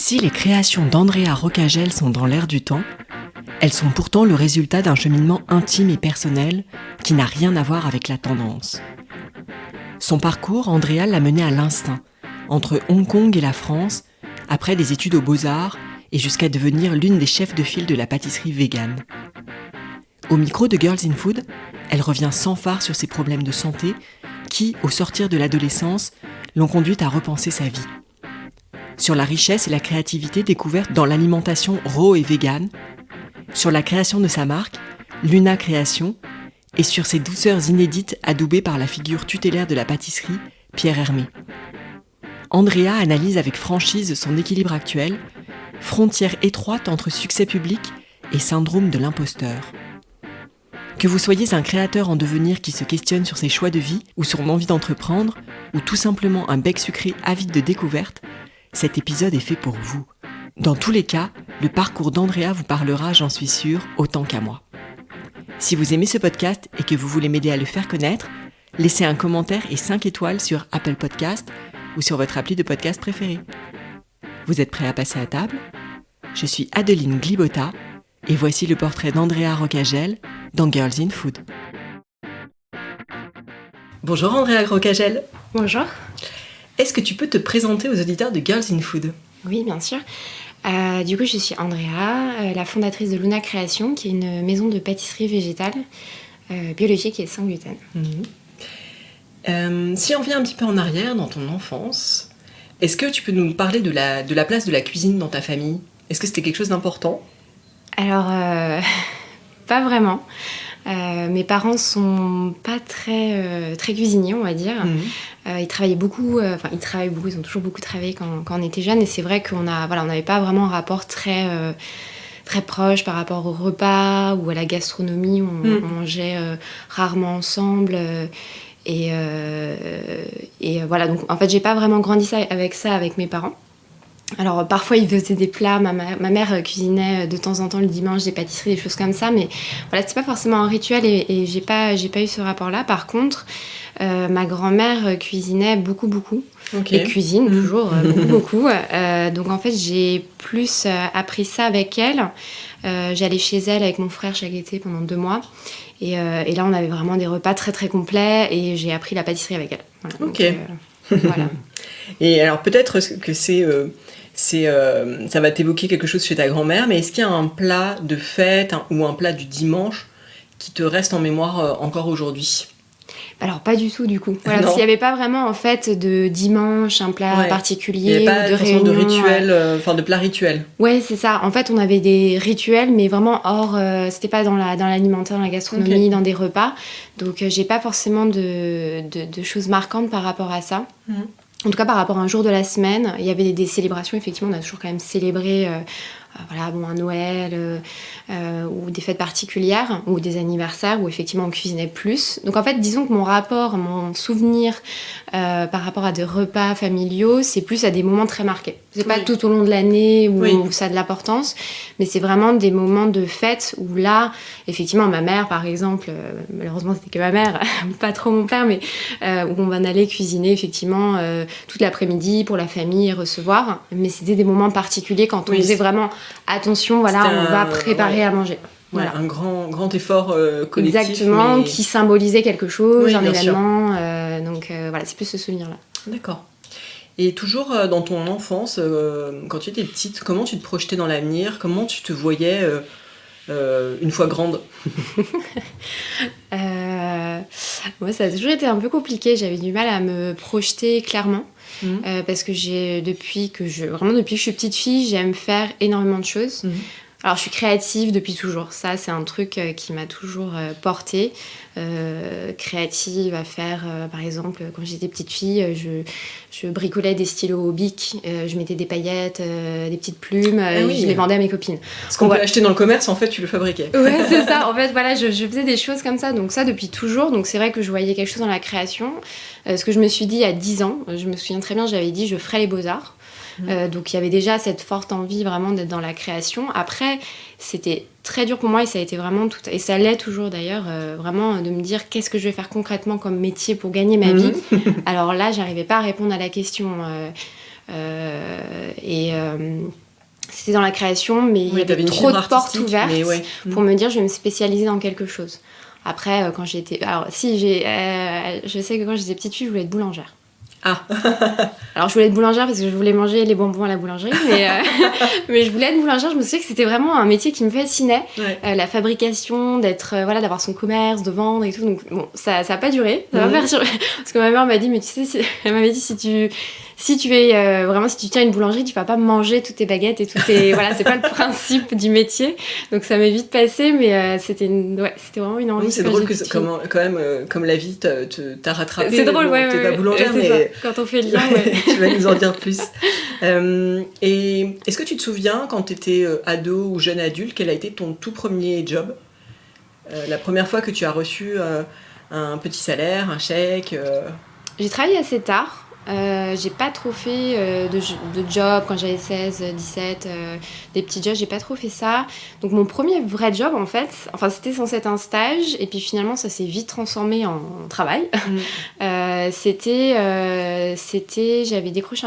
Si les créations d'Andrea Rocagel sont dans l'air du temps, elles sont pourtant le résultat d'un cheminement intime et personnel qui n'a rien à voir avec la tendance. Son parcours, Andrea l'a mené à l'instinct, entre Hong Kong et la France, après des études aux Beaux-Arts et jusqu'à devenir l'une des chefs de file de la pâtisserie végane. Au micro de Girls in Food, elle revient sans phare sur ses problèmes de santé qui, au sortir de l'adolescence, l'ont conduite à repenser sa vie. Sur la richesse et la créativité découvertes dans l'alimentation raw et végane, sur la création de sa marque, Luna Création, et sur ses douceurs inédites adoubées par la figure tutélaire de la pâtisserie, Pierre Hermé. Andrea analyse avec franchise son équilibre actuel, frontière étroite entre succès public et syndrome de l'imposteur. Que vous soyez un créateur en devenir qui se questionne sur ses choix de vie ou son envie d'entreprendre, ou tout simplement un bec sucré avide de découvertes, cet épisode est fait pour vous. Dans tous les cas, le parcours d'Andrea vous parlera, j'en suis sûre, autant qu'à moi. Si vous aimez ce podcast et que vous voulez m'aider à le faire connaître, laissez un commentaire et 5 étoiles sur Apple Podcast ou sur votre appli de podcast préféré. Vous êtes prêts à passer à table ? Je suis Adeline Glibota et voici le portrait d'Andrea Rocagel dans Girls in Food. Bonjour Andrea Rocagel. Bonjour. Est-ce que tu peux te présenter aux auditeurs de Girls in Food ? Oui, bien sûr. Du coup, je suis Andrea, la fondatrice de Luna Création, qui est une maison de pâtisserie végétale, biologique et sans gluten. Si on vient un petit peu en arrière dans ton enfance, est-ce que tu peux nous parler de la place de la cuisine dans ta famille ? Est-ce que c'était quelque chose d'important ? Alors, pas vraiment. Mes parents sont pas très cuisiniers, on va dire. Ils travaillaient beaucoup, ils travaillent beaucoup, ils ont toujours beaucoup travaillé quand on était jeunes. Et c'est vrai qu'on n'avait pas vraiment un rapport très proche par rapport au repas ou à la gastronomie. On mangeait rarement ensemble. Et voilà, donc en fait, j'ai pas vraiment grandi avec mes parents. Alors parfois ils faisaient des plats, ma mère cuisinait de temps en temps le dimanche des pâtisseries, des choses comme ça, mais voilà, c'était pas forcément un rituel et j'ai pas eu ce rapport-là. Par contre, ma grand-mère cuisinait beaucoup, et cuisine toujours beaucoup. Donc en fait j'ai plus appris ça avec elle. J'allais chez elle avec mon frère chaque été pendant 2 mois. Et là on avait vraiment des repas très très complets et j'ai appris la pâtisserie avec elle. Voilà, donc, voilà. Et alors peut-être que ça va t'évoquer quelque chose chez ta grand-mère, mais est-ce qu'il y a un plat de fête ou un plat du dimanche qui te reste en mémoire encore aujourd'hui ? Alors pas du tout du coup. Voilà, parce qu'il n'y avait pas vraiment en fait de dimanche, un plat particulier, il n'y avait pas de réunion. De rituel, de plat rituel. Ouais, c'est ça. En fait, on avait des rituels, mais vraiment hors. C'était pas dans l'alimentaire, dans la gastronomie, dans des repas. Donc j'ai pas forcément de choses marquantes par rapport à ça. En tout cas, par rapport à un jour de la semaine, il y avait des célébrations. Effectivement, on a toujours quand même célébré un Noël ou des fêtes particulières ou des anniversaires où effectivement on cuisinait plus. Donc en fait, disons que mon souvenir par rapport à des repas familiaux, c'est plus à des moments très marqués. C'est pas tout au long de l'année où ça a de l'importance, mais c'est vraiment des moments de fête où là, effectivement, ma mère, par exemple, malheureusement c'était que ma mère, pas trop mon père, mais où on va aller cuisiner effectivement toute l'après-midi pour la famille et recevoir. Mais c'était des moments particuliers quand on faisait vraiment attention, voilà, on va préparer à manger. Voilà. Un grand effort collectif. Exactement, qui symbolisait quelque chose, un événement. Donc voilà, c'est plus ce souvenir-là. D'accord. Et toujours dans ton enfance, quand tu étais petite, comment tu te projetais dans l'avenir ? Comment tu te voyais une fois grande ? Moi, ça a toujours été un peu compliqué. J'avais du mal à me projeter clairement. Parce que depuis que je suis petite fille, j'aime faire énormément de choses. Alors je suis créative depuis toujours, ça c'est un truc qui m'a toujours portée, créative à faire, par exemple quand j'étais petite fille, je bricolais des stylos au bic, je mettais des paillettes, des petites plumes, je les vendais à mes copines. Ce qu'on peut acheter dans le commerce, en fait tu le fabriquais. Ouais, c'est ça, en fait voilà, je faisais des choses comme ça, donc ça depuis toujours, donc c'est vrai que je voyais quelque chose dans la création. Ce que je me suis dit à 10 ans, je me souviens très bien, j'avais dit je ferais les beaux-arts. Donc il y avait déjà cette forte envie vraiment d'être dans la création. Après, c'était très dur pour moi et ça a été vraiment tout, et ça l'est toujours d'ailleurs, vraiment de me dire qu'est-ce que je vais faire concrètement comme métier pour gagner ma vie. Alors là, j'arrivais pas à répondre à la question. C'était dans la création, mais il y avait trop de portes ouvertes pour me dire je vais me spécialiser dans quelque chose. Après, quand j'étais... Alors, je sais que quand j'étais petite fille, je voulais être boulangère. Ah. Alors, je voulais être boulangère parce que je voulais manger les bonbons à la boulangerie, mais je voulais être boulangère. Je me souviens que c'était vraiment un métier qui me fascinait. Ouais. La fabrication, d'avoir son commerce, de vendre et tout. Donc, bon, ça n'a pas duré. Ça m'a perturbée. Parce que ma mère m'a dit, mais tu sais, elle m'avait dit, si tu tiens une boulangerie, tu vas pas manger toutes tes baguettes et voilà, c'est pas le principe du métier. Donc ça m'est vite passé, mais c'était vraiment une envie. Oui, c'est drôle comme la vie t'a rattrapé. C'est drôle, t'es pas boulangère, mais ça. Quand on fait le lien, tu vas nous en dire plus. Et est-ce que tu te souviens, quand t'étais ado ou jeune adulte, quel a été ton tout premier job ? La première fois que tu as reçu un petit salaire, un chèque J'ai travaillé assez tard. J'ai pas trop fait de job quand j'avais 16, 17, des petits jobs, j'ai pas trop fait ça. Donc mon premier vrai job en fait, c'était censé être un stage et puis finalement ça s'est vite transformé en travail. J'avais décroché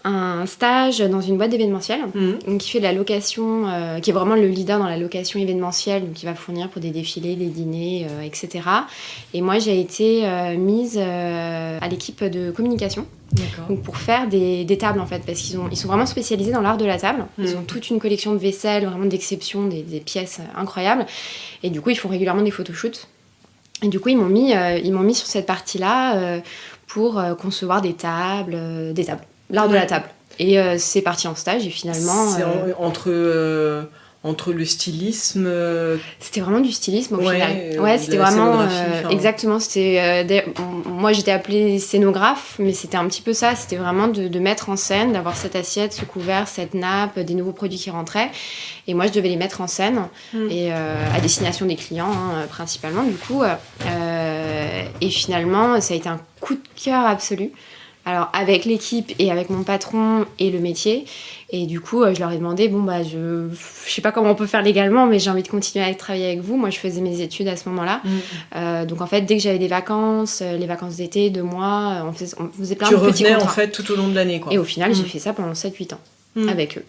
un stage dans une boîte d'événementiel donc qui fait de la location, qui est vraiment le leader dans la location événementielle, donc qui va fournir pour des défilés, des dîners, etc. Et moi j'ai été mise à l'équipe de communication. Donc pour faire des tables en fait, parce ils sont vraiment spécialisés dans l'art de la table. Ils ont toute une collection de vaisselle vraiment d'exception, des pièces incroyables, et du coup ils font régulièrement des photoshoots. Et du coup ils m'ont mis sur cette partie-là pour concevoir des tables, l'art de la table. Et c'est parti en stage et finalement... C'est entre le stylisme... C'était vraiment du stylisme au final. Ouais, c'était vraiment... exactement. Moi, j'étais appelée scénographe, mais c'était un petit peu ça. C'était vraiment de mettre en scène, d'avoir cette assiette, ce couvert, cette nappe, des nouveaux produits qui rentraient. Et moi, je devais les mettre en scène, et à destination des clients, principalement, du coup. Et finalement, ça a été un coup de cœur absolu. Alors, avec l'équipe et avec mon patron et le métier. Et du coup, je leur ai demandé, je sais pas comment on peut faire légalement, mais j'ai envie de continuer à travailler avec vous. Moi, je faisais mes études à ce moment-là. Donc, en fait, dès que j'avais des vacances, les vacances d'été, 2 mois, on faisait plein de petits contrats. Tu revenais, en fait, tout au long de l'année, quoi. Et au final, j'ai fait ça pendant 7-8 ans avec eux.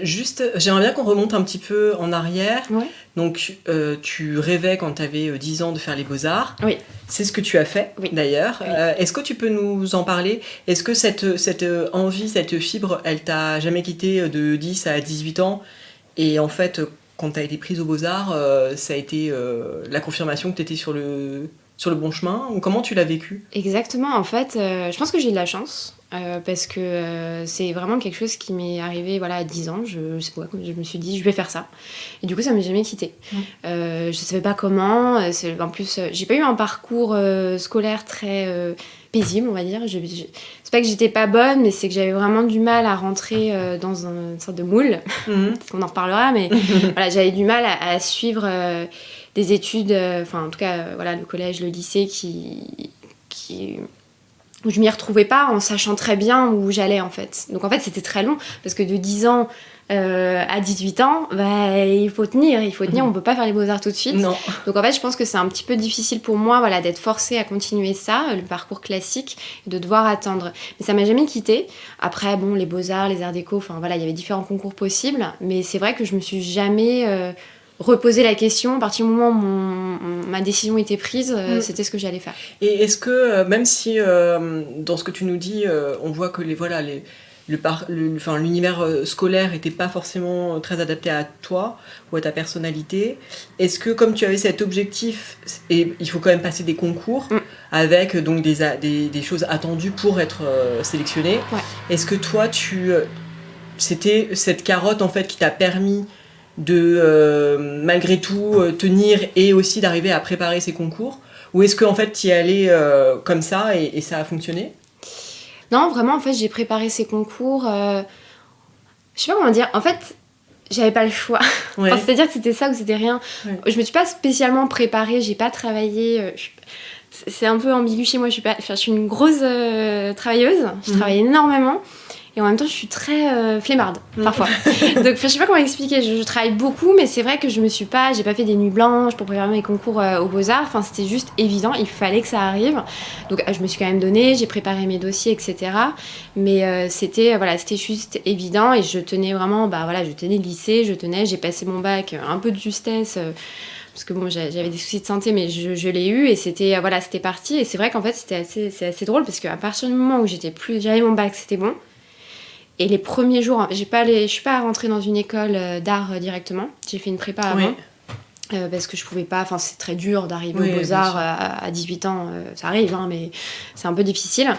J'aimerais bien qu'on remonte un petit peu en arrière. Ouais. Donc, tu rêvais quand tu avais 10 ans de faire les beaux-arts. Oui. C'est ce que tu as fait, d'ailleurs. Oui. Est-ce que tu peux nous en parler ? Est-ce que cette envie, cette fibre, elle t'a jamais quitté de 10 à 18 ans ? Et en fait, quand tu as été prise aux beaux-arts, ça a été la confirmation que tu étais sur le bon chemin ? Ou comment tu l'as vécu ? Exactement. En fait, je pense que j'ai de la chance. Parce que c'est vraiment quelque chose qui m'est arrivé à 10 ans. Je me suis dit, je vais faire ça. Et du coup, ça ne m'a jamais quittée. Je ne savais pas comment. En plus, j'ai pas eu un parcours scolaire très paisible, on va dire. C'est pas que j'étais pas bonne, mais c'est que j'avais vraiment du mal à rentrer dans une sorte de moule. On en reparlera, mais j'avais du mal à suivre des études, en tout cas, le collège, le lycée où je m'y retrouvais pas en sachant très bien où j'allais en fait. Donc en fait c'était très long parce que de 10 ans à 18 ans, il faut tenir, on peut pas faire les beaux-arts tout de suite. Non. Donc en fait je pense que c'est un petit peu difficile pour moi d'être forcée à continuer ça, le parcours classique, et de devoir attendre. Mais ça m'a jamais quittée. Après les beaux-arts, les arts déco, il y avait différents concours possibles, mais c'est vrai que je me suis jamais... reposer la question, à partir du moment où ma décision était prise, c'était ce que j'allais faire. Et est-ce que, même si dans ce que tu nous dis, on voit que l'univers scolaire n'était pas forcément très adapté à toi ou à ta personnalité, est-ce que comme tu avais cet objectif, et il faut quand même passer des concours avec donc des choses attendues pour être sélectionné, est-ce que toi, c'était cette carotte en fait qui t'a permis de malgré tout tenir et aussi d'arriver à préparer ces concours, ou est-ce qu'en fait tu y allais comme ça et ça a fonctionné ? Non, vraiment en fait j'ai préparé ces concours, je sais pas comment dire, en fait j'avais pas le choix. C'est-à-dire que c'était ça ou c'était rien. Je me suis pas spécialement préparée, j'ai pas travaillé, c'est un peu ambigu chez moi, je suis une grosse travailleuse, je travaille énormément. et en même temps je suis très flemmarde parfois. Donc je sais pas comment expliquer, je travaille beaucoup, mais c'est vrai que j'ai pas fait des nuits blanches pour préparer mes concours aux Beaux-Arts. Enfin, c'était juste évident, il fallait que ça arrive. Donc je me suis quand même donnée, j'ai préparé mes dossiers, etc. Mais c'était juste évident, et je tenais vraiment, je tenais le lycée, j'ai passé mon bac un peu de justesse. Parce que bon, j'avais des soucis de santé, mais je l'ai eu, et c'était parti. Et c'est vrai qu'en fait, c'est assez drôle, parce qu'à partir du moment où j'avais mon bac, c'était bon. Et les premiers jours, je suis pas rentrée dans une école d'art directement. J'ai fait une prépa avant. Parce que je pouvais pas, enfin c'est très dur d'arriver aux Beaux-Arts à 18 ans, ça arrive, hein, mais c'est un peu difficile.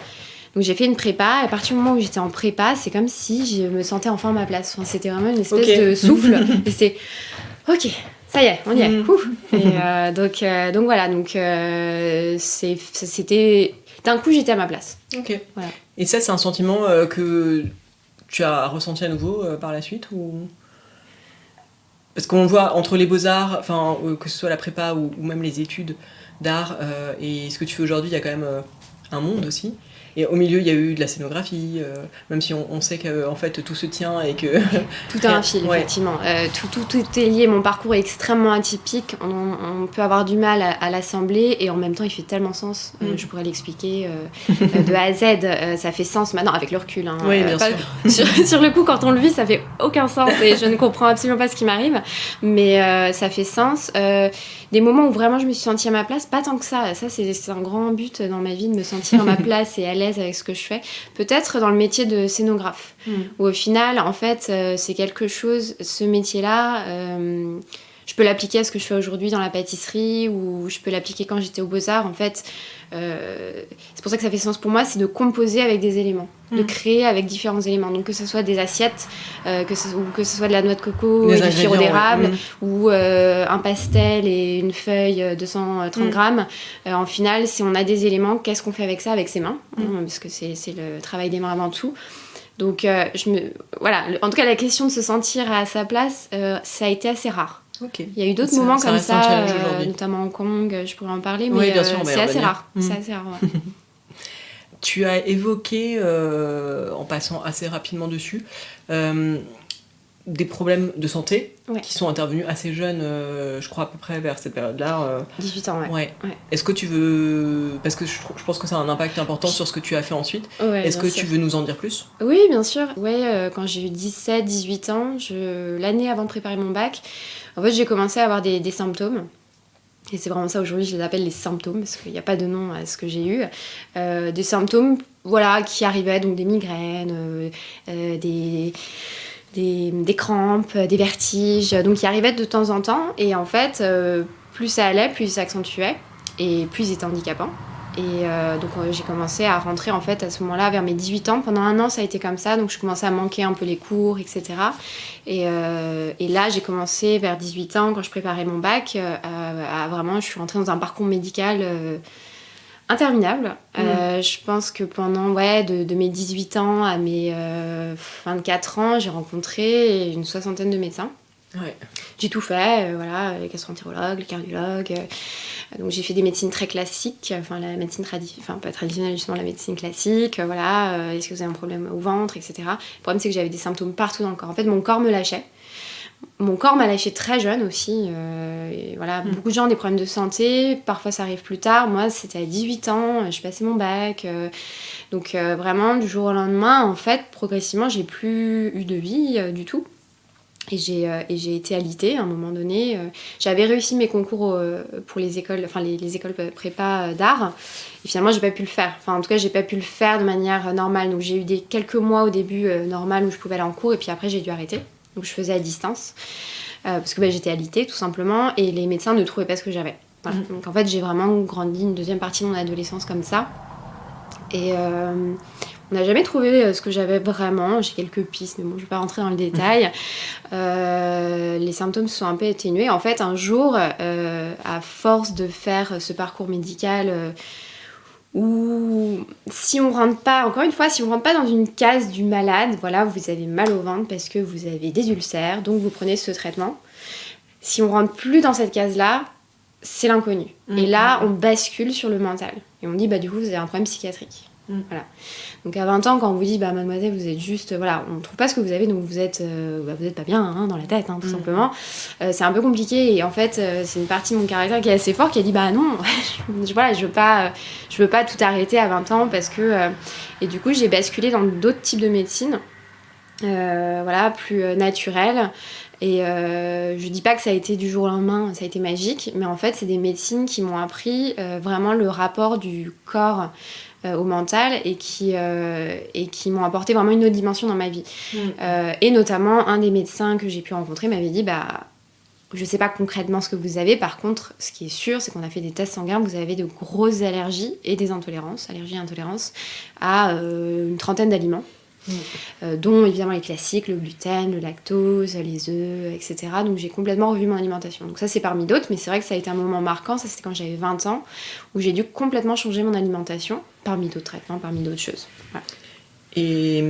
Donc j'ai fait une prépa, et à partir du moment où j'étais en prépa, c'est comme si je me sentais enfin à ma place. Enfin, c'était vraiment une espèce de souffle. Et c'est ok, ça y est, on y est. Et donc voilà, c'était d'un coup j'étais à ma place. Ok. Voilà. Et ça, c'est un sentiment que tu as ressenti à nouveau par la suite, ou... Parce qu'on voit entre les beaux-arts, que ce soit la prépa ou même les études d'art et ce que tu fais aujourd'hui, il y a quand même un monde aussi. Et au milieu, il y a eu de la scénographie, même si on sait qu'en fait tout se tient et que... Tout a un fil, effectivement. Tout est lié. Mon parcours est extrêmement atypique. On peut avoir du mal à l'assembler, et en même temps, il fait tellement sens. Je pourrais l'expliquer de A à Z. Ça fait sens maintenant, avec le recul. Hein, oui, bien sûr. Sur le coup, quand on le vit, ça fait aucun sens, et je ne comprends absolument pas ce qui m'arrive. Mais ça fait sens. Des moments où vraiment je me suis sentie à ma place, pas tant que ça. Ça, c'est un grand but dans ma vie, de me sentir à ma place et à l'aise avec ce que je fais. Peut-être dans le métier de scénographe, où au final, en fait, c'est quelque chose, ce métier-là, je peux l'appliquer à ce que je fais aujourd'hui dans la pâtisserie, ou je peux l'appliquer quand j'étais aux Beaux-Arts. En fait, c'est pour ça que ça fait sens pour moi, c'est de composer avec des éléments, de créer avec différents éléments. Donc que ce soit des assiettes, que ce soit de la noix de coco et du sirop d'érable, ou un pastel et une feuille de 130 grammes. En final, si on a des éléments, qu'est-ce qu'on fait avec ça, avec ses mains, parce que c'est le travail des mains avant tout. Donc voilà, en tout cas la question de se sentir à sa place, ça a été assez rare. Okay. Il y a eu d'autres moments comme ça, notamment Hong Kong, je pourrais en parler, mais c'est assez rare. C'est assez rare, ouais. Tu as évoqué, en passant assez rapidement dessus, des problèmes de santé qui sont intervenus assez jeunes, je crois à peu près vers cette période-là. 18 ans, ouais. Est-ce que tu veux... Parce que je pense que ça a un impact important sur ce que tu as fait ensuite. Est-ce que tu veux nous en dire plus ? Oui, bien sûr. Quand j'ai eu 17-18 ans, l'année avant de préparer mon bac, en fait, j'ai commencé à avoir des symptômes. Et c'est vraiment ça, aujourd'hui, je les appelle les symptômes, parce qu'il n'y a pas de nom à ce que j'ai eu. Des symptômes, qui arrivaient, donc des migraines, des crampes, des vertiges, donc qui arrivaient de temps en temps. Et en fait, plus ça allait, plus ça s'accentuait, et plus c'était handicapant. Et donc j'ai commencé à rentrer en fait à ce moment-là vers mes 18 ans. Pendant un an ça a été comme ça, donc je commençais à manquer un peu les cours, etc. Et là j'ai commencé vers 18 ans, quand je préparais mon bac, je suis rentrée dans un parcours médical interminable. Je pense que pendant de mes 18 ans à mes 24 ans, j'ai rencontré une 60aine de médecins. J'ai tout fait, les gastro-entérologues, les cardiologues. Donc j'ai fait des médecines très classiques, la médecine pas traditionnelle, justement la médecine classique, est-ce que vous avez un problème au ventre, etc. Le problème c'est que j'avais des symptômes partout dans le corps. En fait, mon corps me lâchait. Mon corps m'a lâché très jeune aussi. Beaucoup de gens ont des problèmes de santé, parfois ça arrive plus tard. Moi, c'était à 18 ans, je passais mon bac. Donc vraiment, du jour au lendemain, en fait, progressivement, j'ai plus eu de vie du tout. Et j'ai été alitée à un moment donné. J'avais réussi mes concours pour les écoles, les écoles prépa d'art. Et finalement, j'ai pas pu le faire. En tout cas, j'ai pas pu le faire de manière normale. Donc j'ai eu quelques mois au début normal où je pouvais aller en cours. Et puis après, j'ai dû arrêter. Donc je faisais à distance. Parce que j'étais alitée, tout simplement. Et les médecins ne trouvaient pas ce que j'avais. Voilà. Donc en fait, j'ai vraiment grandi une deuxième partie de mon adolescence comme ça. Et... on n'a jamais trouvé ce que j'avais vraiment. J'ai quelques pistes, mais bon, je ne vais pas rentrer dans le détail. Les symptômes se sont un peu atténués. En fait, un jour, à force de faire ce parcours médical où si on rentre pas dans une case du malade, vous avez mal au ventre parce que vous avez des ulcères, donc vous prenez ce traitement. Si on rentre plus dans cette case-là, c'est l'inconnu. Et là, on bascule sur le mental. Et on dit, du coup, vous avez un problème psychiatrique. Voilà. Donc à 20 ans, quand on vous dit, mademoiselle, vous êtes juste, on ne trouve pas ce que vous avez, donc vous êtes pas bien dans la tête, tout simplement. C'est un peu compliqué, et en fait, c'est une partie de mon caractère qui est assez fort, qui a dit, non, je veux pas tout arrêter à 20 ans, parce que... et du coup, j'ai basculé dans d'autres types de médecine, plus naturelles. Et je dis pas que ça a été du jour au lendemain, ça a été magique, mais en fait, c'est des médecines qui m'ont appris vraiment le rapport du corps au mental et qui m'ont apporté vraiment une autre dimension dans ma vie. Et notamment, un des médecins que j'ai pu rencontrer m'avait dit, je sais pas concrètement ce que vous avez, par contre, ce qui est sûr, c'est qu'on a fait des tests sanguins, vous avez de grosses allergies et des intolérances, allergies et intolérances, à une trentaine d'aliments. Dont évidemment les classiques, le gluten, le lactose, les œufs, etc. Donc j'ai complètement revu mon alimentation. Donc ça c'est parmi d'autres, mais c'est vrai que ça a été un moment marquant, ça c'était quand j'avais 20 ans, où j'ai dû complètement changer mon alimentation, parmi d'autres traitements, parmi d'autres choses. Voilà. Et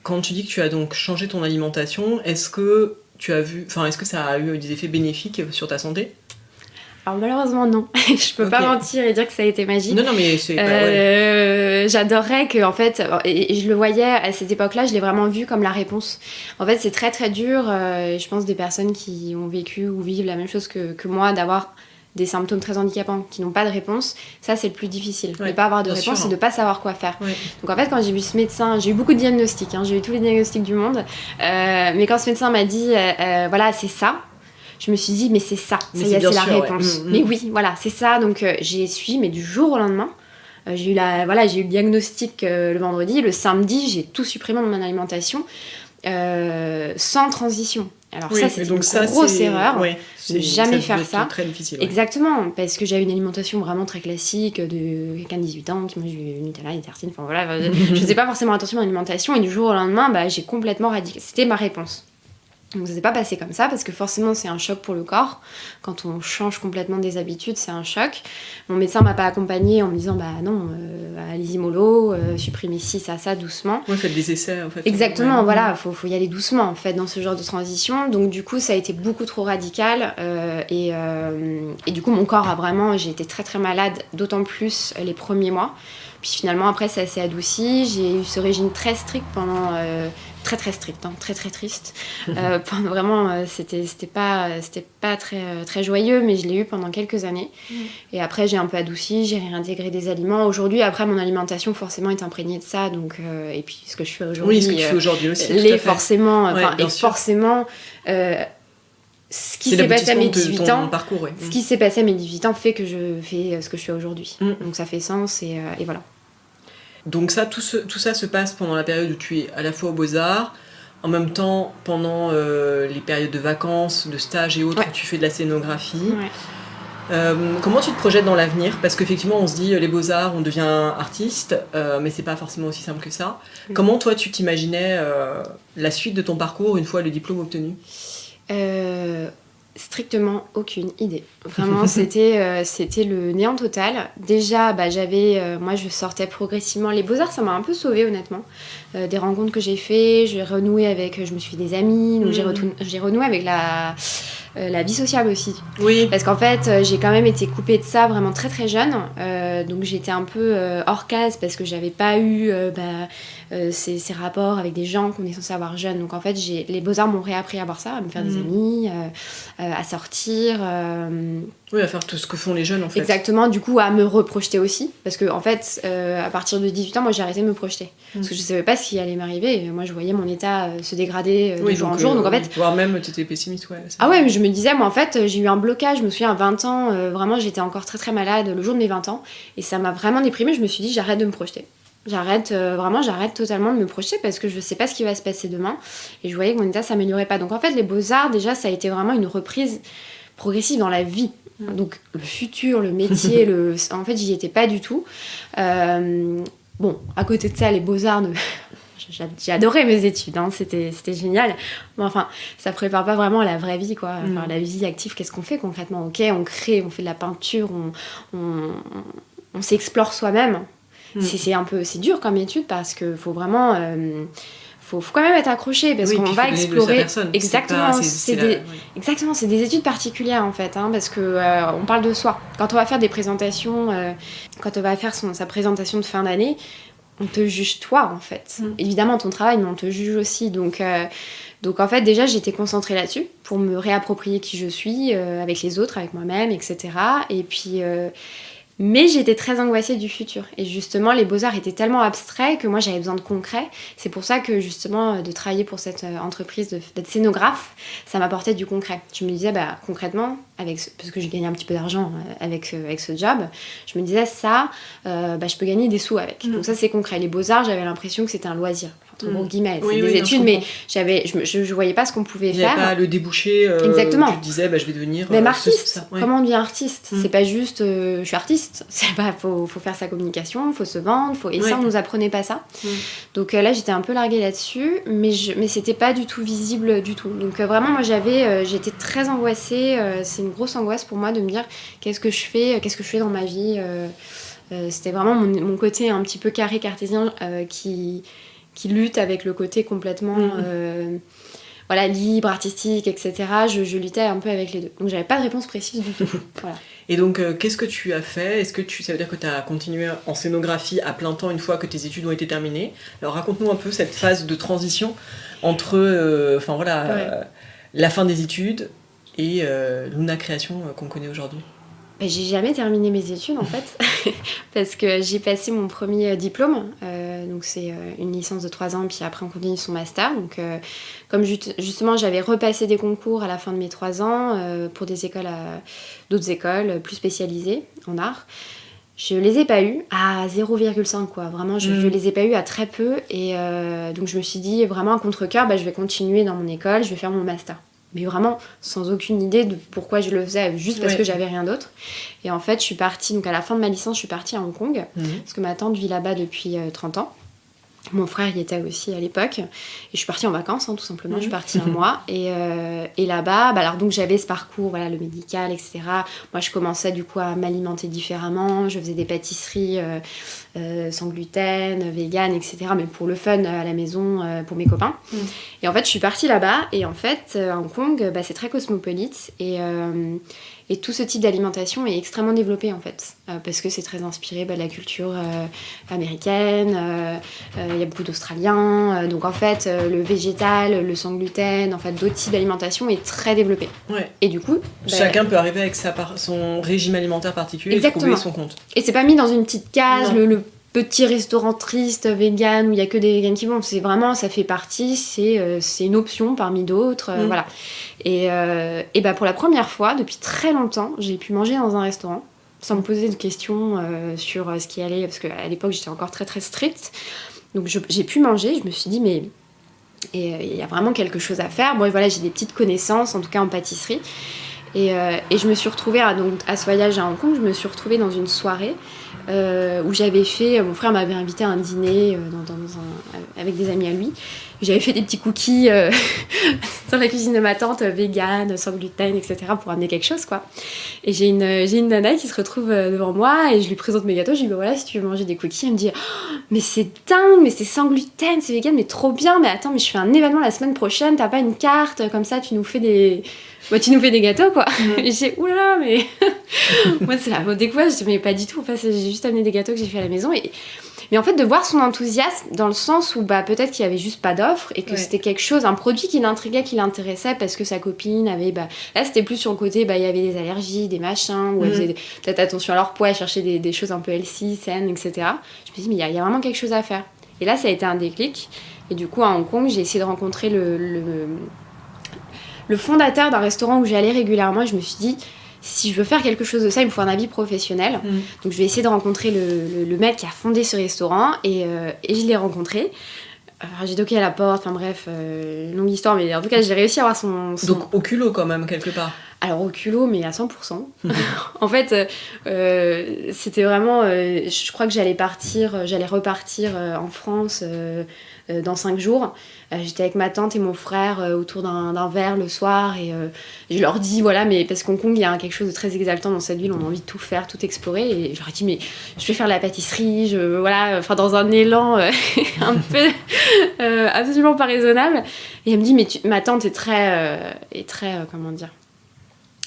quand tu dis que tu as donc changé ton alimentation, est-ce que ça a eu des effets bénéfiques sur ta santé ? Alors malheureusement non, je peux pas mentir et dire que ça a été magique. Non mais c'est j'adorerais que en fait, et je le voyais à cette époque-là, je l'ai vraiment vu comme la réponse. En fait, c'est très très dur. Je pense des personnes qui ont vécu ou vivent la même chose que moi, d'avoir des symptômes très handicapants qui n'ont pas de réponse, ça c'est le plus difficile. Ne pas avoir de réponse, c'est de pas savoir quoi faire. Donc en fait, quand j'ai vu ce médecin, j'ai eu beaucoup de diagnostics, j'ai eu tous les diagnostics du monde, mais quand ce médecin m'a dit c'est ça, je me suis dit, mais c'est ça, ça y est, c'est la réponse. Mais oui, voilà, c'est ça. Donc j'ai suivi, mais du jour au lendemain, j'ai eu le diagnostic le vendredi. Le samedi, j'ai tout supprimé de mon alimentation sans transition. Alors ça, c'était une grosse erreur. De jamais faire ça. Très difficile. Exactement, parce que j'avais une alimentation vraiment très classique de quelqu'un de 18 ans qui mange du Nutella, des tartines, je faisais pas forcément attention à l'alimentation, et du jour au lendemain, j'ai complètement radiqué. C'était ma réponse. Donc ça s'est pas passé comme ça, parce que forcément c'est un choc pour le corps. Quand on change complètement des habitudes, c'est un choc. Mon médecin m'a pas accompagnée en me disant non, allez-y mollo, supprimez ci, ça, doucement. Faites des essais en fait. Exactement, faut y aller doucement en fait dans ce genre de transition. Donc du coup ça a été beaucoup trop radical, et du coup mon corps j'ai été très très malade, d'autant plus les premiers mois. Puis finalement après ça s'est adouci, j'ai eu ce régime très strict pendant... très très strict, très très triste. Vraiment, c'était pas très, très joyeux, mais je l'ai eu pendant quelques années. Et après, j'ai un peu adouci, j'ai réintégré des aliments. Aujourd'hui, après, mon alimentation forcément est imprégnée de ça. Donc, et puis ce que je fais aujourd'hui. Oui, ce que tu fais aujourd'hui aussi. Forcément, forcément. Ce qui s'est passé à mes 18 ans, ce qui s'est passé à mes 18 ans fait que je fais ce que je fais aujourd'hui. Donc ça fait sens, et voilà. Donc ça, tout ça se passe pendant la période où tu es à la fois aux Beaux-Arts, en même temps pendant les périodes de vacances, de stages et autres, où tu fais de la scénographie. Comment tu te projettes dans l'avenir ? Parce qu'effectivement, on se dit, les Beaux-Arts, on devient artiste, mais c'est pas forcément aussi simple que ça. Comment toi, tu t'imaginais la suite de ton parcours une fois le diplôme obtenu ? Strictement aucune idée. Vraiment, c'était le néant total. Déjà, moi, je sortais progressivement. Les Beaux-Arts, ça m'a un peu sauvée, honnêtement. Des rencontres que j'ai fait, je me suis fait des amis, donc j'ai renoué avec la vie sociale aussi. Oui. Parce qu'en fait, j'ai quand même été coupée de ça vraiment très très jeune. Donc j'étais un peu hors case parce que j'avais pas eu ces rapports avec des gens qu'on est censé avoir jeunes. Donc en fait, les Beaux-Arts m'ont réappris à avoir ça, à me faire des amis, à sortir. Oui, à faire tout ce que font les jeunes en fait. Exactement, du coup à me reprojeter aussi. Parce que en fait, à partir de 18 ans, moi j'ai arrêté de me projeter. Parce que je savais pas ce qui allait m'arriver. Moi je voyais mon état se dégrader de jour en jour. Donc en fait. Voire même tu étais pessimiste, ouais. Ah ouais, mais je me disais, moi en fait, j'ai eu un blocage. Je me souviens à 20 ans, vraiment j'étais encore très très malade le jour de mes 20 ans. Et ça m'a vraiment déprimée. Je me suis dit, j'arrête de me projeter. J'arrête totalement de me projeter parce que je sais pas ce qui va se passer demain. Et je voyais que mon état s'améliorait pas. Donc en fait, les Beaux-Arts, déjà, ça a été vraiment une reprise progressive dans la vie. Donc le futur, le métier, en fait j'y étais pas du tout. Bon, à côté de ça, les Beaux-Arts, j'ai adoré mes études, c'était génial. Mais enfin, ça prépare pas vraiment à la vraie vie, quoi. Enfin, la vie active, qu'est-ce qu'on fait concrètement ? Ok, on crée, on fait de la peinture, on s'explore soi-même. C'est dur comme étude parce que faut vraiment faut quand même être accroché parce qu'on va explorer. Exactement, exactement, c'est des études particulières en fait, parce que on parle de soi. Quand on va faire des présentations, quand on va faire sa présentation de fin d'année, on te juge toi en fait. Évidemment ton travail, mais on te juge aussi. Donc en fait déjà j'étais concentrée là-dessus pour me réapproprier qui je suis avec les autres, avec moi-même, etc. Et puis mais j'étais très angoissée du futur. Et justement, les beaux-arts étaient tellement abstraits que moi, j'avais besoin de concret. C'est pour ça que, justement, de travailler pour cette entreprise, d'être scénographe, ça m'apportait du concret. Je me disais, concrètement, parce que j'ai gagné un petit peu d'argent avec ce job, je me disais, ça, je peux gagner des sous avec. Donc ça, c'est concret. Les beaux-arts, j'avais l'impression que c'était un loisir. Entre gros guillemets, c'est des études, mais je voyais pas ce qu'on pouvait faire. Il n'y a pas le débouché. Exactement. Tu te disais, je vais devenir. Même artiste. Comment on devient artiste ? C'est pas juste, je suis artiste. C'est pas, faut faire sa communication, faut se vendre, et ça, on nous apprenait pas ça. Donc là, j'étais un peu larguée là-dessus, mais c'était pas du tout visible du tout. Donc vraiment, moi, j'étais très angoissée. C'est une grosse angoisse pour moi de me dire qu'est-ce que je fais dans ma vie. C'était vraiment mon côté un petit peu carré cartésien qui lutte avec le côté complètement libre, artistique, etc. Je luttais un peu avec les deux. Donc j'avais pas de réponse précise du tout. Voilà. Et donc qu'est-ce que tu as fait ? Ça veut dire que tu as continué en scénographie à plein temps une fois que tes études ont été terminées ? Alors raconte-nous un peu cette phase de transition entre la fin des études et Luna Création qu'on connaît aujourd'hui. J'ai jamais terminé mes études en fait, parce que j'ai passé mon premier diplôme, donc c'est une licence de 3 ans, puis après on continue son master. Donc comme justement j'avais repassé des concours à la fin de mes 3 ans pour d'autres écoles plus spécialisées en art, je les ai pas eues à 0,5 quoi, vraiment je les ai pas eues à très peu, et donc je me suis dit vraiment à contre-cœur, je vais continuer dans mon école, je vais faire mon master. Mais vraiment sans aucune idée de pourquoi je le faisais, juste parce que j'avais rien d'autre. Et en fait, je suis partie, donc à la fin de ma licence, je suis partie à Hong Kong, parce que ma tante vit là-bas depuis 30 ans. Mon frère y était aussi à l'époque. Et je suis partie en vacances, tout simplement. Je suis partie un mois. Et là-bas, alors donc j'avais ce parcours, le médical, etc. Moi, je commençais du coup à m'alimenter différemment. Je faisais des pâtisseries sans gluten, vegan, etc. Mais pour le fun à la maison, pour mes copains. Et en fait, je suis partie là-bas. Et en fait, à Hong Kong, c'est très cosmopolite. Et tout ce type d'alimentation est extrêmement développé en fait, parce que c'est très inspiré de la culture américaine, il y a beaucoup d'Australiens, donc en fait le végétal, le sans gluten, en fait d'autres types d'alimentation est très développé. Et du coup... Chacun peut arriver avec son régime alimentaire particulier et trouver son compte. Et c'est pas mis dans une petite case, le petit restaurant triste vegan où il y a que des vegans qui vont, c'est vraiment, ça fait partie, c'est une option parmi d'autres, voilà. Et pour la première fois depuis très longtemps, j'ai pu manger dans un restaurant sans me poser de questions sur ce qui allait, parce qu'à l'époque j'étais encore très très stricte, donc j'ai pu manger. Je me suis dit mais il y a vraiment quelque chose à faire. Bon, voilà, j'ai des petites connaissances en tout cas en pâtisserie, et je me suis retrouvée à ce voyage à Hong Kong, je me suis retrouvée dans une soirée où j'avais fait, mon frère m'avait invité à un dîner avec des amis à lui. J'avais fait des petits cookies dans la cuisine de ma tante, vegan, sans gluten, etc. pour amener quelque chose, quoi. Et j'ai une nana qui se retrouve devant moi et je lui présente mes gâteaux. Je lui dis, voilà, si tu veux manger des cookies. Elle me dit, oh, mais c'est dingue, mais c'est sans gluten, c'est vegan, mais trop bien. Mais attends, mais je fais un événement la semaine prochaine, t'as pas une carte comme ça, tu nous fais des gâteaux, quoi. Et j'ai, oulala, mais moi c'est la découverte. Je dis, mais pas du tout, en fait, j'ai juste amené des gâteaux que j'ai fait à la maison. Mais en fait, de voir son enthousiasme dans le sens où peut-être qu'il n'y avait juste pas d'offre et que c'était quelque chose, un produit qui l'intriguait, qui l'intéressait parce que sa copine avait... là, c'était plus sur le côté, il y avait des allergies, des machins, où elle faisait peut-être attention à leur poids, elle cherchait des choses un peu healthy, saines, etc. Je me suis dit, mais il y a vraiment quelque chose à faire. Et là, ça a été un déclic. Et du coup, à Hong Kong, j'ai essayé de rencontrer le fondateur d'un restaurant où j'allais régulièrement. Et je me suis dit... si je veux faire quelque chose de ça, il me faut un avis professionnel. Donc je vais essayer de rencontrer le mec qui a fondé ce restaurant, et je l'ai rencontré. Alors, j'ai toqué à la porte, enfin bref, longue histoire, mais en tout cas j'ai réussi à avoir son... Donc au culot quand même, quelque part. Alors au culot, mais à 100%. En fait, c'était vraiment... je crois que j'allais repartir en France dans 5 jours. J'étais avec ma tante et mon frère autour d'un verre le soir et je leur dis, voilà, mais parce qu'Hong Kong, il y a quelque chose de très exaltant dans cette ville, on a envie de tout faire, tout explorer. Et je leur ai dit, mais je vais faire de la pâtisserie, voilà, enfin dans un élan un peu absolument pas raisonnable. Et elle me dit, mais ma tante est très comment dire,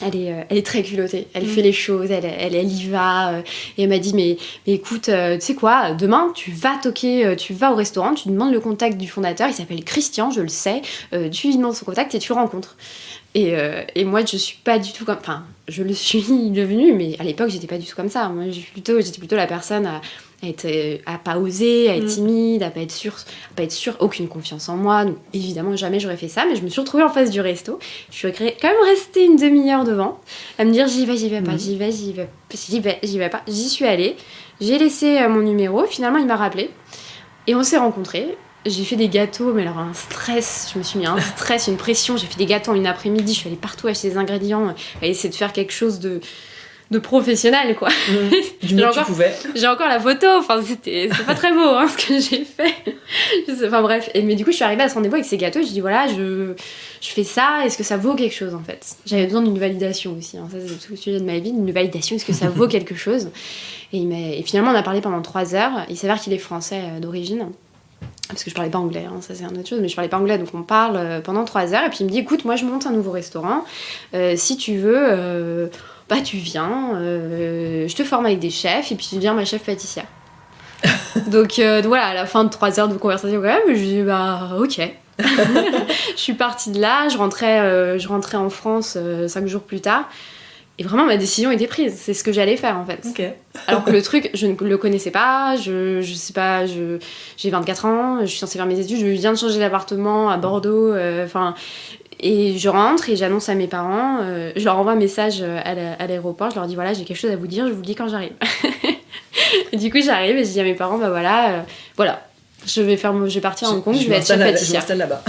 elle est très culottée, elle fait les choses, elle y va. Et elle m'a dit, mais écoute, tu sais quoi, demain, tu vas au restaurant, tu demandes le contact du fondateur, il s'appelle Christian, je le sais, tu lui demandes son contact et tu le rencontres. Et moi, je suis pas du tout comme... Enfin, je le suis devenue, mais à l'époque, j'étais pas du tout comme ça. Moi, j'étais plutôt la personne à pas oser, à être timide, à pas être sûre, aucune confiance en moi. Donc, évidemment, jamais j'aurais fait ça, mais je me suis retrouvée en face du resto. Je suis quand même restée une demi-heure devant, à me dire j'y vais pas, j'y vais pas. J'y suis allée, j'ai laissé mon numéro, finalement, il m'a rappelé, et on s'est rencontrés. J'ai fait des gâteaux, mais alors un stress, je me suis mis un stress, une pression. J'ai fait des gâteaux en une après-midi, je suis allée partout acheter des ingrédients, à essayer de faire quelque chose de professionnel, quoi. Du mieux que tu pouvais. J'ai encore la photo, enfin c'est pas très beau hein, ce que j'ai fait. Enfin bref, mais du coup je suis arrivée à ce rendez-vous avec ces gâteaux, je dis voilà, je fais ça, est-ce que ça vaut quelque chose en fait? J'avais besoin d'une validation aussi, hein. Ça c'est tout le sujet de ma vie, d'une validation, est-ce que ça vaut quelque chose? Et finalement on a parlé pendant 3 heures, il s'avère qu'il est français d'origine. Parce que je parlais pas anglais, hein, ça c'est une autre chose, mais je parlais pas anglais, donc on parle pendant 3 heures, et puis il me dit écoute, moi je monte un nouveau restaurant, si tu veux, bah tu viens, je te forme avec des chefs, et puis tu deviens ma chef pâtissière. donc voilà, à la fin de 3 heures de conversation quand même, je dis bah ok. Je suis partie de là, je rentrais en France 5 jours plus tard. Et vraiment, ma décision était prise. C'est ce que j'allais faire, en fait. Okay. Alors que le truc, je ne le connaissais pas. Je sais pas, j'ai 24 ans, je suis censée faire mes études. Je viens de changer d'appartement à Bordeaux. Et je rentre et j'annonce à mes parents. Je leur envoie un message à l'aéroport. Je leur dis, voilà, j'ai quelque chose à vous dire. Je vous le dis quand j'arrive. Et du coup, j'arrive et je dis à mes parents, bah voilà, je vais partir à Hong Kong. Je vais être chef pâtissière. Je m'installe là-bas.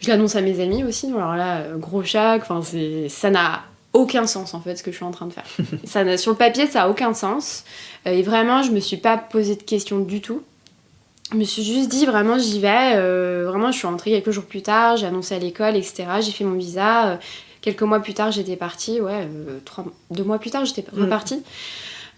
Je l'annonce à mes amis aussi, alors là, gros choc, ça n'a aucun sens en fait ce que je suis en train de faire. Sur le papier, ça a aucun sens. Et vraiment, je me suis pas posé de questions du tout. Je me suis juste dit, vraiment, j'y vais. Vraiment, je suis rentrée quelques jours plus tard, j'ai annoncé à l'école, etc. J'ai fait mon visa. Quelques mois plus tard, j'étais partie. 2 mois plus tard, j'étais repartie.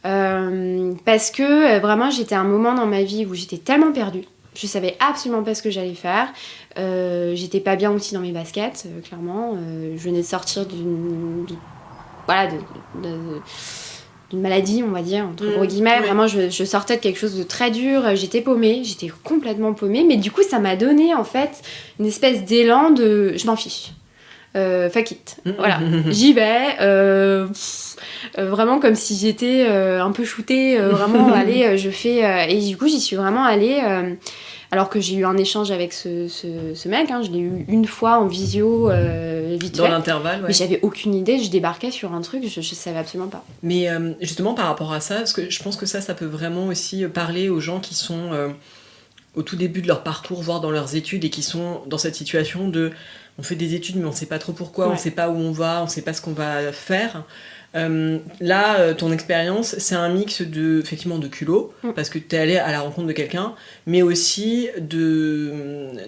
Parce que vraiment, j'étais à un moment dans ma vie où j'étais tellement perdue. Je savais absolument pas ce que j'allais faire. J'étais pas bien aussi dans mes baskets, clairement. Je venais de sortir d'une maladie, on va dire, entre gros guillemets. Ouais. Vraiment, je sortais de quelque chose de très dur. J'étais paumée, j'étais complètement paumée. Mais du coup, ça m'a donné, en fait, une espèce d'élan de... Je m'en fiche. Fuck it. Voilà. J'y vais. Vraiment comme si j'étais un peu shootée. Vraiment, allez, je fais... et du coup, j'y suis vraiment allée... alors que j'ai eu un échange avec ce mec, hein, je l'ai eu une fois en visio, vite fait. Dans l'intervalle, ouais. Mais j'avais aucune idée, je débarquais sur un truc, je savais absolument pas. Mais justement, par rapport à ça, parce que je pense que ça peut vraiment aussi parler aux gens qui sont au tout début de leur parcours, voire dans leurs études, et qui sont dans cette situation de... On fait des études, mais on sait pas trop pourquoi, ouais. On sait pas où on va, on sait pas ce qu'on va faire. Là, ton expérience, c'est un mix effectivement de culot, parce que t'es allé à la rencontre de quelqu'un, mais aussi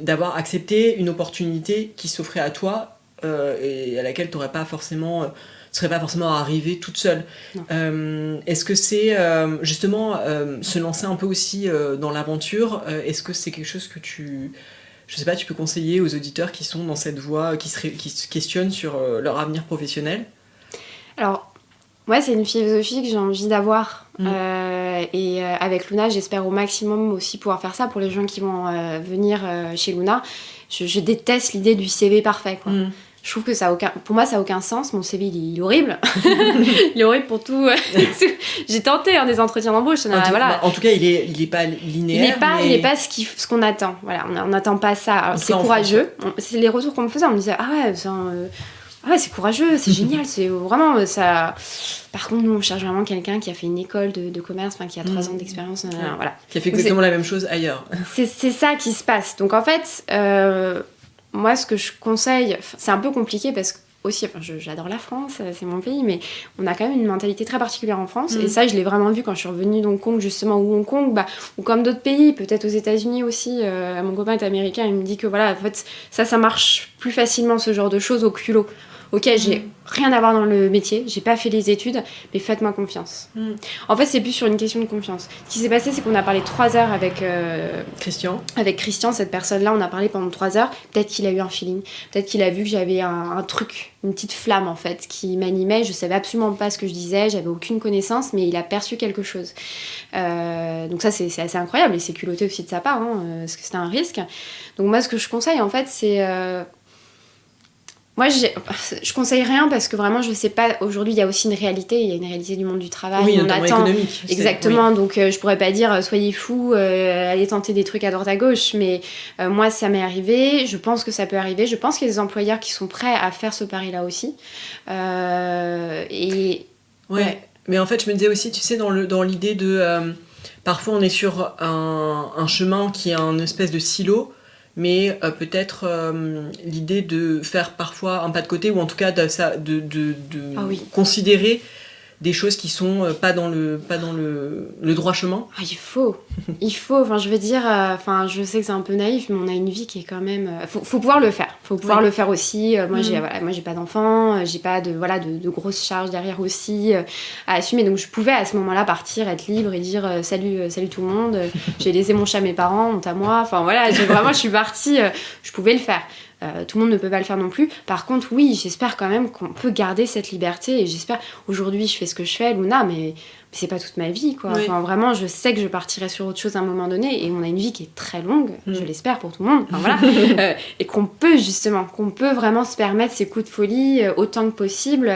d'avoir accepté une opportunité qui s'offrait à toi et à laquelle serais pas forcément arrivée toute seule. Est-ce que c'est justement se lancer un peu aussi dans l'aventure, est-ce que c'est quelque chose que tu peux conseiller aux auditeurs qui sont dans cette voie, qui se questionnent sur leur avenir professionnel? Alors, ouais, c'est une philosophie que j'ai envie d'avoir. Et avec Luna, j'espère au maximum aussi pouvoir faire ça pour les gens qui vont venir chez Luna. Je déteste l'idée du CV parfait, quoi. Je trouve que pour moi, ça n'a aucun sens. Mon CV, il est horrible. Il est horrible pour tout. J'ai tenté des entretiens d'embauche. En tout cas, il est pas linéaire. Il est pas ce qu'on attend. Voilà, on n'attend pas ça. Alors, c'est courageux. C'est les retours qu'on me faisait. On me disait, c'est courageux, c'est génial, c'est vraiment ça. Par contre, nous, on cherche vraiment quelqu'un qui a fait une école de commerce, qui a 3 ans d'expérience, voilà. Qui a fait exactement la même chose ailleurs. C'est ça qui se passe. Donc en fait, moi, ce que je conseille, c'est un peu compliqué parce que aussi, enfin, j'adore la France, c'est mon pays, mais on a quand même une mentalité très particulière en France. Et ça, je l'ai vraiment vu quand je suis revenue d'Hong Kong, justement, ou Hong Kong, ou comme d'autres pays, peut-être aux États-Unis aussi. Mon copain est américain, il me dit que voilà, en fait, ça marche plus facilement, ce genre de choses, au culot. Ok, j'ai rien à voir dans le métier, j'ai pas fait les études, mais faites-moi confiance. En fait, c'est plus sur une question de confiance. Ce qui s'est passé, c'est qu'on a parlé 3 heures avec Christian. Avec Christian, cette personne-là, on a parlé pendant 3 heures. Peut-être qu'il a eu un feeling, peut-être qu'il a vu que j'avais un truc, une petite flamme en fait, qui m'animait. Je savais absolument pas ce que je disais, j'avais aucune connaissance, mais il a perçu quelque chose. Donc ça, c'est assez incroyable et c'est culotté aussi de sa part, parce que c'était un risque. Donc moi, ce que je conseille en fait, c'est moi, je conseille rien parce que vraiment, je sais pas. Aujourd'hui, il y a aussi une réalité. Il y a une réalité du monde du travail. Oui, on notamment attend. Économique. Exactement. Oui. Donc, je pourrais pas dire soyez fous, allez tenter des trucs à droite à gauche. Mais moi, ça m'est arrivé. Je pense que ça peut arriver. Je pense qu'il y a des employeurs qui sont prêts à faire ce pari-là aussi. Ouais. Mais en fait, je me disais aussi, tu sais, dans l'idée de parfois, on est sur un chemin qui est un espèce de silo. Mais peut-être l'idée de faire parfois un pas de côté, ou en tout cas de considérer des choses qui sont pas dans le droit chemin. Il faut, enfin je veux dire, je sais que c'est un peu naïf, mais on a une vie qui est quand même, faut pouvoir le faire, le faire aussi. Moi j'ai pas d'enfant, j'ai pas de grosses charges derrière aussi à assumer, donc je pouvais à ce moment-là partir, être libre et dire salut tout le monde, j'ai laissé mon chat à mes parents, honte à moi, je suis partie, je pouvais le faire. Tout le monde ne peut pas le faire non plus. Par contre, oui, j'espère quand même qu'on peut garder cette liberté. Et j'espère, aujourd'hui, je fais ce que je fais, Luna, mais c'est pas toute ma vie, quoi. Oui. Enfin, vraiment, je sais que je partirai sur autre chose à un moment donné. Et on a une vie qui est très longue, je l'espère pour tout le monde. Enfin, voilà. Et qu'on peut vraiment se permettre ces coups de folie autant que possible.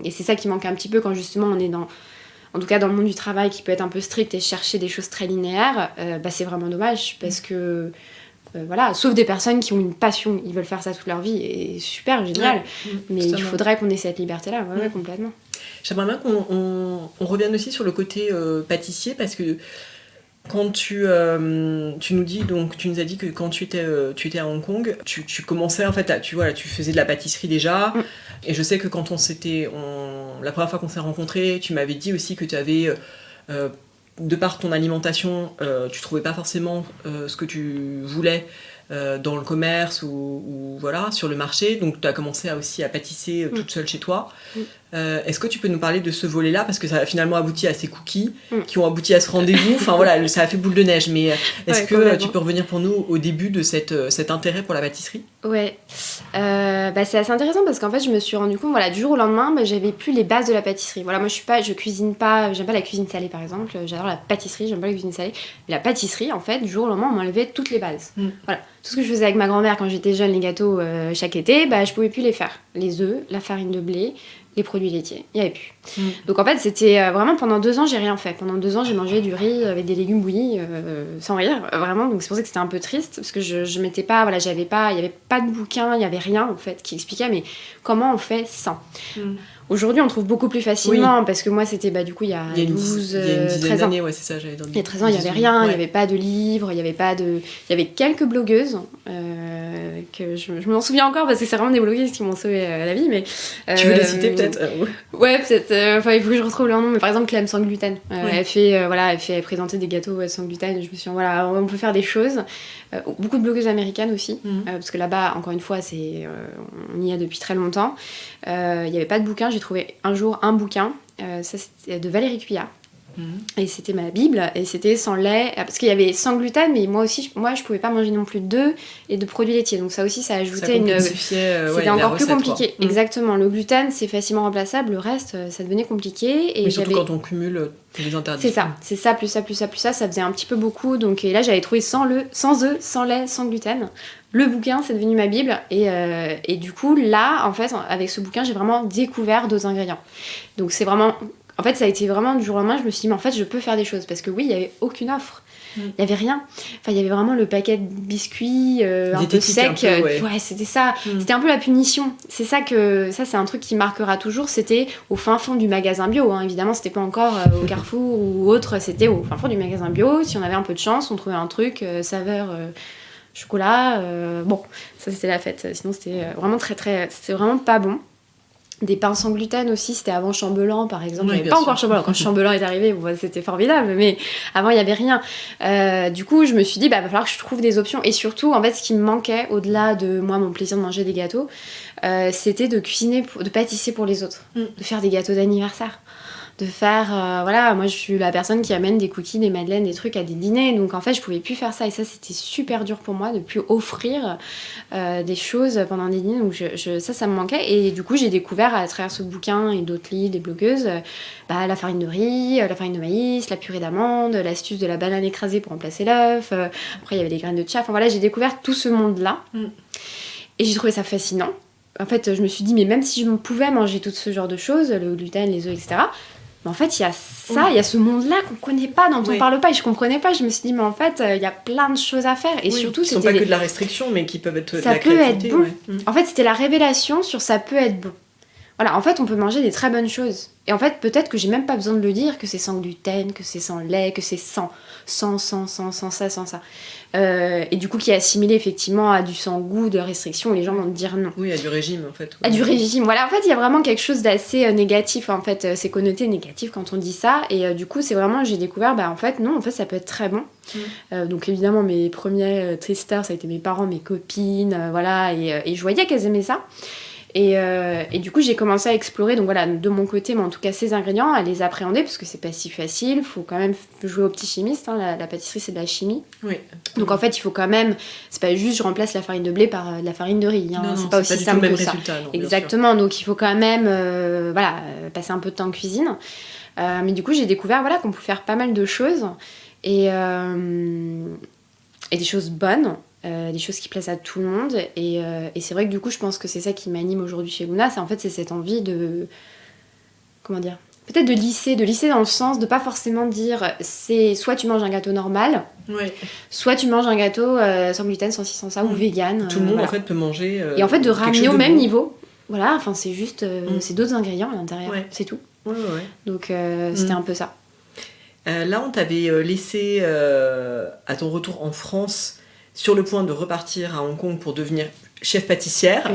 Et c'est ça qui manque un petit peu quand justement on est en tout cas dans le monde du travail qui peut être un peu strict et chercher des choses très linéaires. C'est vraiment dommage parce que sauf des personnes qui ont une passion, ils veulent faire ça toute leur vie, et super, génial. Mais il faudrait qu'on ait cette liberté-là, complètement. J'aimerais bien qu'on revienne aussi sur le côté pâtissier, parce que quand tu nous dis, donc tu nous as dit que quand tu étais à Hong Kong, tu commençais en fait, tu faisais de la pâtisserie déjà, et je sais que quand la première fois qu'on s'est rencontrés, tu m'avais dit aussi que tu avais de par ton alimentation, tu trouvais pas forcément ce que tu voulais dans le commerce ou voilà, sur le marché, donc tu as commencé aussi à pâtisser toute seule chez toi. Est-ce que tu peux nous parler de ce volet-là, parce que ça a finalement abouti à ces cookies qui ont abouti à ce rendez-vous, enfin voilà, ça a fait boule de neige, mais est-ce que tu peux revenir pour nous au début de cet intérêt pour la pâtisserie ? Ouais, c'est assez intéressant parce qu'en fait je me suis rendu compte, du jour au lendemain, j'avais plus les bases de la pâtisserie. Moi je cuisine pas, j'aime pas la cuisine salée par exemple, j'adore la pâtisserie, j'aime pas la cuisine salée. Mais la pâtisserie, en fait, du jour au lendemain, on m'enlevait toutes les bases. Voilà, tout ce que je faisais avec ma grand-mère quand j'étais jeune, les gâteaux chaque été, je pouvais plus les faire. Les œufs, la farine de blé, les produits laitiers, il n'y avait plus. Donc en fait, c'était vraiment pendant 2 ans, j'ai rien fait. Pendant 2 ans, j'ai mangé du riz avec des légumes bouillis, sans rire, vraiment. Donc c'est pour ça que c'était un peu triste, parce que je m'étais pas, il y avait pas de bouquin, il y avait rien en fait qui expliquait, mais comment on fait sans. Aujourd'hui, on trouve beaucoup plus facilement, parce que moi, c'était du coup il y a 12, 13 ans. D'années, ouais, c'est ça, j'avais dans il y a 13 ans, il n'y avait rien, il n'y avait pas de livres, il y avait quelques blogueuses, que je m'en souviens encore, parce que c'est vraiment des blogueuses qui m'ont sauvé la vie, mais... tu veux les citer peut-être Ouais, peut-être, il faut que je retrouve leur nom, mais par exemple, Clem sans gluten. Elle présentait des gâteaux sans gluten, et je me suis dit, on peut faire des choses. Beaucoup de blogueuses américaines aussi, parce que là-bas, encore une fois, on y est depuis très longtemps. Il n'y avait pas de bouquin, j'ai trouvé un jour un bouquin, ça c'était de Valérie Cuyat. Et c'était ma bible, et c'était sans lait, parce qu'il y avait sans gluten, mais moi je pouvais pas manger non plus d'œufs et de produits laitiers, donc ça aussi ça ajoutait c'était encore plus compliqué. Exactement, le gluten c'est facilement remplaçable, le reste ça devenait compliqué. Et mais surtout quand on cumule les interdictions. C'est ça, plus ça faisait un petit peu beaucoup, donc et là j'avais trouvé sans œufs, sans lait, sans gluten. Le bouquin, c'est devenu ma bible, et du coup là en fait avec ce bouquin j'ai vraiment découvert d'autres ingrédients, donc c'est vraiment... En fait, ça a été vraiment du jour au lendemain, je me suis dit, mais en fait, je peux faire des choses. Parce que oui, il n'y avait aucune offre. Il n'y avait rien. Enfin, il y avait vraiment le paquet de biscuits un peu sec. Ouais, c'était ça. C'était un peu la punition. C'est ça, c'est un truc qui marquera toujours. C'était au fin fond du magasin bio. Évidemment, c'était pas encore au Carrefour ou autre. C'était au fin fond du magasin bio. Si on avait un peu de chance, on trouvait un truc saveur chocolat. Bon, ça c'était la fête. Sinon c'était vraiment c'était vraiment pas bon. Des pains sans gluten aussi, c'était avant chambellan par exemple. Oui, Il n'y avait pas encore chambellan. Quand chambellan est arrivé, bon, c'était formidable, mais avant il n'y avait rien. Du coup, je me suis dit, bah, va falloir que je trouve des options. Et surtout, en fait, ce qui me manquait, au-delà de moi, mon plaisir de manger des gâteaux, c'était de cuisiner, de pâtisser pour les autres, de faire des gâteaux d'anniversaire. De faire, voilà, moi je suis la personne qui amène des cookies, des madeleines, des trucs à des dîners, donc en fait je pouvais plus faire ça et ça c'était super dur pour moi de plus offrir des choses pendant des dîners, donc ça me manquait et du coup j'ai découvert à travers ce bouquin et d'autres livres, des blogueuses, la farine de riz, la farine de maïs, la purée d'amande, l'astuce de la banane écrasée pour remplacer l'œuf, après il y avait les graines de chia, enfin voilà, j'ai découvert tout ce monde-là et j'ai trouvé ça fascinant. En fait, je me suis dit, mais même si je pouvais manger tout ce genre de choses, le gluten, les œufs, etc., mais en fait, il y a ça, il y a ce monde-là qu'on connaît pas, dont on parle pas, et je comprenais pas. Je me suis dit, mais en fait, il y a plein de choses à faire. Et surtout, qui sont pas que de la restriction, mais qui peuvent être de la Ça créativité. peut être bon. En fait, c'était la révélation sur ça peut être bon. Voilà, en fait, on peut manger des très bonnes choses. Et en fait, peut-être que j'ai même pas besoin de le dire, que c'est sans gluten, que c'est sans lait, que c'est sans ça. Et du coup, qui est assimilé effectivement à du sans goût, de restriction, et les gens vont te dire non. Oui, à du régime en fait. À du régime, voilà. En fait, il y a vraiment quelque chose d'assez négatif, en fait. C'est connoté négatif quand on dit ça. Et du coup, c'est vraiment, j'ai découvert, en fait, non, en fait, ça peut être très bon. Donc évidemment, mes premiers testeurs, ça a été mes parents, mes copines, voilà. Et je voyais qu'elles aimaient ça. Et du coup, j'ai commencé à explorer, donc voilà, de mon côté, mais en tout cas ces ingrédients, à les appréhender, parce que c'est pas si facile, il faut quand même jouer au petit chimiste, hein, la pâtisserie c'est de la chimie. Oui. Donc en fait, il faut quand même, c'est pas juste je remplace la farine de blé par de la farine de riz, hein, non, c'est pas aussi simple que ça. Résultat, non, exactement, donc il faut quand même passer un peu de temps en cuisine. Mais du coup, j'ai découvert qu'on pouvait faire pas mal de choses, et des choses bonnes. Des choses qui plaisent à tout le monde et c'est vrai que du coup je pense que c'est ça qui m'anime aujourd'hui chez Luna, c'est cette envie de peut-être de lisser dans le sens de pas forcément dire c'est soit tu manges un gâteau normal, soit tu manges un gâteau sans gluten, sans ci, sans ça ou vegan, tout le monde en fait peut manger et en fait de ramener au même niveau, voilà, enfin c'est juste c'est d'autres ingrédients à l'intérieur, c'est tout. Donc c'était un peu ça. Là on t'avait laissé à ton retour en France sur le point de repartir à Hong Kong pour devenir chef pâtissière.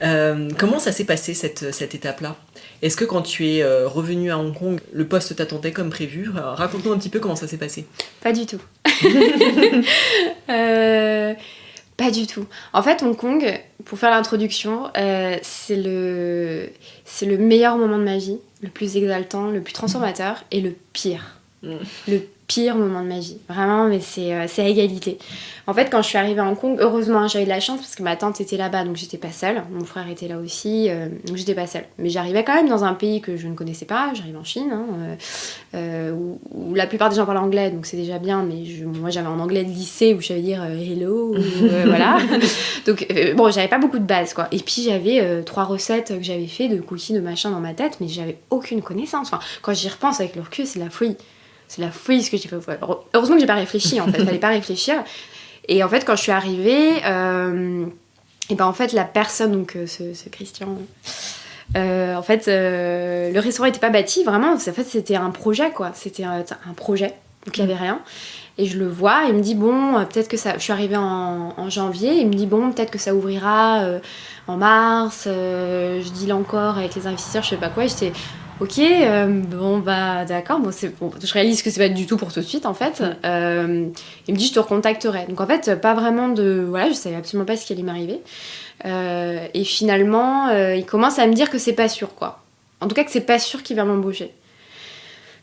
Comment ça s'est passé cette étape-là ? Est-ce que quand tu es revenue à Hong Kong, le poste t'attendait comme prévu ? Raconte-nous un petit peu comment ça s'est passé. Pas du tout. Pas du tout. En fait, Hong Kong, pour faire l'introduction, c'est le meilleur moment de ma vie, le plus exaltant, le plus transformateur et le pire. Le pire moment de ma vie, vraiment, mais c'est à égalité. En fait, quand je suis arrivée à Hong Kong, heureusement j'avais de la chance parce que ma tante était là-bas, donc j'étais pas seule, mon frère était là aussi, donc j'étais pas seule. Mais j'arrivais quand même dans un pays que je ne connaissais pas, j'arrive en Chine, où la plupart des gens parlent anglais, donc c'est déjà bien, mais moi j'avais un anglais de lycée où je savais dire hello, voilà. Donc bon, j'avais pas beaucoup de base, quoi. Et puis j'avais 3 recettes que j'avais fait de cookies, de machin dans ma tête, mais j'avais aucune connaissance. Enfin, quand j'y repense avec le recul, c'est de la folie. C'est la folie ce que j'ai fait. Heureusement que j'ai pas réfléchi, en fait. Fallait pas réfléchir. Et en fait, quand je suis arrivée, et en fait, la personne, donc ce Christian, en fait, le restaurant était pas bâti, vraiment. En fait, c'était un projet, quoi. C'était un projet. Donc, il y avait rien. Et je le vois, il me dit, bon, peut-être que ça... Je suis arrivée en janvier, il me dit, bon, peut-être que ça ouvrira en mars. Je deal encore avec les investisseurs, je sais pas quoi. Et j'étais... Ok, d'accord, je réalise que c'est pas du tout pour tout de suite en fait. Il me dit je te recontacterai. Donc en fait, pas vraiment de... Voilà, je savais absolument pas ce qui allait m'arriver. Et finalement, il commence à me dire que c'est pas sûr quoi. En tout cas que c'est pas sûr qu'il va m'embaucher.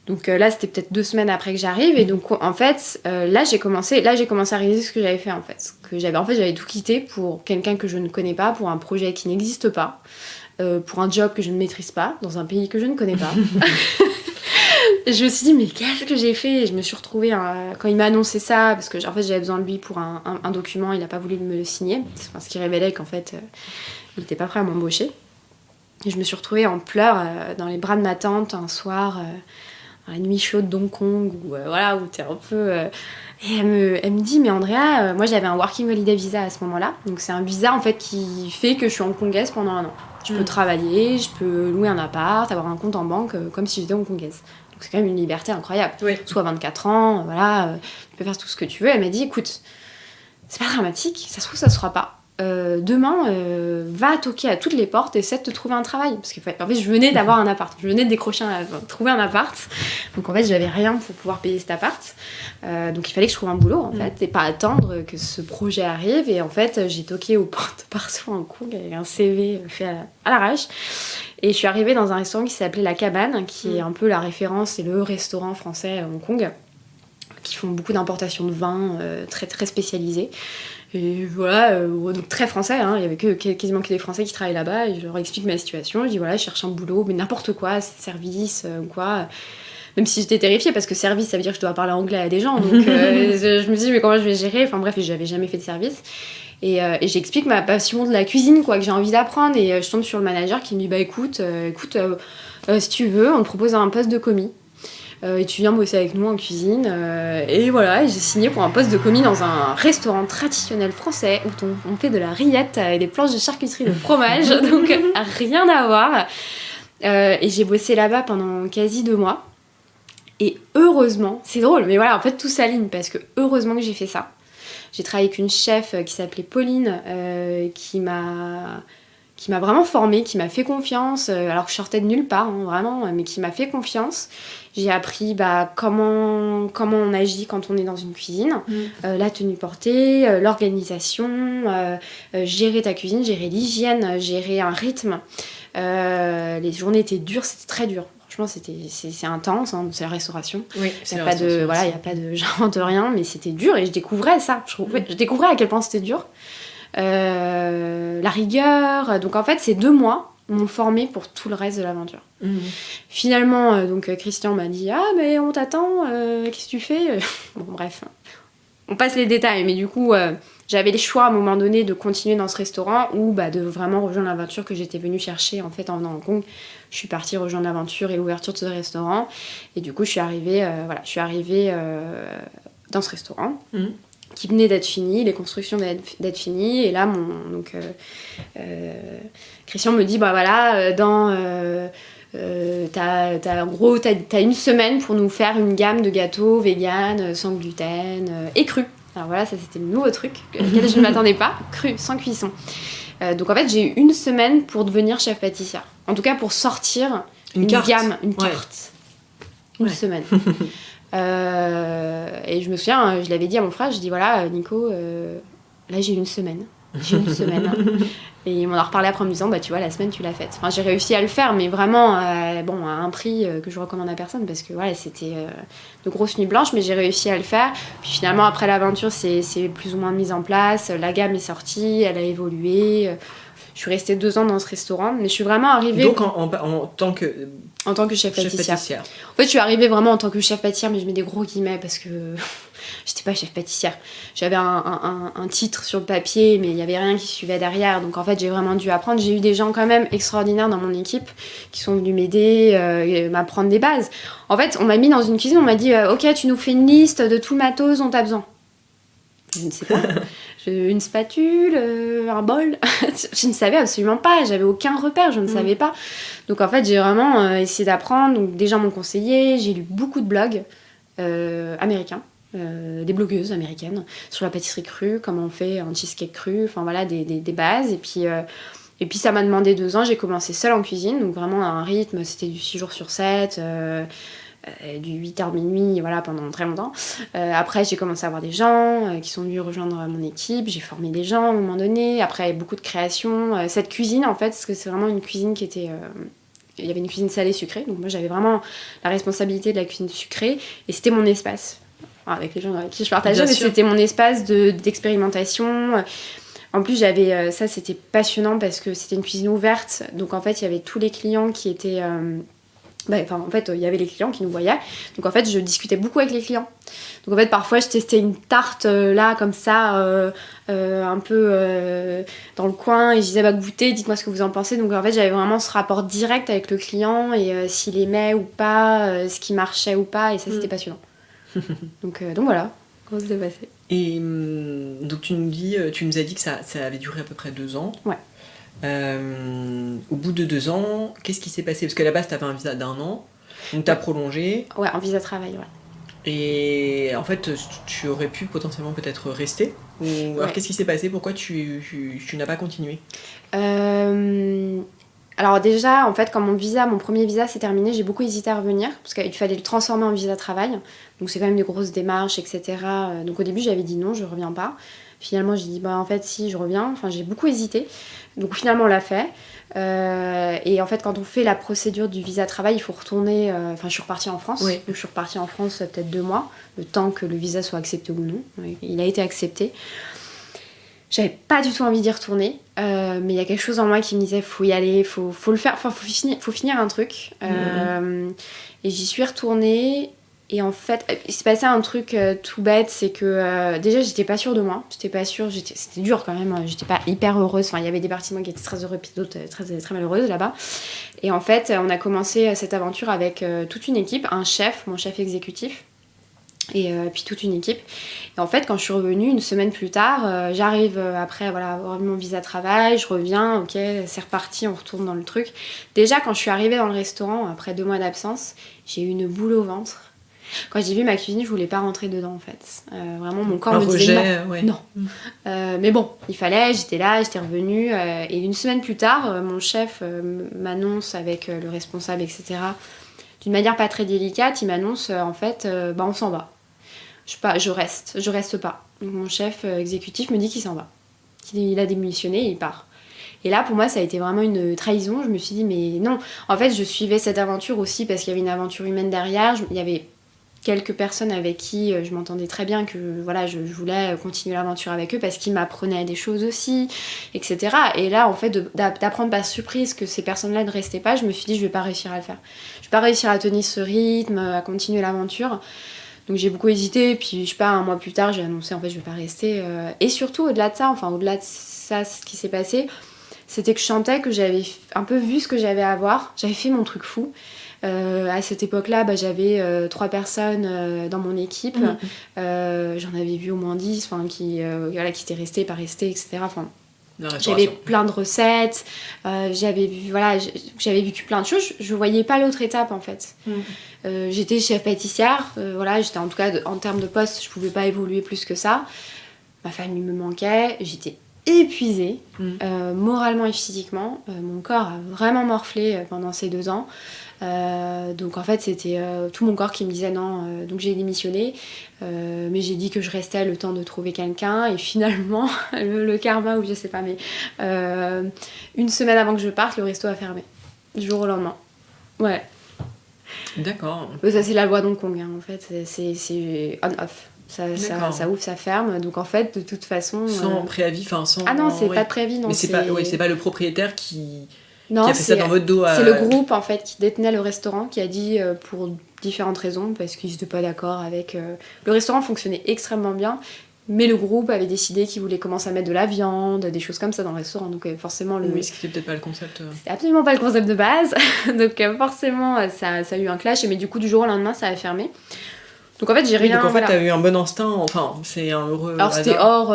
Donc là, c'était peut-être 2 semaines après que j'arrive. Et donc en fait, là j'ai commencé à réaliser ce que j'avais fait en fait. J'avais tout quitté pour quelqu'un que je ne connais pas, pour un projet qui n'existe pas. Pour un job que je ne maîtrise pas, dans un pays que je ne connais pas. Je me suis dit, mais qu'est-ce que j'ai fait ? Et je me suis retrouvée, quand il m'a annoncé ça, parce que en fait, j'avais besoin de lui pour un document, il n'a pas voulu me le signer, ce qui révélait qu'en fait, il n'était pas prêt à m'embaucher. Et je me suis retrouvée en pleurs dans les bras de ma tante un soir, dans la nuit chaude d'Hong Kong, où t'es un peu... Et elle me dit, mais Andrea, moi j'avais un Working Holiday Visa à ce moment-là, donc c'est un visa en fait qui fait que je suis hongkongaise pendant 1 an. Je peux travailler, je peux louer un appart, avoir un compte en banque comme si j'étais hongkongaise. Donc c'est quand même une liberté incroyable. Soit 24 ans, tu peux faire tout ce que tu veux. Elle m'a dit, écoute, c'est pas dramatique, ça se trouve ça se fera pas. Demain, va toquer à toutes les portes et essaie de te trouver un travail. Parce qu'en fait, je venais d'avoir un appart. Je venais de décrocher trouver un appart. Donc en fait, j'avais rien pour pouvoir payer cet appart. Donc il fallait que je trouve un boulot, en fait, et pas attendre que ce projet arrive. Et en fait, j'ai toqué aux portes partout en Hong Kong avec un CV fait à l'arrache. Et je suis arrivée dans un restaurant qui s'appelait La Cabane, qui est un peu la référence, c'est le restaurant français à Hong Kong, qui font beaucoup d'importations de vin, très très spécialisés. Et voilà, donc très français, hein, il y avait quasiment que des Français qui travaillaient là-bas, et je leur explique ma situation, je dis voilà, je cherche un boulot, mais n'importe quoi, service ou quoi. Même si j'étais terrifiée, parce que service, ça veut dire que je dois parler anglais à des gens, donc je me dis mais comment je vais gérer, enfin bref, j'avais jamais fait de service. Et j'explique ma passion de la cuisine, quoi, que j'ai envie d'apprendre, et je tombe sur le manager qui me dit bah écoute, si tu veux, on te propose un poste de commis. Et tu viens bosser avec nous en cuisine. Et voilà, j'ai signé pour un poste de commis dans un restaurant traditionnel français où on fait de la rillette et des planches de charcuterie de fromage, donc rien à voir. Et j'ai bossé là-bas pendant quasi 2 mois. Et heureusement, c'est drôle, mais voilà, en fait tout s'aligne parce que heureusement que j'ai fait ça. J'ai travaillé avec une chef qui s'appelait Pauline, qui m'a vraiment formée, qui m'a fait confiance, alors que je sortais de nulle part, hein, vraiment, mais qui m'a fait confiance. J'ai appris comment on agit quand on est dans une cuisine, la tenue portée, l'organisation, gérer ta cuisine, gérer l'hygiène, gérer un rythme. Les journées étaient dures, c'était très dur. Franchement, c'est intense, hein, c'est la restauration. Oui, il n'y a pas de j'invente rien, mais c'était dur et je découvrais ça. Je découvrais à quel point c'était dur. La rigueur. Donc en fait, ces 2 mois m'ont formée pour tout le reste de l'aventure. Finalement, donc Christian m'a dit ah mais on t'attend, qu'est-ce que tu fais? Bon bref, on passe les détails, mais du coup j'avais le choix à un moment donné de continuer dans ce restaurant ou de vraiment rejoindre l'aventure que j'étais venue chercher en fait en venant à Hong Kong. Je suis partie rejoindre l'aventure et l'ouverture de ce restaurant, et du coup je suis arrivée dans ce restaurant qui venait d'être fini, les constructions d'être finies, et là Christian me dit bah voilà, en gros t'as 1 semaine pour nous faire une gamme de gâteaux vegan, sans gluten et cru. Alors voilà, ça c'était le nouveau truc auquel je ne m'attendais pas, cru, sans cuisson. Donc en fait j'ai eu 1 semaine pour devenir chef pâtissière, en tout cas pour sortir une gamme, une carte. Une semaine. Et je me souviens, je l'avais dit à mon frère, je dis voilà Nico, là j'ai 1 semaine. Et il m'en a reparlé après en me disant bah tu vois, la semaine tu l'as faite. Enfin j'ai réussi à le faire, mais vraiment à un prix que je recommande à personne, parce que voilà, c'était de grosses nuits blanches, mais j'ai réussi à le faire. Puis finalement après l'aventure c'est plus ou moins mise en place, la gamme est sortie, elle a évolué. Je suis restée 2 ans dans ce restaurant, mais je suis vraiment arrivée... Donc en tant que chef pâtissière. En fait, je suis arrivée vraiment en tant que chef pâtissière, mais je mets des gros guillemets parce que j'étais pas chef pâtissière. J'avais un titre sur le papier, mais il y avait rien qui suivait derrière. Donc en fait, j'ai vraiment dû apprendre. J'ai eu des gens quand même extraordinaires dans mon équipe qui sont venus m'aider, m'apprendre des bases. En fait, on m'a mis dans une cuisine, on m'a dit ok, tu nous fais une liste de tout le matos dont t'as besoin. Je ne sais pas. Une spatule, un bol. Je ne savais absolument pas, j'avais aucun repère, je ne savais pas. Donc en fait, j'ai vraiment essayé d'apprendre. Donc des gens m'ont conseillé, j'ai lu beaucoup de blogs américains, des blogueuses américaines sur la pâtisserie crue, comment on fait un cheesecake cru, enfin voilà, des bases. Et puis ça m'a demandé 2 ans, j'ai commencé seule en cuisine, donc vraiment à un rythme, c'était du 6 jours sur 7. Du 8h minuit, voilà, pendant très longtemps. Après, j'ai commencé à avoir des gens qui sont venus rejoindre mon équipe, j'ai formé des gens à un moment donné. Après, beaucoup de création. Cette cuisine, en fait, parce que c'est vraiment une cuisine qui était... il y avait une cuisine salée sucrée, donc moi j'avais vraiment la responsabilité de la cuisine sucrée, et c'était mon espace. Enfin, avec les gens avec qui je partageais, mais c'était mon espace d'expérimentation. En plus, j'avais... ça, c'était passionnant parce que c'était une cuisine ouverte, donc en fait, il y avait tous les clients qui étaient... en fait, il y avait les clients qui nous voyaient. Donc, en fait, je discutais beaucoup avec les clients. Donc, en fait, parfois, je testais une tarte, là, comme ça, un peu dans le coin. Et je disais, goûtez, dites-moi ce que vous en pensez. Donc, en fait, j'avais vraiment ce rapport direct avec le client et s'il aimait ou pas, ce qui marchait ou pas. Et ça, c'était passionnant. donc, voilà, comment ça s'est passé. Et donc, tu nous as dit que ça avait duré à peu près 2 ans. Ouais. Au bout de 2 ans, qu'est-ce qui s'est passé? Parce qu'à la base, tu avais un visa d'1 an, donc tu as prolongé. Ouais, un visa de travail, ouais. Et en fait, tu aurais pu potentiellement peut-être rester. Alors qu'est-ce qui s'est passé? Pourquoi tu n'as pas continué? Alors déjà, en fait, quand mon premier visa s'est terminé, j'ai beaucoup hésité à revenir, parce qu'il fallait le transformer en visa travail. Donc c'est quand même des grosses démarches, etc. Donc au début, j'avais dit non, je reviens pas. Finalement, j'ai dit, en fait, si, je reviens. Enfin, j'ai beaucoup hésité. Donc finalement, on l'a fait. Et en fait, quand on fait la procédure du visa travail, il faut retourner... je suis repartie en France. Oui. Donc je suis repartie en France peut-être 2 mois, le temps que le visa soit accepté ou non. Il a été accepté. J'avais pas du tout envie d'y retourner, mais il y a quelque chose en moi qui me disait faut y aller, faut le faire, enfin faut finir un truc. Et j'y suis retournée, et en fait, il s'est passé un truc tout bête, c'est que déjà j'étais pas sûre de moi, c'était dur quand même, j'étais pas hyper heureuse, enfin il y avait des parties de moi qui étaient très heureuses, puis d'autres très, très malheureuses là-bas. Et en fait, on a commencé cette aventure avec toute une équipe, un chef, mon chef exécutif, et puis toute une équipe. Et en fait, quand je suis revenue une semaine plus tard, j'arrive après avoir eu mon visa travail, je reviens, ok, c'est reparti, on retourne dans le truc. Déjà, quand je suis arrivée dans le restaurant, après 2 mois d'absence, j'ai eu une boule au ventre. Quand j'ai vu ma cuisine, je voulais pas rentrer dedans en fait. Vraiment, mon corps me disait non. Ouais. Non. Mais bon, il fallait, j'étais là, j'étais revenue. Et une semaine plus tard, mon chef m'annonce avec le responsable, etc. D'une manière pas très délicate, il m'annonce en fait, on s'en va. Je reste pas. Donc mon chef exécutif me dit qu'il s'en va. Il a démissionné et il part. Et là, pour moi, ça a été vraiment une trahison. Je me suis dit, mais non. En fait, je suivais cette aventure aussi parce qu'il y avait une aventure humaine derrière. Il y avait quelques personnes avec qui je m'entendais très bien, que je voulais continuer l'aventure avec eux parce qu'ils m'apprenaient des choses aussi, etc. Et là, en fait, d'apprendre par surprise que ces personnes-là ne restaient pas, je me suis dit, je vais pas réussir à le faire. Je vais pas réussir à tenir ce rythme, à continuer l'aventure. Donc j'ai beaucoup hésité, puis je sais pas, 1 mois plus tard, j'ai annoncé en fait je vais pas rester. Et surtout au-delà de ça, ce qui s'est passé, c'était que je sentais que j'avais un peu vu ce que j'avais à voir, j'avais fait mon truc fou. À cette époque-là, j'avais 3 personnes dans mon équipe, j'en avais vu au moins 10, qui étaient restées, pas restées, etc. J'avais plein de recettes, j'avais vécu plein de choses, je voyais pas l'autre étape en fait. J'étais chef pâtissière, j'étais en tout cas en termes de poste, je pouvais pas évoluer plus que ça. Ma famille me manquait, j'étais épuisée, moralement et physiquement. Mon corps a vraiment morflé pendant ces 2 ans. Donc en fait c'était tout mon corps qui me disait non, donc j'ai démissionné, mais j'ai dit que je restais le temps de trouver quelqu'un, et finalement le karma, ou je sais pas, mais 1 semaine avant que je parte, le resto a fermé du jour au lendemain. Ouais. D'accord. Ça c'est la loi d'Hong Kong, en fait, c'est on-off. Ça ouvre, ça ferme, donc en fait de toute façon... Sans préavis, sans... Ah non, c'est pas de préavis, non. Mais c'est pas le propriétaire qui non, a fait ça dans votre dos. C'est le groupe en fait qui détenait le restaurant qui a dit pour différentes raisons, parce qu'ils n'étaient pas d'accord avec... Le restaurant fonctionnait extrêmement bien, mais le groupe avait décidé qu'il voulait commencer à mettre de la viande, des choses comme ça dans le restaurant, donc forcément... Oui, ce qui n'était peut-être pas le concept. C'était absolument pas le concept de base, donc forcément ça a eu un clash, mais du coup du jour au lendemain ça a fermé. Donc en fait j'ai rien... Donc en fait t'as eu un bon instinct, c'est un heureux alors hasard. c'était hors...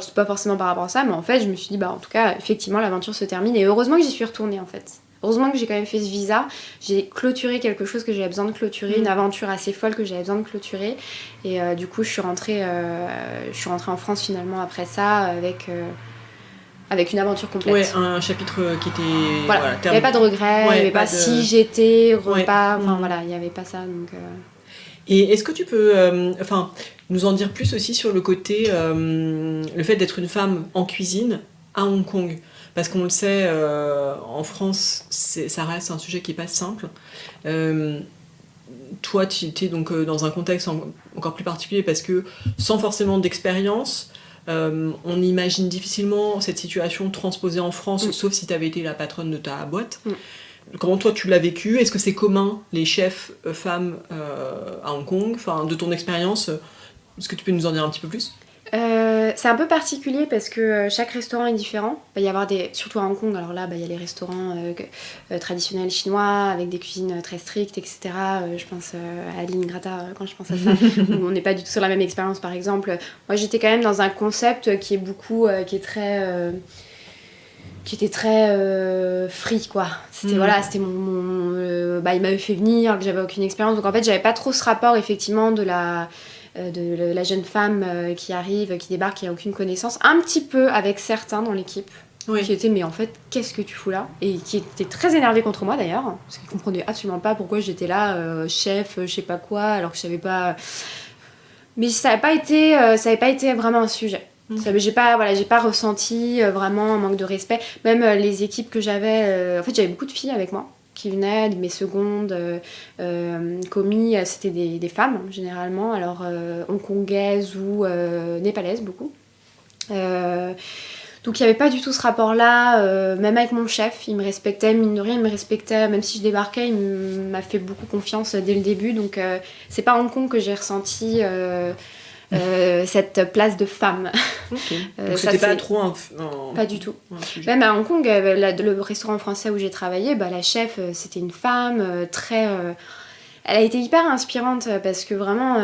c'était pas forcément par rapport à ça, mais en fait je me suis dit en tout cas effectivement l'aventure se termine, et heureusement que j'y suis retournée en fait. Heureusement que j'ai quand même fait ce visa, j'ai clôturé quelque chose que j'avais besoin de clôturer, une aventure assez folle que j'avais besoin de clôturer, et du coup je suis rentrée en France finalement après ça avec une aventure complète. Ouais, un chapitre qui était... Voilà, il n'y avait pas de regret, il n'y avait pas si j'étais, repas, il n'y avait pas ça, donc... Et est-ce que tu peux nous en dire plus aussi sur le côté, le fait d'être une femme en cuisine à Hong Kong? Parce qu'on le sait, en France, ça reste un sujet qui n'est pas simple. Toi, tu étais donc dans un contexte encore plus particulier, parce que sans forcément d'expérience, on imagine difficilement cette situation transposée en France, sauf si tu avais été la patronne de ta boîte. Comment toi tu l'as vécu? Est-ce que c'est commun, les chefs femmes à Hong Kong? De ton expérience, est-ce que tu peux nous en dire un petit peu plus? C'est un peu particulier parce que chaque restaurant est différent. Il va y avoir surtout à Hong Kong, alors là il y a les restaurants traditionnels chinois avec des cuisines très strictes, etc. Je pense à Aline Grata quand je pense à ça, où on n'est pas du tout sur la même expérience par exemple. Moi j'étais quand même dans un concept qui est très... qui était très free, quoi. C'était c'était il m'avait fait venir, que j'avais aucune expérience. Donc en fait, j'avais pas trop ce rapport, effectivement, de la jeune femme qui arrive, qui débarque, qui a aucune connaissance. Un petit peu avec certains dans l'équipe. Qui étaient, mais en fait, qu'est-ce que tu fous là? Et qui étaient très énervés contre moi, d'ailleurs. Parce qu'ils comprenaient absolument pas pourquoi j'étais là, chef, je sais pas quoi, alors que je savais pas... Mais ça avait pas été vraiment un sujet. J'ai pas ressenti vraiment un manque de respect. Même les équipes que j'avais... en fait, j'avais beaucoup de filles avec moi qui venaient, mes secondes, commis, c'était des femmes, généralement. Alors, hongkongaises ou népalaises, beaucoup. Donc il n'y avait pas du tout ce rapport-là, même avec mon chef, il me respectait, mine de rien, il me respectait, même si je débarquais, il m'a fait beaucoup confiance dès le début. Donc c'est pas à Hong Kong que j'ai ressenti cette place de femme. Okay. Donc c'était pas trop Pas du tout. Même à Hong Kong, le restaurant français où j'ai travaillé, la chef, c'était une femme très... elle a été hyper inspirante parce que vraiment...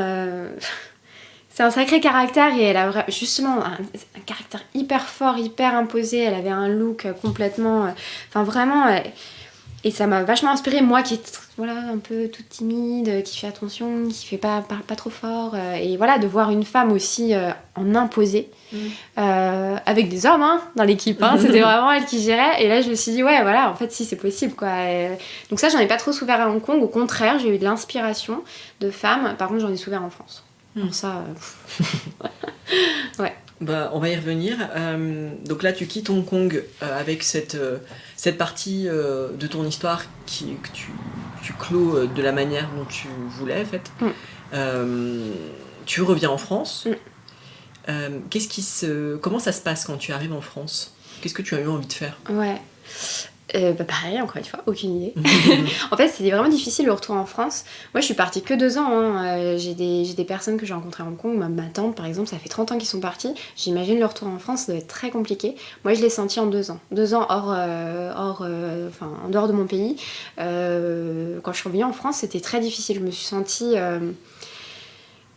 c'est un sacré caractère et elle a justement un caractère hyper fort, hyper imposé. Elle avait un look complètement... vraiment... et ça m'a vachement inspirée, moi qui est un peu toute timide, qui fait attention, qui parle pas trop fort. Et voilà, de voir une femme aussi en imposer, avec des hommes dans l'équipe. C'était vraiment elle qui gérait. Et là, je me suis dit, en fait, si, c'est possible, quoi. Donc ça, j'en ai pas trop souffert à Hong Kong. Au contraire, j'ai eu de l'inspiration de femmes. Par contre, j'en ai souffert en France. Alors ça... ouais. On va y revenir. Donc là, tu quittes Hong Kong avec cette partie de ton histoire que tu clôt de la manière dont tu voulais, en fait. Tu reviens en France. Comment ça se passe quand tu arrives en France? Qu'est-ce que tu as eu envie de faire? Pareil, encore une fois, aucune idée. En fait, c'était vraiment difficile le retour en France. Moi, je suis partie que 2 ans. J'ai des personnes que j'ai rencontrées à Hong Kong. Ma tante, par exemple, ça fait 30 ans qu'ils sont partis. J'imagine le retour en France, ça doit être très compliqué. Moi, je l'ai senti en 2 ans. 2 ans en dehors de mon pays. Quand je suis revenue en France, c'était très difficile. Je me suis sentie...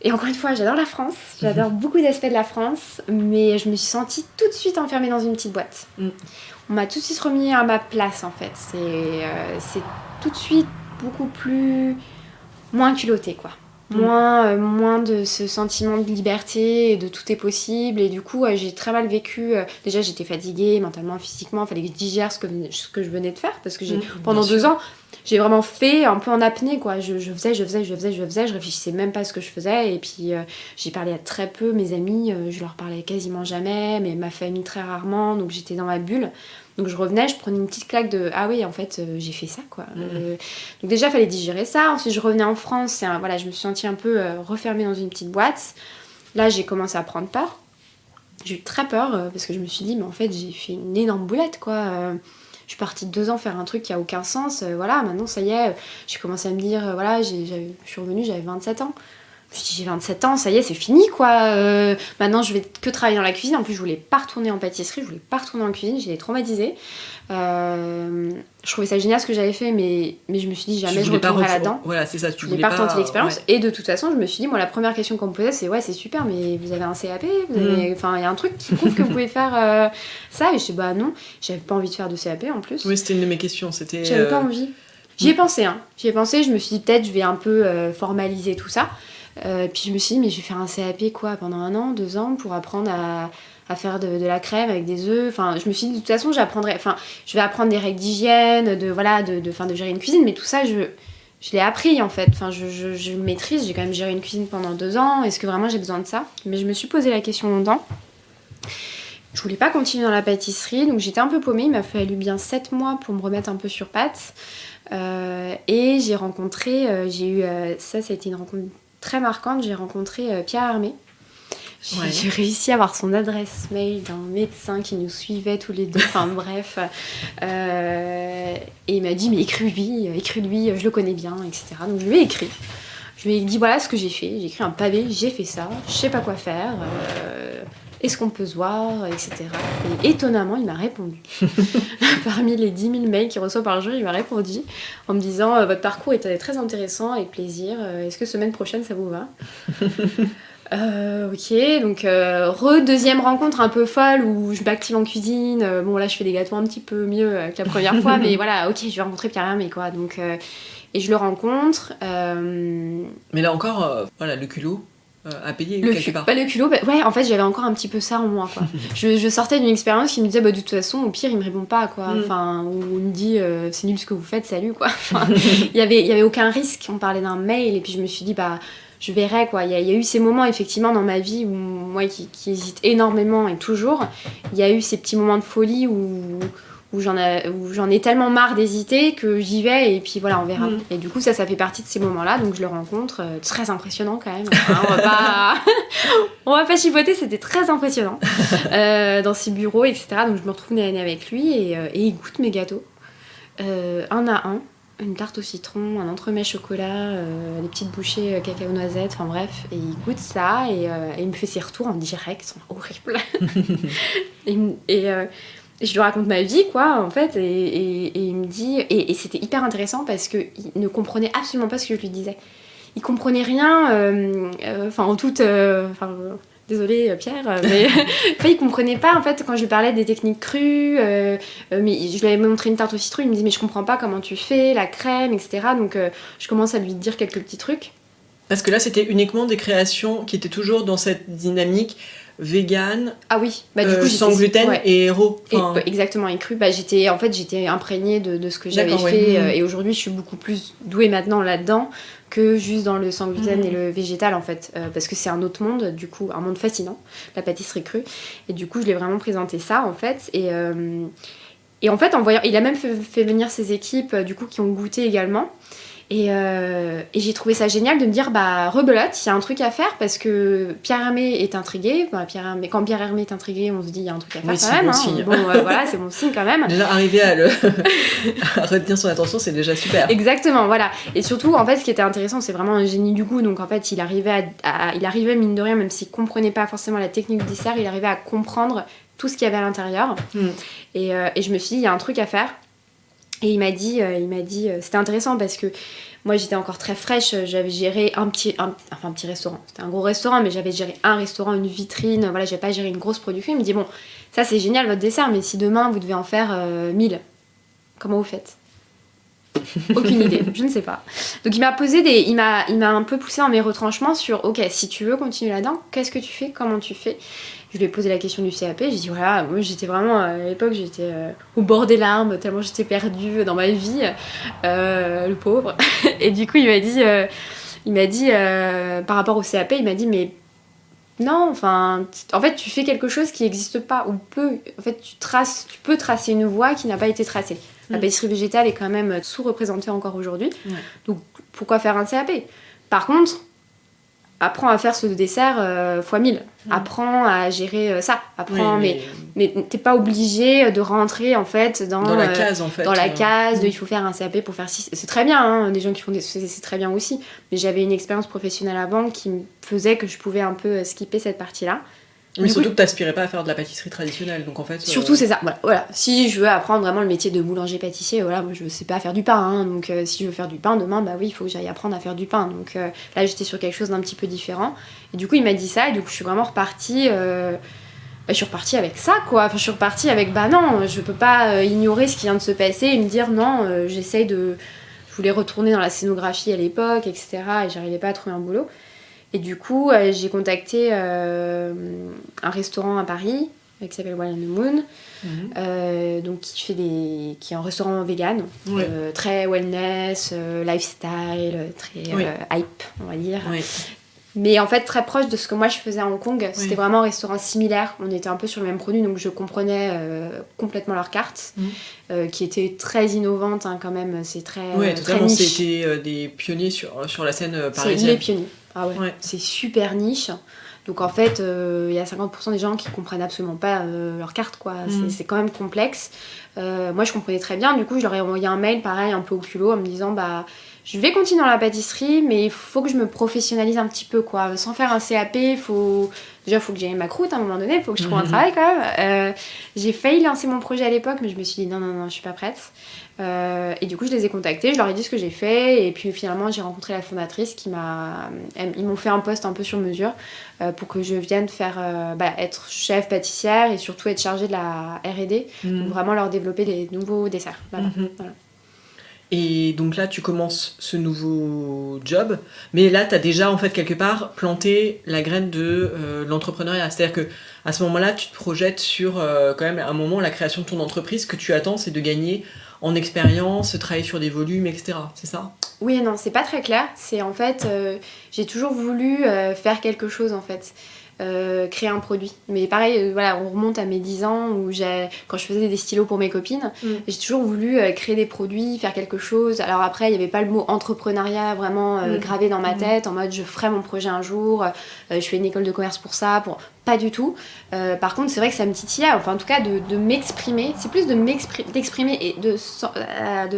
Et encore une fois, j'adore la France, j'adore beaucoup d'aspects de la France, mais je me suis sentie tout de suite enfermée dans une petite boîte. On m'a tout de suite remis à ma place, en fait. C'est tout de suite beaucoup moins culotté, quoi. Moins de ce sentiment de liberté et de tout est possible. Et du coup, j'ai très mal vécu. Déjà, j'étais fatiguée mentalement, physiquement. Il fallait que je digère ce que je venais de faire. Parce que pendant 2 ans, j'ai vraiment fait un peu en apnée, quoi. Je faisais. Je réfléchissais même pas à ce que je faisais. Et puis, j'ai parlé à très peu. Mes amis, je leur parlais quasiment jamais. Mais ma famille, très rarement. Donc, j'étais dans ma bulle. Donc je revenais, je prenais une petite claque de « Ah oui, en fait, j'ai fait ça, quoi. » Donc déjà, il fallait digérer ça. Ensuite, je revenais en France. Je me suis sentie un peu refermée dans une petite boîte. Là, j'ai commencé à prendre peur. J'ai eu très peur parce que je me suis dit « Mais en fait, j'ai fait une énorme boulette, quoi. Je suis partie de 2 ans faire un truc qui a aucun sens. Maintenant, ça y est. » J'ai commencé à me dire « je suis revenue, j'avais 27 ans. » Je me suis dit, j'ai 27 ans, ça y est, c'est fini, quoi. Maintenant, je vais que travailler dans la cuisine. En plus, je voulais pas retourner en pâtisserie, je voulais pas retourner en cuisine, j'étais traumatisée. Je trouvais ça génial ce que j'avais fait, mais je me suis dit, jamais je retournerai là-dedans. Voilà, c'est ça, tu voulais pas retenter l'expérience. Ouais. Et de toute façon, je me suis dit, moi, la première question qu'on me posait, c'est, c'est super, mais vous avez un CAP? Enfin, il y a un truc qui prouve que vous pouvez faire ça. Et je dis, non, j'avais pas envie de faire de CAP en plus. Oui, c'était une de mes questions. J'avais pas envie. J'y ai pensé, je me suis dit, peut-être, je vais un peu formaliser tout ça. Puis je me suis dit, mais je vais faire un CAP quoi pendant 1 an, 2 ans pour apprendre à faire de la crème avec des œufs. Enfin, je me suis dit, de toute façon, je vais apprendre des règles d'hygiène, de gérer une cuisine, mais tout ça, je l'ai appris en fait. Enfin, je maîtrise, j'ai quand même géré une cuisine pendant 2 ans. Est-ce que vraiment j'ai besoin de ça? Mais je me suis posé la question longtemps. Je voulais pas continuer dans la pâtisserie, donc j'étais un peu paumée. Il m'a fallu bien 7 mois pour me remettre un peu sur pattes. Et j'ai rencontré, ça a été une rencontre très marquante, j'ai rencontré Pierre Hermé. J'ai réussi à avoir son adresse mail d'un médecin qui nous suivait tous les 2, enfin bref. Et il m'a dit, mais écris-lui, je le connais bien, etc. Donc je lui ai écrit. Je lui ai dit, voilà ce que j'ai fait. J'ai écrit un pavé, j'ai fait ça, je sais pas quoi faire. Est-ce qu'on peut se voir, etc. Et étonnamment, il m'a répondu. Parmi les 10 000 mails qu'il reçoit par jour, il m'a répondu en me disant votre parcours est très intéressant, avec plaisir. Est-ce que semaine prochaine, ça vous va? Ok, donc deuxième rencontre un peu folle où je m'active en cuisine. Bon, là, je fais des gâteaux un petit peu mieux que la première fois, mais voilà, ok, je vais rencontrer Pierre Hermé, quoi. Donc, et je le rencontre. Mais là encore, voilà, le culot à payer quelque part. Le culot, ouais, en fait, j'avais encore un petit peu ça en moi, quoi. je sortais d'une expérience qui me disait, de toute façon, au pire, il me répond pas, quoi. Enfin, ou il me dit, c'est nul ce que vous faites, salut, quoi. Enfin, il y avait aucun risque. On parlait d'un mail, et puis je me suis dit, je verrai, quoi. Il y a eu ces moments, effectivement, dans ma vie, où moi, qui hésite énormément, et toujours, il y a eu ces petits moments de folie où j'en ai tellement marre d'hésiter que j'y vais et puis voilà, on verra. Et du coup, ça fait partie de ces moments-là, donc je le rencontre, très impressionnant quand même. Enfin, on va pas chipoter, c'était très impressionnant dans ses bureaux, etc. Donc je me retrouve nez à nez avec lui et il goûte mes gâteaux, un à un. Une tarte au citron, un entremets chocolat, des petites bouchées cacao noisette, enfin bref, et il goûte ça et il me fait ses retours en direct, ils sont horribles. et je lui raconte ma vie, quoi, en fait, et il me dit... Et c'était hyper intéressant parce qu'il ne comprenait absolument pas ce que je lui disais. Il comprenait rien, en toute... désolée Pierre, mais il comprenait pas, en fait, quand je lui parlais des techniques crues, mais je lui avais montré une tarte au citron, il me dit « mais je comprends pas comment tu fais, la crème, etc. » Donc je commence à lui dire quelques petits trucs. Parce que là, c'était uniquement des créations qui étaient toujours dans cette dynamique vegan, ah oui, du coup, sans gluten et raw. Enfin... exactement, et cru. J'étais imprégnée de ce que j'avais fait, et aujourd'hui je suis beaucoup plus douée maintenant là-dedans que juste dans le sans gluten et le végétal, en fait, parce que c'est un autre monde, du coup, un monde fascinant, la pâtisserie crue, et du coup je lui ai vraiment présenté ça, en fait, et en fait, en voyant, il a même fait venir ses équipes, du coup, qui ont goûté également. Et j'ai trouvé ça génial de me dire, rebelote, il y a un truc à faire parce que Pierre Hermé est intrigué. Quand Pierre Hermé est intrigué, on se dit, il y a un truc à faire quand même. Bon signe. Voilà, c'est bon signe quand même. Déjà, arriver à retenir son attention, c'est déjà super. Exactement, voilà. Et surtout, en fait, ce qui était intéressant, c'est vraiment un génie du goût. Donc, en fait, il arrivait, mine de rien, même s'il comprenait pas forcément la technique du dessert, il arrivait à comprendre tout ce qu'il y avait à l'intérieur. Et je me suis dit, il y a un truc à faire. Et il m'a dit, c'était intéressant parce que moi j'étais encore très fraîche, j'avais géré un petit restaurant, c'était un gros restaurant, mais j'avais géré un restaurant, une vitrine, voilà, j'avais pas géré une grosse production. Il me dit, bon, ça c'est génial votre dessert, mais si demain vous devez en faire 1000, comment vous faites ? Aucune idée, je ne sais pas. Donc il m'a un peu poussé dans mes retranchements sur, ok, si tu veux continuer là-dedans, qu'est-ce que tu fais, comment tu fais ? Je lui ai posé la question du CAP, j'ai dit voilà, moi j'étais vraiment, à l'époque j'étais au bord des larmes, tellement j'étais perdue dans ma vie, le pauvre. Et du coup il m'a dit par rapport au CAP, il m'a dit mais non, enfin, en fait tu fais quelque chose qui n'existe pas, ou en fait tu peux tracer une voie qui n'a pas été tracée. La pâtisserie végétale est quand même sous-représentée encore aujourd'hui, donc pourquoi faire un CAP ? Par contre, apprends à faire ce dessert fois 1000. Apprends à gérer ça. Apprends, mais t'es pas obligé de rentrer en fait dans la case en fait. Dans la case il faut faire un CAP pour faire ci. C'est très bien, hein, des gens qui font c'est très bien aussi. Mais j'avais une expérience professionnelle avant qui me faisait que je pouvais un peu skipper cette partie-là. Mais surtout que t'aspirais pas à faire de la pâtisserie traditionnelle, donc en fait... Surtout c'est ça, voilà. Si je veux apprendre vraiment le métier de boulanger-pâtissier, voilà, moi je sais pas faire du pain, hein, donc si je veux faire du pain demain, il faut que j'aille apprendre à faire du pain. Donc là j'étais sur quelque chose d'un petit peu différent, et du coup il m'a dit ça, et du coup je suis vraiment repartie... je suis repartie avec ça, quoi. Enfin, je suis repartie avec, non, je peux pas ignorer ce qui vient de se passer et me dire, non, j'essaye de... Je voulais retourner dans la scénographie à l'époque, etc., et j'arrivais pas à trouver un boulot. Et du coup, j'ai contacté un restaurant à Paris qui s'appelle Wild and Moon, donc qui est un restaurant vegan, très wellness, lifestyle, très hype, on va dire. Oui. Mais en fait, très proche de ce que moi je faisais à Hong Kong. C'était vraiment un restaurant similaire. On était un peu sur le même produit, donc je comprenais complètement leur carte, qui était très innovante, hein, quand même. C'est très, très niche. C'était des pionniers sur la scène parisienne. C'est les pionniers. Ah ouais. C'est super niche. Donc en fait, il y a 50% des gens qui comprennent absolument pas leur carte, quoi. C'est quand même complexe. Moi, je comprenais très bien. Du coup, je leur ai envoyé un mail, pareil, un peu au culot, en me disant, je vais continuer dans la pâtisserie, mais il faut que je me professionnalise un petit peu, quoi. Sans faire un CAP, déjà il faut que j'aille ma croûte à un moment donné, il faut que je trouve un travail quand même. J'ai failli lancer mon projet à l'époque, mais je me suis dit non, je suis pas prête. Et du coup je les ai contactés, je leur ai dit ce que j'ai fait, et puis finalement j'ai rencontré la fondatrice ils m'ont fait un poste un peu sur mesure pour que je vienne être chef pâtissière et surtout être chargée de la R&D, donc vraiment leur développer des nouveaux desserts. Voilà. Et donc là, tu commences ce nouveau job, mais là, tu as déjà, en fait, quelque part, planté la graine de l'entrepreneuriat. C'est-à-dire que à ce moment-là, tu te projettes sur, quand même, à un moment, la création de ton entreprise. Ce que tu attends, c'est de gagner en expérience, travailler sur des volumes, etc. C'est ça ? Oui et non, c'est pas très clair. C'est en fait, j'ai toujours voulu faire quelque chose, en fait. Créer un produit. Mais pareil, voilà, on remonte à mes 10 ans où quand je faisais des stylos pour mes copines, j'ai toujours voulu créer des produits, faire quelque chose. Alors après, il n'y avait pas le mot entrepreneuriat vraiment gravé dans ma tête, en mode je ferai mon projet un jour, je fais une école de commerce pour ça, pas du tout. Par contre, c'est vrai que ça me titillait, enfin en tout cas de m'exprimer. C'est plus d'exprimer et de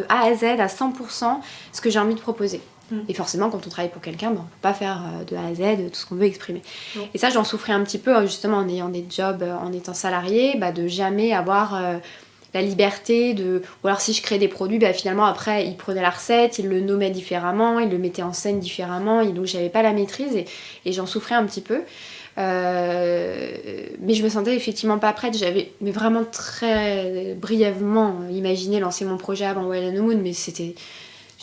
A à Z à 100% ce que j'ai envie de proposer. Et forcément, quand on travaille pour quelqu'un, on ne peut pas faire de A à Z tout ce qu'on veut exprimer. Et ça, j'en souffrais un petit peu, justement, en ayant des jobs, en étant salarié, de jamais avoir la liberté de... Ou alors, si je crée des produits, finalement, après, ils prenaient la recette, ils le nommaient différemment, ils le mettaient en scène différemment, et donc, j'avais pas la maîtrise, et j'en souffrais un petit peu. Mais je me sentais effectivement pas prête. J'avais vraiment très brièvement imaginé lancer mon projet avant Wild & Moon, mais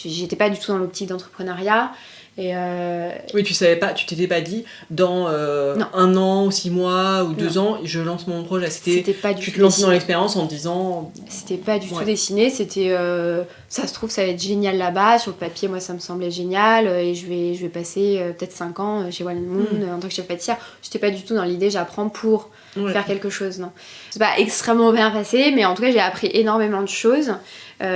j'étais pas du tout dans l'optique d'entrepreneuriat. Oui, tu t'étais pas dit dans 1 an, 6 mois ou 2 ans, je lance mon projet. C'était pas du tu tout te lances dessiné. dans l'expérience en te disant. C'était pas du tout dessiné, c'était ça se trouve ça va être génial là-bas, sur le papier moi ça me semblait génial et je vais passer peut-être 5 ans chez Wild & Moon en tant que chef pâtissière. J'étais pas du tout dans l'idée j'apprends pour faire quelque chose, non. C'est pas extrêmement bien passé, mais en tout cas j'ai appris énormément de choses.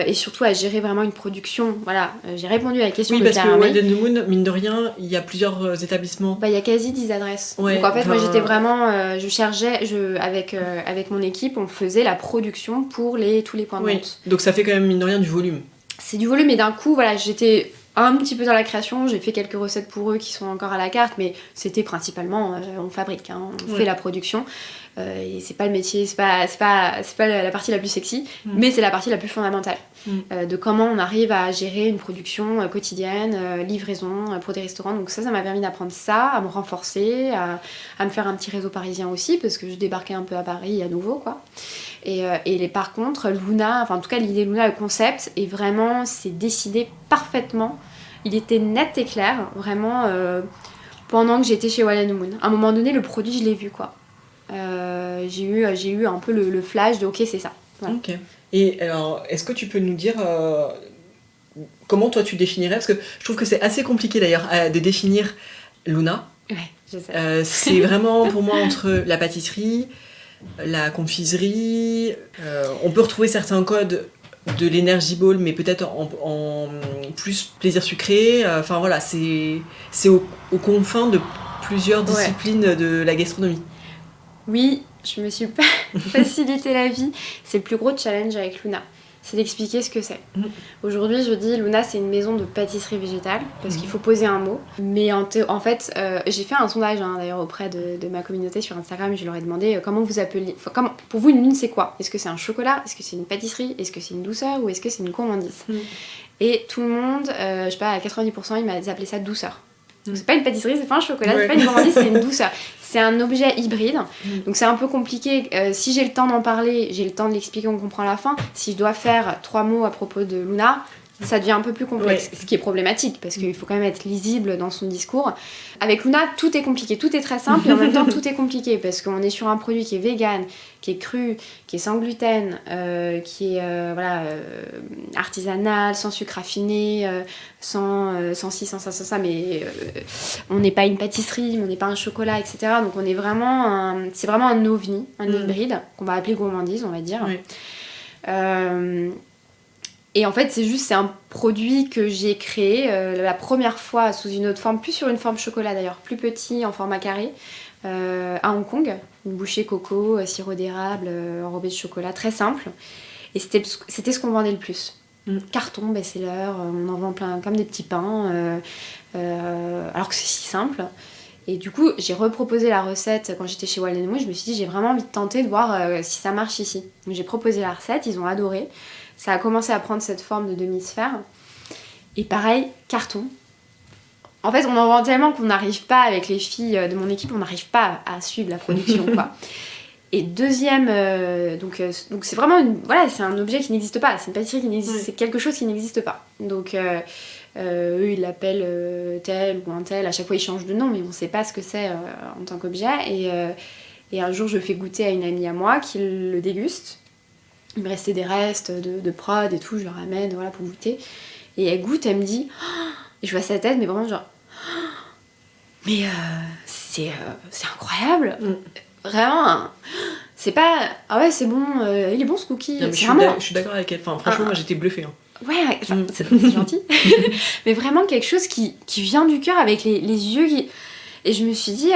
Et surtout à gérer vraiment une production. Voilà, j'ai répondu à la question de Claire. Oui, parce que Wild & Moon, mine de rien, il y a plusieurs établissements. Il y a quasi 10 adresses. Ouais, donc en fait, moi j'étais vraiment... avec mon équipe, on faisait la production pour tous les points de vente. Donc ça fait quand même, mine de rien, du volume. C'est du volume, et d'un coup, voilà, j'étais un petit peu dans la création, j'ai fait quelques recettes pour eux qui sont encore à la carte, mais c'était principalement, on fabrique, on fait la production. Et c'est pas le métier, c'est pas la partie la plus sexy, mais c'est la partie la plus fondamentale de comment on arrive à gérer une production quotidienne, livraison pour des restaurants. Donc ça m'a permis d'apprendre ça, à me renforcer, à me faire un petit réseau parisien aussi, parce que je débarquais un peu à Paris à nouveau, quoi. Par contre, Luna, enfin en tout cas l'idée Luna, le concept, est vraiment, c'est décidé parfaitement. Il était net et clair, vraiment, pendant que j'étais chez Wild & Moon. À un moment donné, le produit, je l'ai vu, quoi. J'ai eu un peu le flash de ok, c'est ça. Voilà. Ok. Et alors, est-ce que tu peux nous dire comment toi tu définirais, parce que je trouve que c'est assez compliqué d'ailleurs de définir Luna. Ouais, je sais. C'est vraiment pour moi entre la pâtisserie, la confiserie. On peut retrouver certains codes de l'Energy Ball, mais peut-être en plus plaisir sucré. Enfin voilà, c'est aux confins de plusieurs disciplines de la gastronomie. Oui, je me suis pas facilité la vie. C'est le plus gros challenge avec Luna. C'est d'expliquer ce que c'est. Aujourd'hui, je dis Luna, c'est une maison de pâtisserie végétale, parce qu'il faut poser un mot. Mais en fait, j'ai fait un sondage d'ailleurs auprès de ma communauté sur Instagram. Je leur ai demandé comment vous appeliez. Pour vous, une lune, c'est quoi ? Est-ce que c'est un chocolat ? Est-ce que c'est une pâtisserie ? Est-ce que c'est une douceur ? Ou est-ce que c'est une gourmandise ? Et tout le monde, je sais pas, à 90%, ils m'ont appelé ça douceur. Donc c'est pas une pâtisserie, c'est pas un chocolat, c'est pas une gourmandise, c'est une douceur. C'est un objet hybride, donc c'est un peu compliqué. Si j'ai le temps d'en parler, j'ai le temps de l'expliquer, on comprend à la fin. Si je dois faire 3 mots à propos de Luna, ça devient un peu plus complexe, ce qui est problématique, parce qu'il faut quand même être lisible dans son discours. Avec Luna, tout est compliqué, tout est très simple, et en même temps tout est compliqué, parce qu'on est sur un produit qui est vegan, qui est cru, qui est sans gluten, qui est artisanal, sans sucre raffiné, sans ci, sans ça, mais on n'est pas une pâtisserie, on n'est pas un chocolat, etc. Donc on est vraiment c'est vraiment un ovni, un hybride, qu'on va appeler gourmandise, on va dire. Et en fait, c'est un produit que j'ai créé la première fois sous une autre forme, plus sur une forme chocolat d'ailleurs, plus petit, en format carré, à Hong Kong. Une bouchée coco, sirop d'érable, enrobé de chocolat, très simple. Et c'était ce qu'on vendait le plus. Carton, best-seller, on en vend plein, comme des petits pains, alors que c'est si simple. Et du coup, j'ai reproposé la recette quand j'étais chez Wild & Mood. Je me suis dit, j'ai vraiment envie de tenter de voir si ça marche ici. Donc j'ai proposé la recette, ils ont adoré. Ça a commencé à prendre cette forme de demi-sphère. Et pareil, carton. En fait, on en vend tellement qu'on n'arrive pas, avec les filles de mon équipe, on n'arrive pas à suivre la production, quoi. Et deuxième, donc c'est vraiment voilà, c'est un objet qui n'existe pas, c'est une pâtisserie qui n'existe, c'est quelque chose qui n'existe pas. Donc eux ils l'appellent tel ou un tel, à chaque fois ils changent de nom, mais on ne sait pas ce que c'est en tant qu'objet. Et un jour je fais goûter à une amie à moi qui le déguste. Il me restait des restes de prod et tout, je le ramène voilà, pour goûter. Et elle goûte, elle me dit, oh, et je vois sa tête, mais vraiment genre, oh, mais c'est incroyable. Vraiment, c'est pas, ah ouais c'est bon, il est bon ce cookie. Non, mais je suis d'accord avec elle, enfin, franchement moi j'étais bluffée. Hein. Ouais, c'est gentil. Mais vraiment quelque chose qui vient du cœur avec les yeux qui... Et je me suis dit,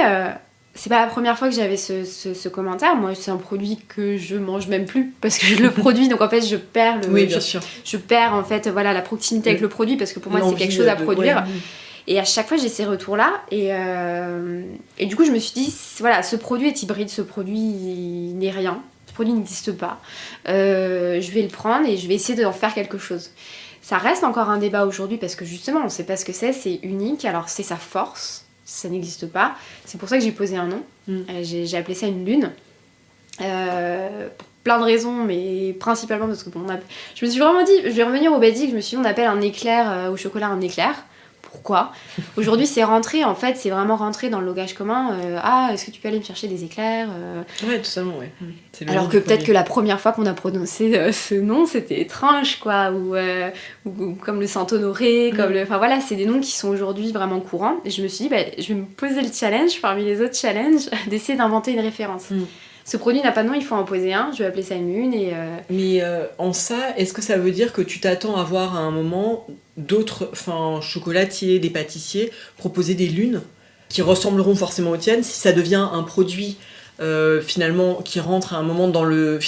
c'est pas la première fois que j'avais ce commentaire. Moi, c'est un produit que je mange même plus parce que je le produis. Donc en fait, je perds oui, bien sûr. Je perds en fait voilà, la proximité avec le produit parce que pour moi, c'est quelque chose à produire. Ouais. Et à chaque fois, j'ai ces retours-là. Et du coup, je me suis dit, voilà, ce produit est hybride, ce produit n'est rien. Ce produit n'existe pas. Je vais le prendre et je vais essayer d'en faire quelque chose. Ça reste encore un débat aujourd'hui parce que justement, on ne sait pas ce que c'est unique. Alors, c'est sa force, ça n'existe pas. C'est pour ça que j'ai posé un nom. J'ai appelé ça une lune. Pour plein de raisons, mais principalement parce que je me suis vraiment dit, je vais revenir au basique, je me suis dit, on appelle un éclair au chocolat un éclair. Pourquoi ? Aujourd'hui, c'est rentré, en fait, c'est vraiment rentré dans le langage commun. Est-ce que tu peux aller me chercher des éclairs Ouais, tout ça, ouais. Alors que peut-être que la première fois qu'on a prononcé ce nom, c'était étrange, quoi. Ou comme le Saint-Honoré, enfin voilà, c'est des noms qui sont aujourd'hui vraiment courants. Et je me suis dit, je vais me poser le challenge, parmi les autres challenges, d'essayer d'inventer une référence. Ce produit n'a pas de nom, il faut en poser un. Je vais appeler ça une lune. Mais en ça, est-ce que ça veut dire que tu t'attends à voir à un moment d'autres chocolatiers, des pâtissiers proposer des lunes qui ressembleront forcément aux tiennes si ça devient un produit finalement qui rentre à un moment dans le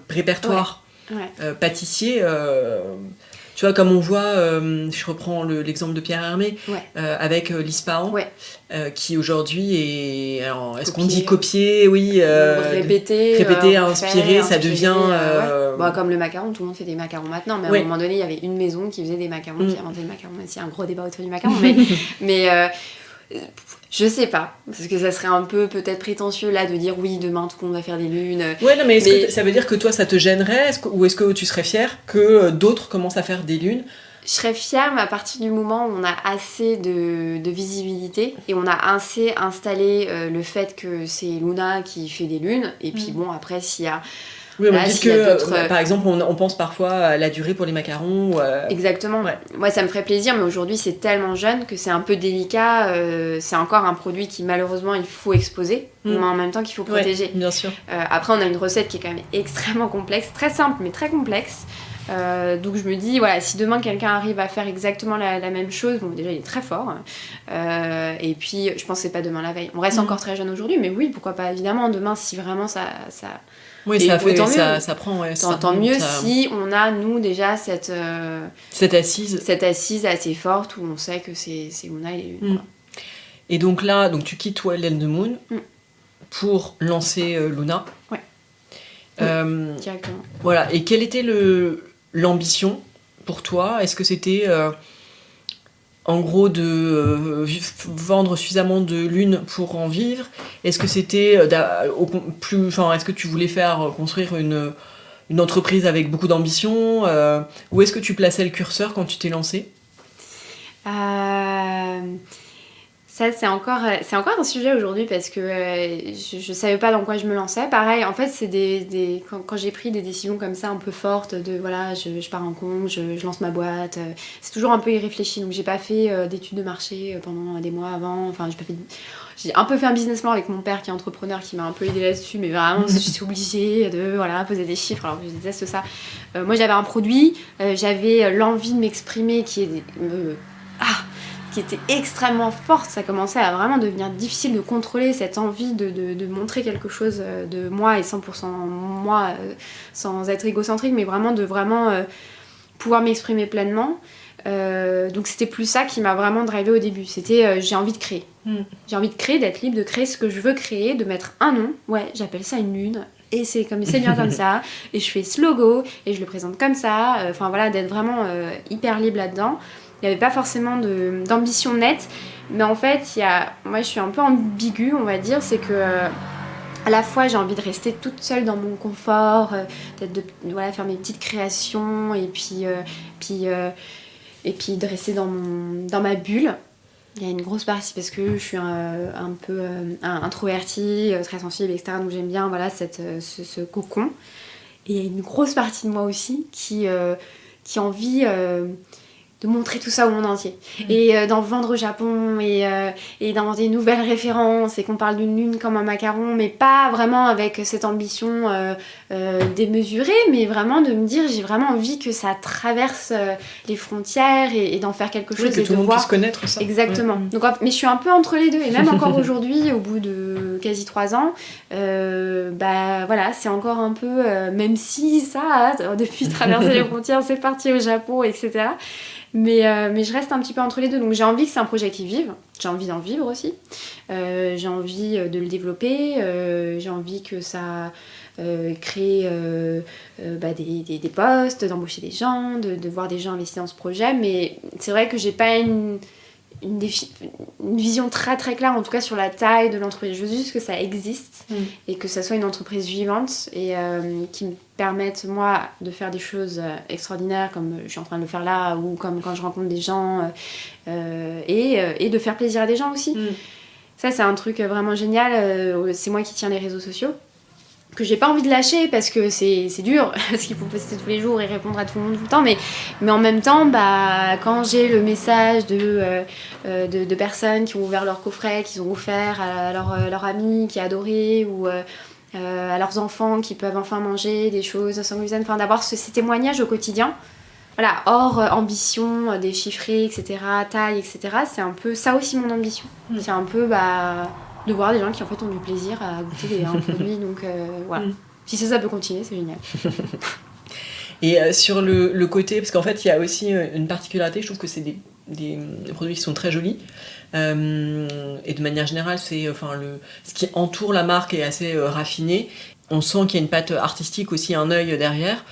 répertoire pâtissier tu vois, comme on voit, je reprends l'exemple de Pierre Hermé, avec l'Ispahan, qui aujourd'hui est... Alors, est-ce qu'on dit copier ? Oui. Répéter, inspirer, ça devient... comme le macaron, tout le monde fait des macarons maintenant, mais à un moment donné, il y avait une maison qui faisait des macarons, qui inventait le macaron, même s'il y a un gros débat autour du macaron, mais je sais pas, parce que ça serait un peu peut-être prétentieux là de dire oui, demain tout le monde va faire des lunes. Ouais, non, mais est-ce que ça veut dire que toi ça te gênerait ou est-ce que tu serais fière que d'autres commencent à faire des lunes ? Je serais fière, mais à partir du moment où on a assez de visibilité et on a assez installé le fait que c'est Luna qui fait des lunes, et puis bon, après s'il y a... Oui, on dit que, par exemple, on pense parfois à la durée pour les macarons. Exactement. Ouais. Moi, ça me ferait plaisir, mais aujourd'hui, c'est tellement jeune que c'est un peu délicat. C'est encore un produit qui, malheureusement, il faut exposer, mais en même temps qu'il faut protéger. Bien sûr. Après, on a une recette qui est quand même extrêmement complexe, très simple, mais très complexe. Donc, je me dis, voilà, si demain, quelqu'un arrive à faire exactement la même chose, bon, déjà, il est très fort. Et puis, je pense que c'est pas demain la veille. On reste encore très jeune aujourd'hui, mais oui, pourquoi pas, évidemment, demain, si vraiment ça... Oui, ça prend. Ouais, tant mieux si on a, nous, déjà, cette assise assez forte où on sait que c'est Luna et les lunes. Et donc là, tu quittes Wild & Mood pour lancer Luna. Ouais. Directement. Voilà. Et quelle était l'ambition pour toi ? Est-ce que c'était... en gros, de vendre suffisamment de lunes pour en vivre ? Est-ce que c'était est-ce que tu voulais faire construire une entreprise avec beaucoup d'ambition ? Où est-ce que tu plaçais le curseur quand tu t'es lancée ? Ça, c'est encore un sujet aujourd'hui parce que je savais pas dans quoi je me lançais. Pareil, en fait, c'est quand j'ai pris des décisions comme ça un peu fortes, de voilà, je pars en compte, je lance ma boîte, c'est toujours un peu irréfléchi. Donc, j'ai pas fait d'études de marché pendant des mois avant. Enfin, j'ai un peu fait un business plan avec mon père qui est entrepreneur qui m'a un peu aidé là-dessus, mais vraiment, j'étais obligée de poser des chiffres, alors que je déteste ça. Moi, j'avais un produit, j'avais l'envie de m'exprimer qui était extrêmement forte. Ça commençait à vraiment devenir difficile de contrôler cette envie de montrer quelque chose de moi et 100% moi, sans être égocentrique, mais vraiment de pouvoir m'exprimer pleinement. Donc c'était plus ça qui m'a vraiment drivé au début. C'était j'ai envie de créer. J'ai envie de créer, d'être libre, de créer ce que je veux créer, de mettre un nom. Ouais, j'appelle ça une lune. Et c'est bien comme ça. Et je fais ce logo et je le présente comme ça. Enfin voilà, d'être vraiment hyper libre là-dedans. Il n'y avait pas forcément d'ambition nette. Mais en fait, moi je suis un peu ambiguë, on va dire. C'est que à la fois j'ai envie de rester toute seule dans mon confort, peut-être de faire mes petites créations et puis de rester dans ma bulle. Il y a une grosse partie parce que je suis un peu introvertie, très sensible, etc. Donc j'aime bien ce cocon. Et il y a une grosse partie de moi aussi qui a envie de montrer tout ça au monde entier. Et d'en vendre au Japon et d'inventer une nouvelle référence et qu'on parle d'une lune comme un macaron, mais pas vraiment avec cette ambition démesurée, mais vraiment de me dire j'ai vraiment envie que ça traverse les frontières et d'en faire quelque chose. Que tout le monde puisse connaître ça. Exactement. Donc, mais je suis un peu entre les deux. Et même encore aujourd'hui, au bout de quasi 3 ans, c'est encore un peu... même si ça, depuis traverser les frontières, c'est parti au Japon, etc. Mais je reste un petit peu entre les deux. Donc j'ai envie que c'est un projet qui vive. J'ai envie d'en vivre aussi. J'ai envie de le développer. J'ai envie que ça crée des postes, d'embaucher des gens, de voir des gens investir dans ce projet. Mais c'est vrai que j'ai pas une vision très très claire, en tout cas sur la taille de l'entreprise. Je veux juste que ça existe et que ça soit une entreprise vivante et qui me permette moi de faire des choses extraordinaires comme je suis en train de le faire là, ou comme quand je rencontre des gens et de faire plaisir à des gens aussi. Ça c'est un truc vraiment génial. C'est moi qui tiens les réseaux sociaux, que j'ai pas envie de lâcher parce que c'est dur, parce qu'il faut poster tous les jours et répondre à tout le monde tout le temps, mais en même temps, quand j'ai le message de personnes qui ont ouvert leur coffret, qu'ils ont offert à leur ami qui a adoré, ou à leurs enfants qui peuvent enfin manger des choses sans gluten, enfin d'avoir ces témoignages au quotidien, voilà, hors ambition, déchiffrée, etc., taille, etc., c'est un peu ça aussi mon ambition. C'est un peu de voir des gens qui en fait ont du plaisir à goûter un produit, donc voilà. Si ça peut continuer, c'est génial. Et sur le côté, parce qu'en fait il y a aussi une particularité, je trouve que c'est des produits qui sont très jolis, et de manière générale ce qui entoure la marque est assez raffiné. On sent qu'il y a une patte artistique aussi, un œil derrière.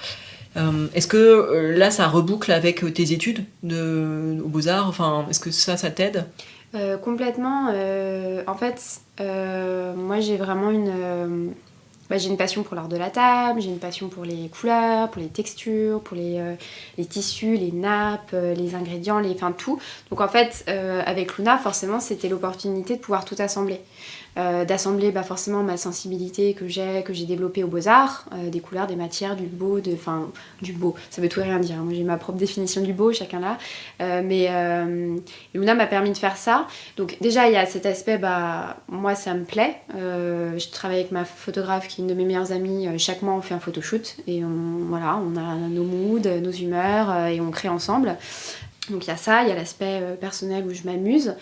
Est-ce que là ça reboucle avec tes études aux Beaux-Arts, enfin, est-ce que ça t'aide? Complètement. En fait, moi j'ai vraiment j'ai une passion pour l'art de la table, j'ai une passion pour les couleurs, pour les textures, pour les tissus, les nappes, les ingrédients, tout. Donc en fait, avec Luna, forcément, c'était l'opportunité de pouvoir tout assembler. D'assembler forcément ma sensibilité que j'ai développée aux Beaux-Arts, des couleurs, des matières, du beau, du beau, ça veut tout et rien dire, moi j'ai ma propre définition du beau, chacun là, mais Luna m'a permis de faire ça. Donc déjà il y a cet aspect, moi ça me plaît, je travaille avec ma photographe qui est une de mes meilleures amies, chaque mois on fait un photoshoot et on a nos moods, nos humeurs et on crée ensemble. Donc il y a ça, il y a l'aspect personnel où je m'amuse.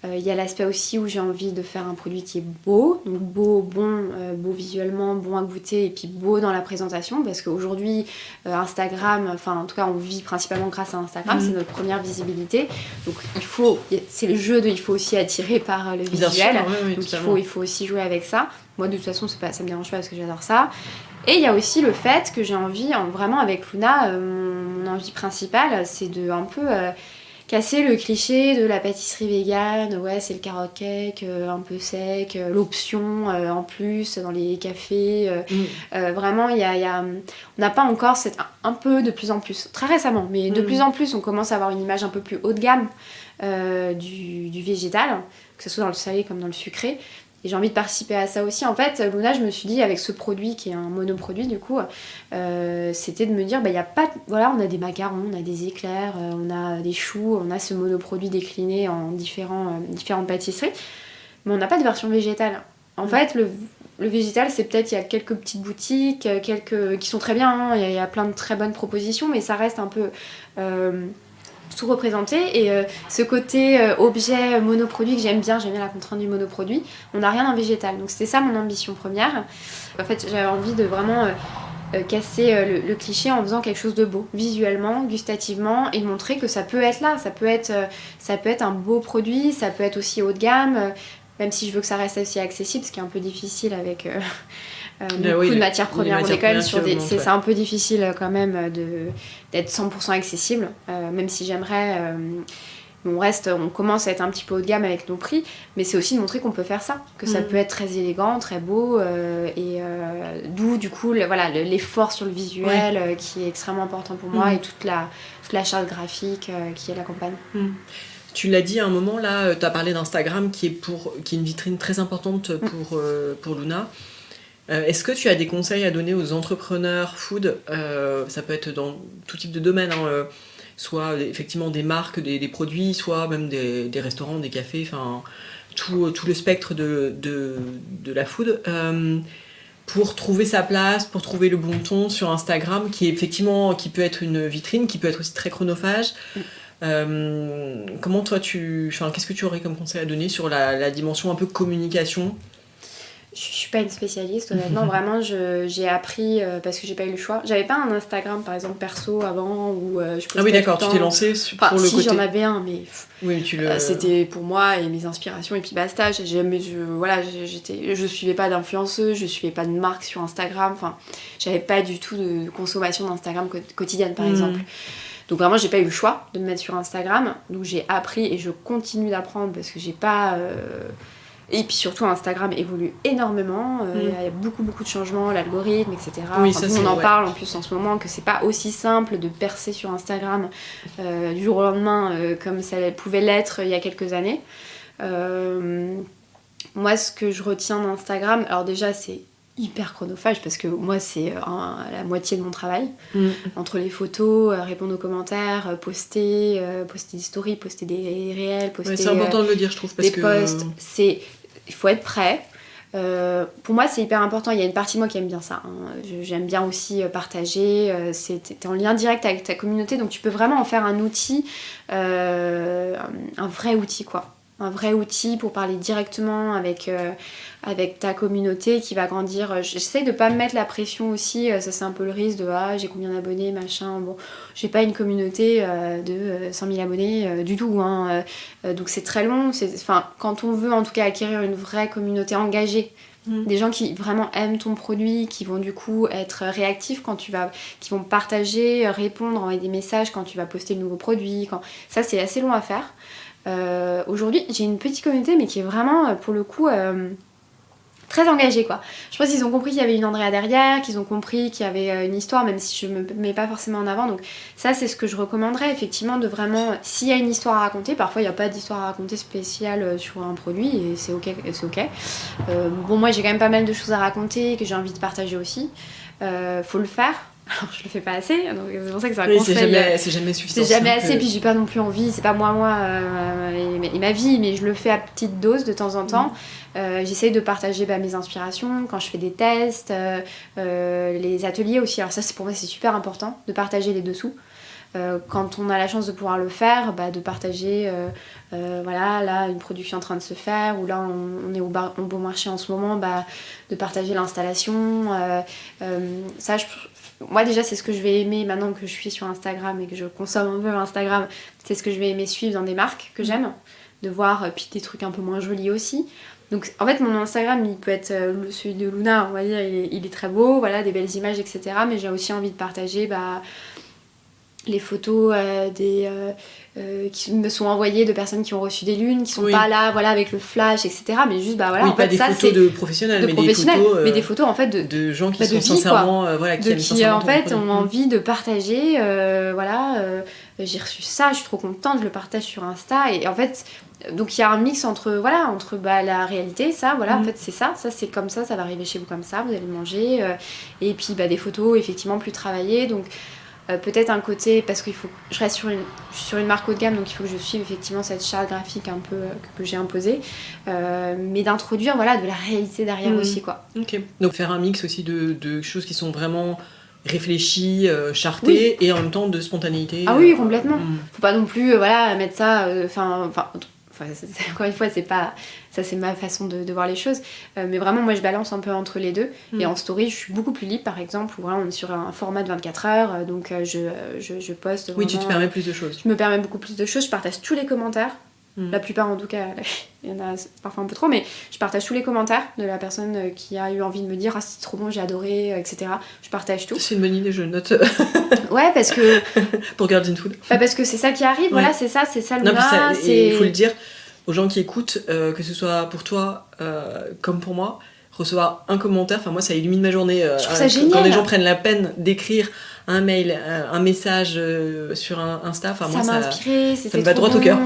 Il y a l'aspect aussi où j'ai envie de faire un produit qui est beau, donc beau, bon, beau visuellement, bon à goûter et puis beau dans la présentation, parce qu'aujourd'hui Instagram, en tout cas on vit principalement grâce à Instagram, c'est notre première visibilité, donc c'est le jeu il faut aussi attirer par le visuel, sûr, donc il faut aussi jouer avec ça. Moi de toute façon ça me dérange pas parce que j'adore ça. Et il y a aussi le fait que j'ai envie, vraiment avec Luna, mon envie principale c'est de un peu casser le cliché de la pâtisserie végane, ouais c'est le carrot cake, un peu sec, l'option en plus dans les cafés. Vraiment, on n'a pas encore un peu de plus en plus, très récemment, mais de plus en plus on commence à avoir une image un peu plus haut de gamme du végétal, que ce soit dans le salé comme dans le sucré. Et j'ai envie de participer à ça aussi. En fait, Luna, je me suis dit, avec ce produit qui est un monoproduit, du coup, c'était de me dire, y a pas, on a des macarons, on a des éclairs, on a des choux, on a ce monoproduit décliné en différentes pâtisseries, mais on n'a pas de version végétale. En fait, le végétal, c'est peut-être, il y a quelques petites boutiques, qui sont très bien, il y a plein de très bonnes propositions, mais ça reste un peu sous-représenté, et ce côté objet monoproduit que j'aime bien la contrainte du monoproduit, on n'a rien en végétal, donc c'était ça mon ambition première. En fait j'avais envie de vraiment casser le cliché en faisant quelque chose de beau, visuellement, gustativement, et montrer que ça peut être là, ça peut être un beau produit, ça peut être aussi haut de gamme, même si je veux que ça reste aussi accessible, ce qui est un peu difficile avec beaucoup de matières premières. On est quand même sur c'est un peu difficile quand même d'être 100% accessible, même si j'aimerais... on commence à être un petit peu haut de gamme avec nos prix, mais c'est aussi de montrer qu'on peut faire ça, que ça peut être très élégant, très beau, d'où du coup l'effort sur le visuel qui est extrêmement important pour moi, et toute la charte graphique qui l'accompagne. Tu l'as dit à un moment là, tu as parlé d'Instagram qui est une vitrine très importante pour Luna. Est-ce que tu as des conseils à donner aux entrepreneurs food, ça peut être dans tout type de domaine, soit effectivement des marques, des produits, soit même des restaurants, des cafés, enfin tout le spectre de la food, pour trouver sa place, pour trouver le bon ton sur Instagram, qui peut être une vitrine, qui peut être aussi très chronophage. Comment toi qu'est-ce que tu aurais comme conseil à donner sur la dimension un peu communication? Je suis pas une spécialiste, honnêtement. Vraiment, j'ai appris parce que j'ai pas eu le choix. J'avais pas un Instagram, par exemple, perso avant où je postais. Ah oui, d'accord, tu t'es lancée pour le côté. Si, j'en avais un, mais oui, c'était pour moi et mes inspirations, et puis basta. Je suivais pas d'influenceuse, je suivais pas de marque sur Instagram. Enfin, j'avais pas du tout de consommation d'Instagram quotidienne, par exemple. Donc vraiment, j'ai pas eu le choix de me mettre sur Instagram. Donc j'ai appris et je continue d'apprendre parce que j'ai pas... Et puis surtout, Instagram évolue énormément. Il y a beaucoup de changements, l'algorithme, etc. Oui, tout le monde en parle en plus en ce moment, que c'est pas aussi simple de percer sur Instagram du jour au lendemain comme ça pouvait l'être il y a quelques années. Moi, ce que je retiens d'Instagram, alors déjà, c'est hyper chronophage parce que moi, c'est la moitié de mon travail. Entre les photos, répondre aux commentaires, poster des stories, poster des réels, poster c'est important de le dire, je trouve, parce des posts. Il faut être prêt. Pour moi, c'est hyper important. Il y a une partie de moi qui aime bien ça. J'aime bien aussi partager. T'es en lien direct avec ta communauté, donc tu peux vraiment en faire un outil, un vrai outil, quoi. Un vrai outil pour parler directement avec ta communauté qui va grandir. J'essaie de pas me mettre la pression aussi, ça c'est un peu le risque de j'ai combien d'abonnés, machin. Bon, j'ai pas une communauté de 100 000 abonnés du tout, hein. Donc c'est très long. Quand on veut en tout cas acquérir une vraie communauté engagée, des gens qui vraiment aiment ton produit, qui vont du coup être réactifs qui vont partager, répondre, envoyer des messages quand tu vas poster le nouveau produit. Ça c'est assez long à faire. Aujourd'hui, j'ai une petite communauté, mais qui est vraiment, pour le coup, très engagée, quoi. Je pense qu'ils ont compris qu'il y avait une Andrea derrière, qu'ils ont compris qu'il y avait une histoire, même si je me mets pas forcément en avant. Donc ça, c'est ce que je recommanderais, effectivement, de vraiment... S'il y a une histoire à raconter, parfois il n'y a pas d'histoire à raconter spéciale sur un produit, et c'est ok. Bon, moi, j'ai quand même pas mal de choses à raconter, que j'ai envie de partager aussi. Faut le faire. Alors je le fais pas assez, donc c'est pour ça que c'est un conseil. C'est jamais suffisant. C'est jamais assez, puis j'ai pas non plus envie, c'est pas moi et ma vie, mais je le fais à petite dose de temps en temps. J'essaye de partager mes inspirations quand je fais des tests, les ateliers aussi. Alors ça, pour moi, c'est super important de partager les dessous. Quand on a la chance de pouvoir le faire, de partager là une production en train de se faire, ou là on est au Bon Marché en ce moment, de partager l'installation. Ça, moi déjà, c'est ce que je vais aimer maintenant que je suis sur Instagram et que je consomme un peu Instagram, c'est ce que je vais aimer suivre dans des marques que j'aime, de voir, puis des trucs un peu moins jolis aussi. Donc en fait, mon Instagram, il peut être celui de Luna, on va dire, il est très beau, voilà, des belles images, etc. Mais j'ai aussi envie de partager les photos qui me sont envoyées de personnes qui ont reçu des lunes, qui sont pas là, voilà, avec le flash, etc. Mais juste, voilà, oui, en pas fait, des ça, photos de professionnels, mais des photos en fait de gens qui sont sincèrement, qui en fait ont envie de partager, j'ai reçu ça, je suis trop contente, je le partage sur Insta, et en fait, donc il y a un mix entre la réalité, ça, en fait c'est ça c'est comme ça va arriver chez vous comme ça, vous allez le manger, et puis des photos effectivement plus travaillées, donc peut-être un côté, parce qu'il faut que je reste sur une marque haut de gamme, donc il faut que je suive effectivement cette charte graphique un peu que j'ai imposée, mais d'introduire de la réalité derrière aussi, quoi. Ok. Donc faire un mix aussi de choses qui sont vraiment réfléchies, chartées, et en même temps de spontanéité. Ah oui, complètement. Faut pas non plus mettre ça, encore une fois, c'est pas... Ça, c'est ma façon de voir les choses. Mais vraiment, moi, je balance un peu entre les deux. Et en story, je suis beaucoup plus libre, par exemple, où voilà, on est sur un format de 24 heures. Donc, je poste vraiment... Oui, tu te permets plus de choses. Je me permets beaucoup plus de choses. Je partage tous les commentaires. La plupart, en tout cas, il y en a parfois un peu trop, mais je partage tous les commentaires de la personne qui a eu envie de me dire « Ah, c'est trop bon, j'ai adoré, etc. » Je partage tout. C'est une bonne idée, je note. Ouais, parce que... Pour Girls in Food. Parce que c'est ça qui arrive, voilà, c'est ça Luna. Non, il faut le dire aux gens qui écoutent, que ce soit pour toi comme pour moi, recevoir un commentaire, moi ça illumine ma journée. Je trouve ça génial. Quand les gens prennent la peine d'écrire un mail, un message sur un Insta, ça moi m'a inspiré, ça me va droit au cœur.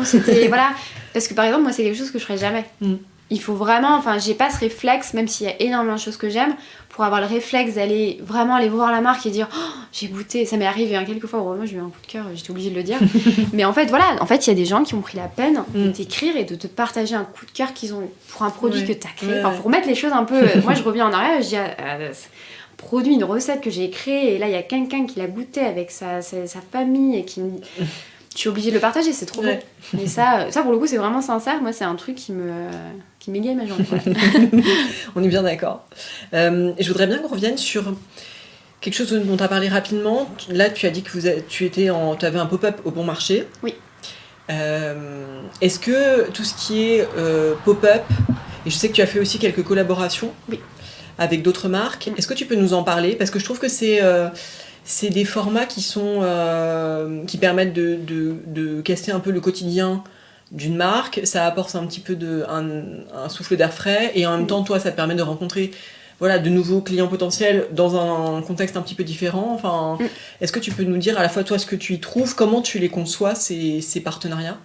Voilà, parce que par exemple, moi c'est quelque chose que je ferais jamais. Il faut vraiment, j'ai pas ce réflexe, même s'il y a énormément de choses que j'aime, pour avoir le réflexe d'aller vraiment aller voir la marque et dire oh, j'ai goûté. Ça m'est arrivé quelques fois où vraiment j'ai eu un coup de cœur, j'étais obligée de le dire. Mais en fait, voilà, il y a des gens qui ont pris la peine de t'écrire et de te partager un coup de cœur qu'ils ont eu pour un produit que t'as créé. Faut remettre les choses un peu. Moi, je reviens en arrière, je dis produit, une recette que j'ai créée, et là il y a quelqu'un qui l'a goûté avec sa famille et qui me... Je suis obligée de le partager, c'est trop beau. Et ça pour le coup c'est vraiment sincère, moi c'est un truc qui m'égaye ma journée. On est bien d'accord. Je voudrais bien qu'on revienne sur quelque chose dont tu as parlé rapidement. Là tu as dit que tu avais un pop-up au Bon Marché. Oui. Est-ce que tout ce qui est pop-up, et je sais que tu as fait aussi quelques collaborations avec d'autres marques, est-ce que tu peux nous en parler? Parce que je trouve que c'est des formats qui permettent de casser un peu le quotidien d'une marque. Ça apporte un petit peu un souffle d'air frais, et en même temps, toi, ça te permet de rencontrer de nouveaux clients potentiels dans un contexte un petit peu différent. Est-ce que tu peux nous dire à la fois, toi, ce que tu y trouves, comment tu les conçois, ces partenariats?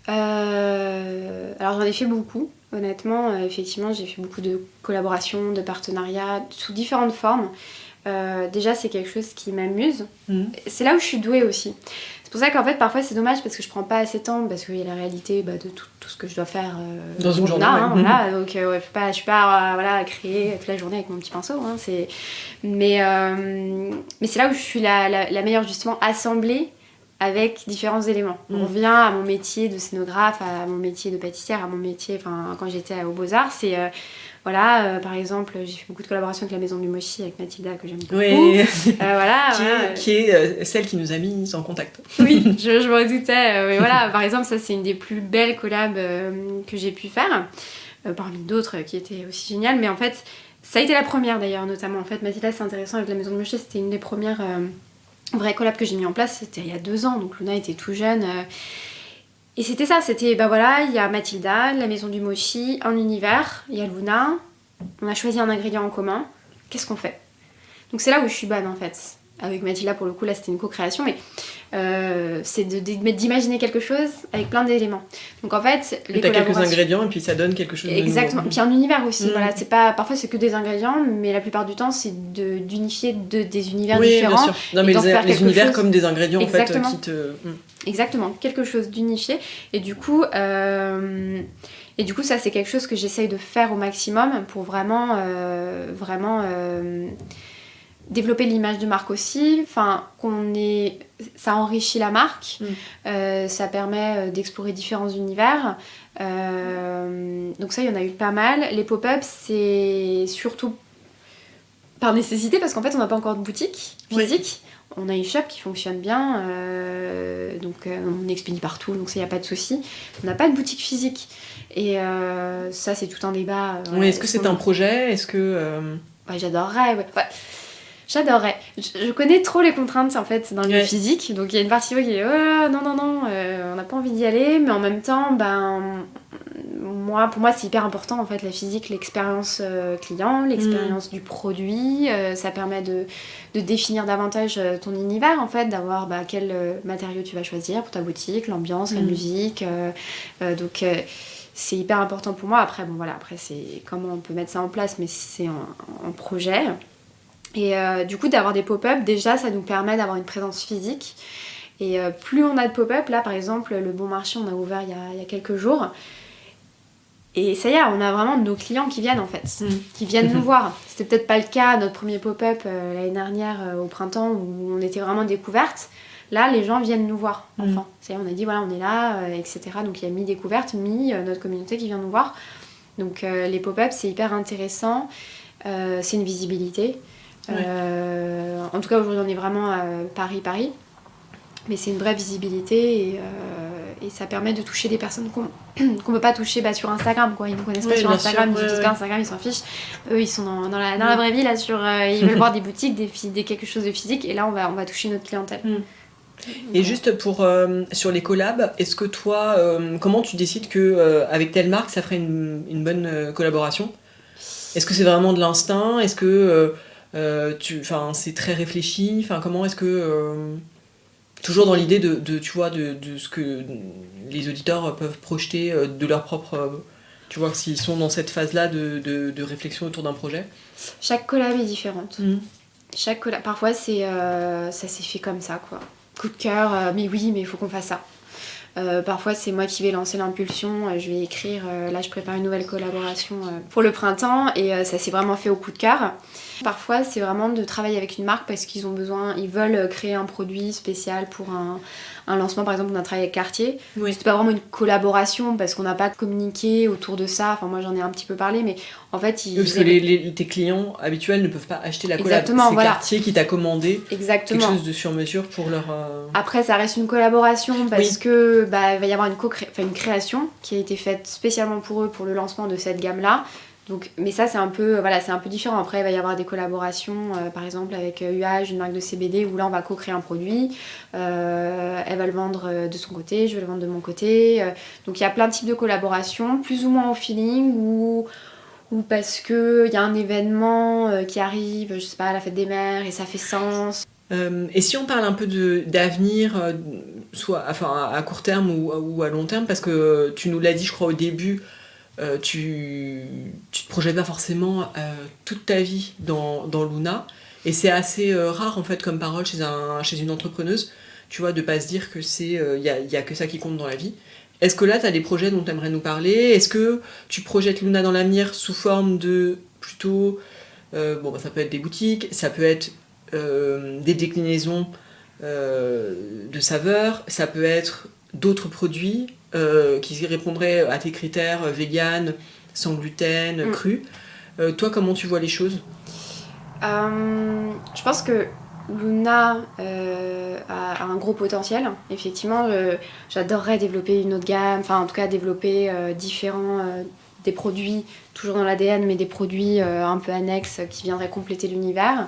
Alors, j'en ai fait beaucoup. Honnêtement, effectivement, j'ai fait beaucoup de collaborations, de partenariats, sous différentes formes. Déjà, c'est quelque chose qui m'amuse. C'est là où je suis douée aussi. C'est pour ça qu'en fait, parfois, c'est dommage parce que je prends pas assez de temps, parce qu'il y a la réalité de tout ce que je dois faire dans une journée. Voilà. Donc, je suis pas créer toute la journée avec mon petit pinceau. Mais c'est là où je suis la meilleure, justement, assemblée avec différents éléments. On revient à mon métier de scénographe, à mon métier de pâtissière, à mon métier, quand j'étais aux Beaux-Arts, c'est... par exemple, j'ai fait beaucoup de collaborations avec la Maison du Mochi, avec Mathilda, que j'aime beaucoup. Oui. Qui est celle qui nous a mis en contact. Oui, je m'en doutais. Mais voilà, par exemple, ça, c'est une des plus belles collabs que j'ai pu faire, parmi d'autres qui étaient aussi géniales. Mais en fait, ça a été la première, d'ailleurs, notamment. En fait, Mathilda, c'est intéressant, avec la Maison du Mochi, c'était une des premières vraies collabs que j'ai mis en place. C'était il y a 2 ans, donc Luna était tout jeune. Et c'était ça, il y a Mathilda, la Maison du Mochi, un univers, il y a Luna, on a choisi un ingrédient en commun, qu'est-ce qu'on fait? Donc c'est là où je suis bonne en fait. Avec Mathilda, pour le coup, là c'était une co-création, mais c'est d'imaginer quelque chose avec plein d'éléments. Donc en fait, les t'as quelques ingrédients et puis ça donne quelque chose de nouveau. Exactement, puis un univers aussi, voilà, parfois c'est que des ingrédients, mais la plupart du temps c'est d'unifier des univers différents. Bien sûr. Non, mais les univers comme des ingrédients exactement. En fait qui te... Exactement, quelque chose d'unifié. Et du coup, ça c'est quelque chose que j'essaye de faire au maximum pour vraiment développer l'image de marque aussi. Ça enrichit la marque, ça permet d'explorer différents univers. Donc ça, il y en a eu pas mal. Les pop-ups, c'est surtout par nécessité, parce qu'en fait, on n'a pas encore de boutique physique. On a une shop qui fonctionne bien, donc on expédie partout, donc ça, il n'y a pas de souci. On n'a pas de boutique physique. Et ça, c'est tout un débat. Est-ce que c'est un projet? Est-ce que... j'adorerais, ouais. J'adorerais. Je connais trop les contraintes en fait dans le physique, donc il y a une partie qui est non, on n'a pas envie d'y aller, mais en même temps, pour moi c'est hyper important en fait la physique, l'expérience client, l'expérience du produit, ça permet de définir davantage ton univers en fait, d'avoir quel matériau tu vas choisir pour ta boutique, l'ambiance, la musique, donc c'est hyper important pour moi. Après c'est comment on peut mettre ça en place, mais c'est un projet. Et du coup, d'avoir des pop-up, déjà, ça nous permet d'avoir une présence physique. Et plus on a de pop-up, là, par exemple, le Bon Marché, on a ouvert il y a quelques jours. Et ça y est, on a vraiment nos clients qui viennent, en fait, qui viennent nous voir. C'était peut-être pas le cas, notre premier pop-up l'année dernière, au printemps, où on était vraiment découverte. Là, les gens viennent nous voir, enfin. On a dit, voilà, on est là, etc. Donc, il y a Mi-Découverte, notre communauté qui vient nous voir. Donc, les pop-up, c'est hyper intéressant. C'est une visibilité. En tout cas, aujourd'hui, on est vraiment à Paris. Mais c'est une vraie visibilité et ça permet de toucher des personnes qu'on ne peut pas toucher sur Instagram, quoi. Ils ne nous connaissent pas sur Instagram, ils disent pas Instagram, ils s'en fichent. Eux, ils sont dans la vraie vie, là, ils veulent voir des boutiques, quelque chose de physique, et là, on va toucher notre clientèle. Et juste sur les collabs, est-ce que toi, comment tu décides qu'avec telle marque, ça ferait une bonne collaboration ? Est-ce que c'est vraiment de l'instinct ? Est-ce que c'est très réfléchi ? Comment est-ce que... toujours dans l'idée de ce que les auditeurs peuvent projeter de leur propre... tu vois, s'ils sont dans cette phase-là de réflexion autour d'un projet. Chaque collab est différente. Chaque collab, parfois, ça s'est fait comme ça, quoi. Coup de cœur, mais il faut qu'on fasse ça. Parfois, c'est moi qui vais lancer l'impulsion, je vais écrire, là je prépare une nouvelle collaboration pour le printemps et ça s'est vraiment fait au coup de cœur. Parfois, c'est vraiment de travailler avec une marque parce qu'ils ont besoin, ils veulent créer un produit spécial pour un lancement. Par exemple, on a travaillé avec Cartier. C'est pas vraiment une collaboration parce qu'on n'a pas communiqué autour de ça. Enfin, moi j'en ai un petit peu parlé, mais en fait, parce que tes clients habituels ne peuvent pas acheter la collab. Exactement, c'est Cartier qui t'a commandé quelque chose de sur mesure pour leur... Après, ça reste une collaboration parce que il va y avoir une création qui a été faite spécialement pour eux pour le lancement de cette gamme-là. Donc, mais ça, c'est un peu différent. Après, il va y avoir des collaborations, par exemple avec UH, une marque de CBD, où là, on va co-créer un produit. Elle va le vendre de son côté, je vais le vendre de mon côté. Donc, il y a plein de types de collaborations, plus ou moins au feeling, ou parce qu'il y a un événement qui arrive, je sais pas, la fête des mères, et ça fait sens. Et si on parle un peu d'avenir, soit à court terme ou à long terme, parce que tu nous l'as dit, je crois, au début, tu te projettes pas forcément toute ta vie dans Luna, et c'est assez rare en fait comme parole chez une entrepreneuse, tu vois, de pas se dire que il y a que ça qui compte dans la vie. Est-ce que là tu as des projets dont tu aimerais nous parler ? Est-ce que tu projettes Luna dans l'avenir sous forme de plutôt ça peut être des boutiques, ça peut être des déclinaisons de saveurs, ça peut être d'autres produits qui répondraient à tes critères vegan, sans gluten, cru. Toi, comment tu vois les choses ? Je pense que Luna a un gros potentiel. Effectivement, j'adorerais développer une autre gamme, en tout cas développer des produits, toujours dans l'ADN, mais des produits un peu annexes qui viendraient compléter l'univers.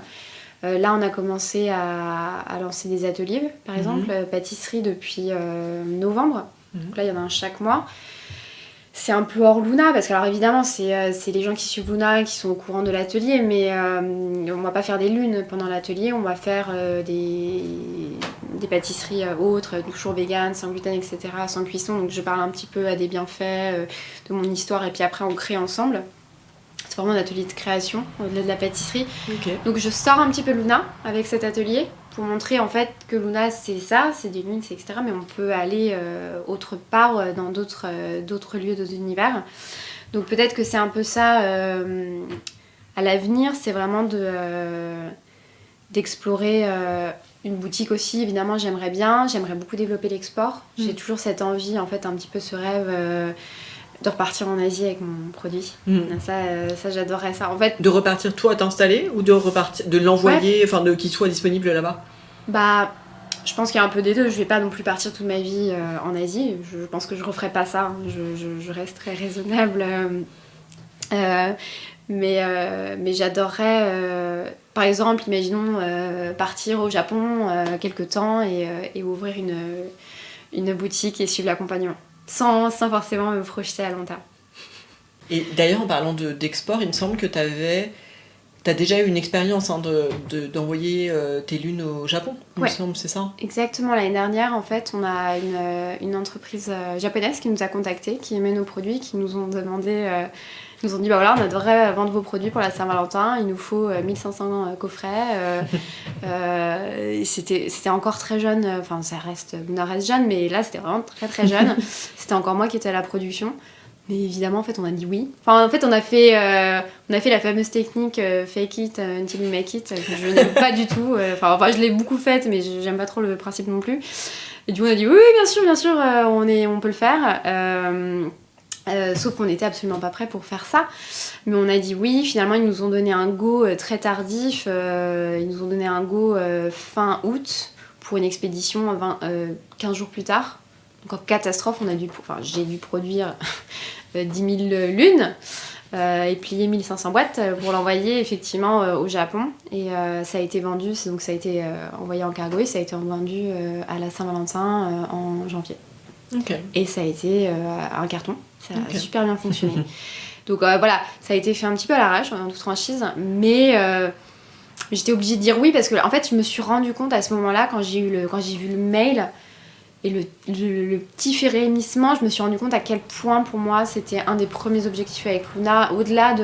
Là, on a commencé à lancer des ateliers, par exemple, pâtisserie depuis novembre. Donc là, il y en a un chaque mois. C'est un peu hors Luna, parce que alors évidemment, c'est les gens qui suivent Luna qui sont au courant de l'atelier, mais on va pas faire des lunes pendant l'atelier, on va faire des pâtisseries autres, toujours vegan, sans gluten, etc., sans cuisson. Donc je parle un petit peu à des bienfaits de mon histoire, et puis après on crée ensemble. C'est vraiment un atelier de création au-delà de la pâtisserie. Donc je sors un petit peu Luna avec cet atelier pour montrer en fait que Luna c'est ça, c'est des lunes, c'est etc. Mais on peut aller autre part dans d'autres lieux, d'autres univers. Donc peut-être que c'est un peu ça à l'avenir, c'est vraiment d'explorer une boutique aussi. Évidemment j'aimerais beaucoup développer l'export. J'ai toujours cette envie, en fait un petit peu ce rêve de repartir en Asie avec mon produit. Ça j'adorerais ça. En fait, de repartir toi t'installer ou de l'envoyer, qu'il soit disponible là-bas ? Je pense qu'il y a un peu des deux. Je vais pas non plus partir toute ma vie en Asie. Je pense que je referai pas ça. Je reste très raisonnable. Mais j'adorerais, par exemple, imaginons partir au Japon quelque temps et ouvrir une boutique et suivre l'accompagnement. Sans forcément me projeter à long terme. Et d'ailleurs, en parlant d'export, il me semble que t'as déjà eu une expérience d'envoyer tes lunes au Japon, il me semble, c'est ça ? Exactement, l'année dernière, en fait, on a une entreprise japonaise qui nous a contactés, qui aimait nos produits, qui nous ont demandé... nous ont dit, on adorerait vendre vos produits pour la Saint-Valentin, il nous faut 1500 coffrets. C'était encore très jeune, Luna reste jeune, mais là c'était vraiment très très jeune. C'était encore moi qui étais à la production. Mais évidemment, en fait, on a dit oui. Enfin, en fait, on a fait la fameuse technique fake it until you make it, que je n'aime pas du tout. Enfin, je l'ai beaucoup faite, mais j'aime pas trop le principe non plus. Et du coup, on a dit oui, bien sûr, on peut le faire. Sauf qu'on n'était absolument pas prêts pour faire ça. Mais on a dit oui. Finalement, ils nous ont donné un go très tardif. Ils nous ont donné un go fin août pour une expédition 15 jours plus tard. Donc en catastrophe, j'ai dû produire 10 000 lunes et plier 1500 boîtes pour l'envoyer effectivement au Japon. Et ça a été vendu, donc ça a été envoyé en cargo et ça a été vendu à la Saint-Valentin en janvier. Okay. Et ça a été un carton, ça a super bien fonctionné. Donc voilà, ça a été fait un petit peu à l'arrache, en toute franchise, mais j'étais obligée de dire oui parce que en fait je me suis rendu compte à ce moment-là quand j'ai vu le mail et le petit frémissement, je me suis rendu compte à quel point pour moi c'était un des premiers objectifs avec Luna, au-delà